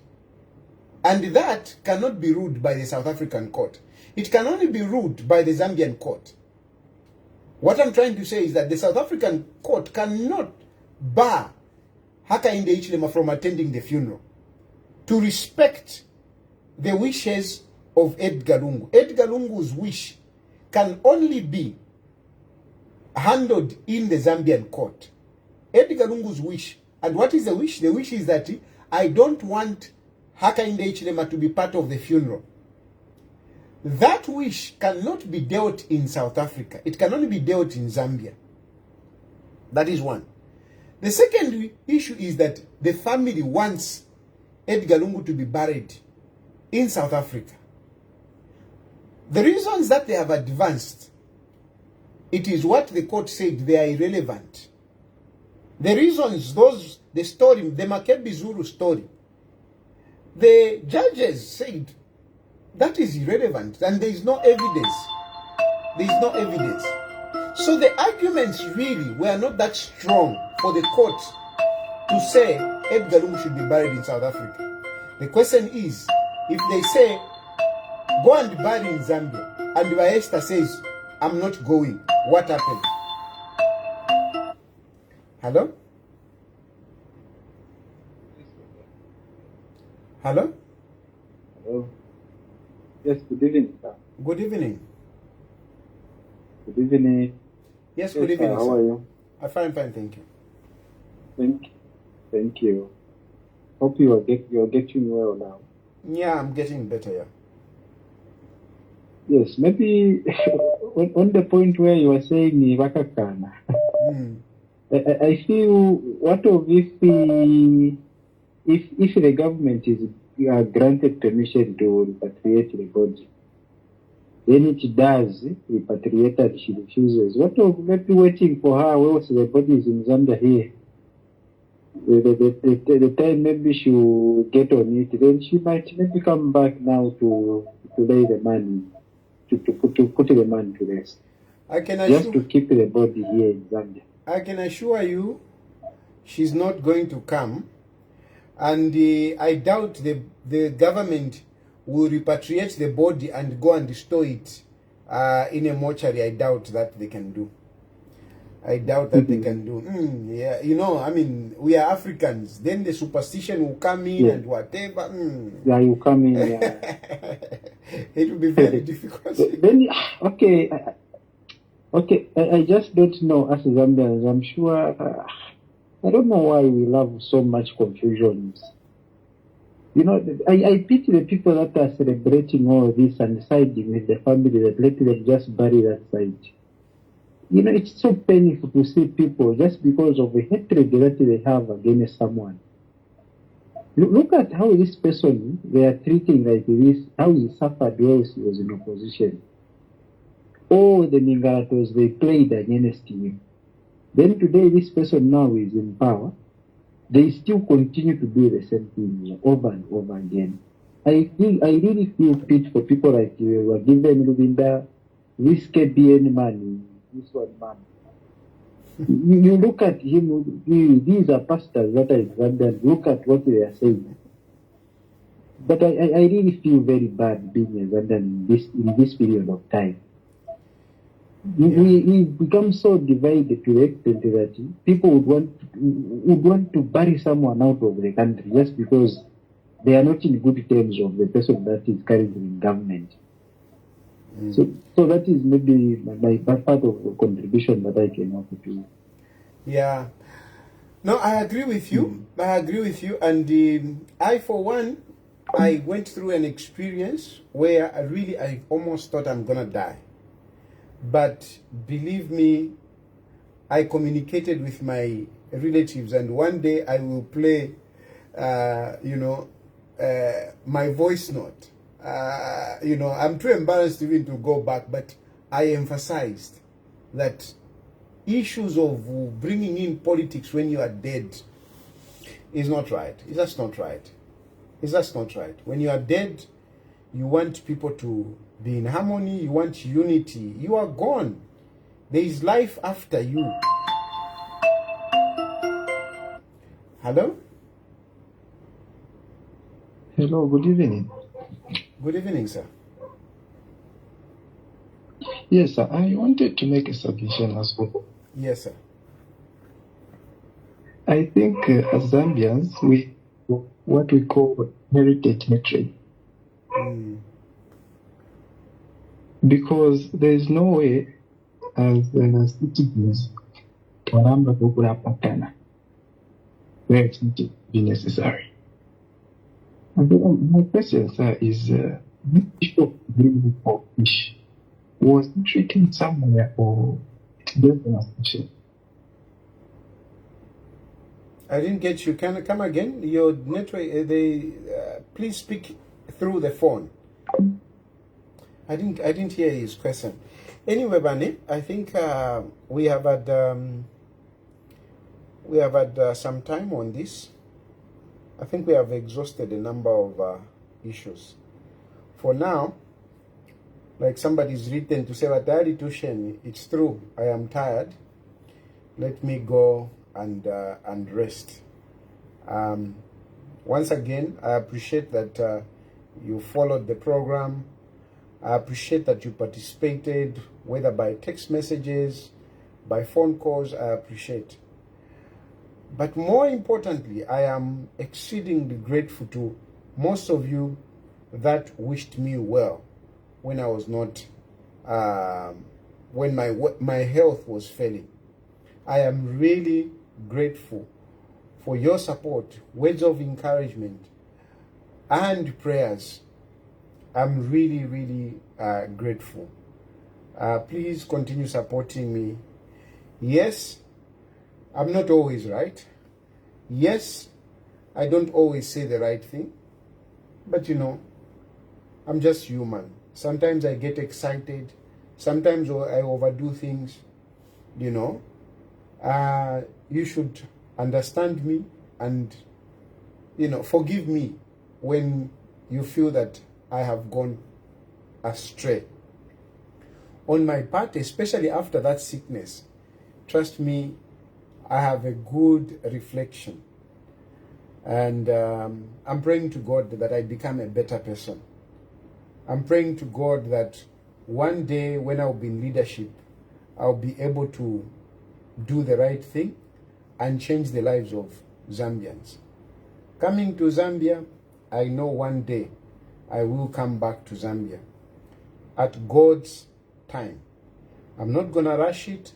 And that cannot be ruled by the South African court. It can only be ruled by the Zambian court. What I'm trying to say is that the South African court cannot bar Hakainde Hichilema from attending the funeral to respect the wishes of Edgar Lungu. Edgar Lungu's wish can only be handled in the Zambian court. Edgar Lungu's wish. And what is the wish? The wish is that I don't want Hakainde Hichilema to be part of the funeral. That wish cannot be dealt in South Africa. It can only be dealt in Zambia. That is one. The second issue is that the family wants Edgar Lungu to be buried in South Africa. The reasons that they have advanced, it is what the court said, they are irrelevant. The reasons, the story, the Makebi Zulu story, the judges said that is irrelevant and there is no evidence. There is no evidence. So the arguments really were not that strong for the court to say Edgar Lungu should be buried in South Africa. The question is, if they say, go and bury in Zambia, and Esther says, I'm not going, what happened? Hello? Hello? Hello. Yes, good evening, sir. Good evening. Good evening. Yes, good evening, How sir. are you? I'm fine, thank you. Thank you. Hope you are getting well now. Yeah, I'm getting better, yeah. Yes, maybe on the point where you were saying Wakakana, I feel what of if the government is granted permission to repatriate the body, then it does repatriate and she refuses. What of maybe waiting for her whilst the body is in Zambia here? The time maybe she will get on it, then she might maybe come back now to lay the money, to put the man to rest. Just to keep the body here in Zambia. I can assure you, she's not going to come, and I doubt the government will repatriate the body and go and store it in a mortuary. I doubt that they can do. I doubt that they can do. Yeah, you know, I mean, we are Africans. Then the superstition will come in and whatever. Yeah, you come in. Yeah. It will be very difficult. Then, okay. I just don't know as Zambians. I'm sure. I don't know why we love so much confusion. You know, I pity the people that are celebrating all this and siding with the family that let them just bury that side. You know, it's so painful to see people just because of the hatred that they have against someone. Look at how this person they are treating like this, how he suffered whilst he was in opposition. All the Ningaratos they played against him. Then today this person now is in power. They still continue to do the same thing over and over again. I really feel pity for people like you who are given Lubinda, this KBN money, this one man. You look at him, these are pastors that are in London, look at what they are saying. But I really feel very bad being a Zambian in this period of time. We become so divided to the extent that people would want to bury someone out of the country just because they are not in good terms of the person that is currently in government. So that is maybe my part of the contribution that I can offer to you. Yeah. No, I agree with you. I agree with you. And I, for one, I went through an experience where I almost thought I'm going to die. But believe me, I communicated with my relatives, and one day I will play, my voice note. I'm too embarrassed even to go back, but I emphasized that issues of bringing in politics when you are dead is not right. It's just not right. It's just not right. When you are dead, you want people to be in harmony. You want unity. You are gone. There is life after you. Hello? Hello, good evening. Good evening, sir. Yes, sir. I wanted to make a submission as well. Yes, sir. I think as Zambians, we what we call heritage hatred. Because there is no way as citizens Karamba Gugura Patana where it would be necessary. And then my question, sir, is this issue of bringing for fish was it written somewhere or there's an assumption? I didn't get you. Can I come again? Your network, please speak through the phone. I didn't hear his question. Anyway, Bani, I think we have had some time on this. I think we have exhausted a number of issues. For now, like somebody's written to say, "Tayali Tusheni, it's true. I am tired. Let me go and rest." Once again, I appreciate that you followed the program. I appreciate that you participated, whether by text messages, by phone calls. I appreciate. But more importantly, I am exceedingly grateful to most of you that wished me well when I was not, when my health was failing. I am really grateful for your support, words of encouragement, and prayers. I'm really, really grateful. Please continue supporting me. Yes, I'm not always right. Yes, I don't always say the right thing. But I'm just human. Sometimes I get excited. Sometimes I overdo things. You should understand me and, forgive me when you feel that I have gone astray. On my part, especially after that sickness, trust me, I have a good reflection. And I'm praying to God that I become a better person. I'm praying to God that one day when I'll be in leadership, I'll be able to do the right thing and change the lives of Zambians. Coming to Zambia, I know one day I will come back to Zambia at God's time. I'm not going to rush it.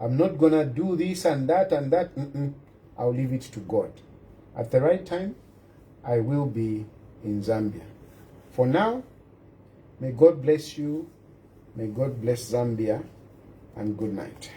I'm not going to do this and that and that. I'll leave it to God. At the right time, I will be in Zambia. For now, may God bless you. May God bless Zambia. And good night.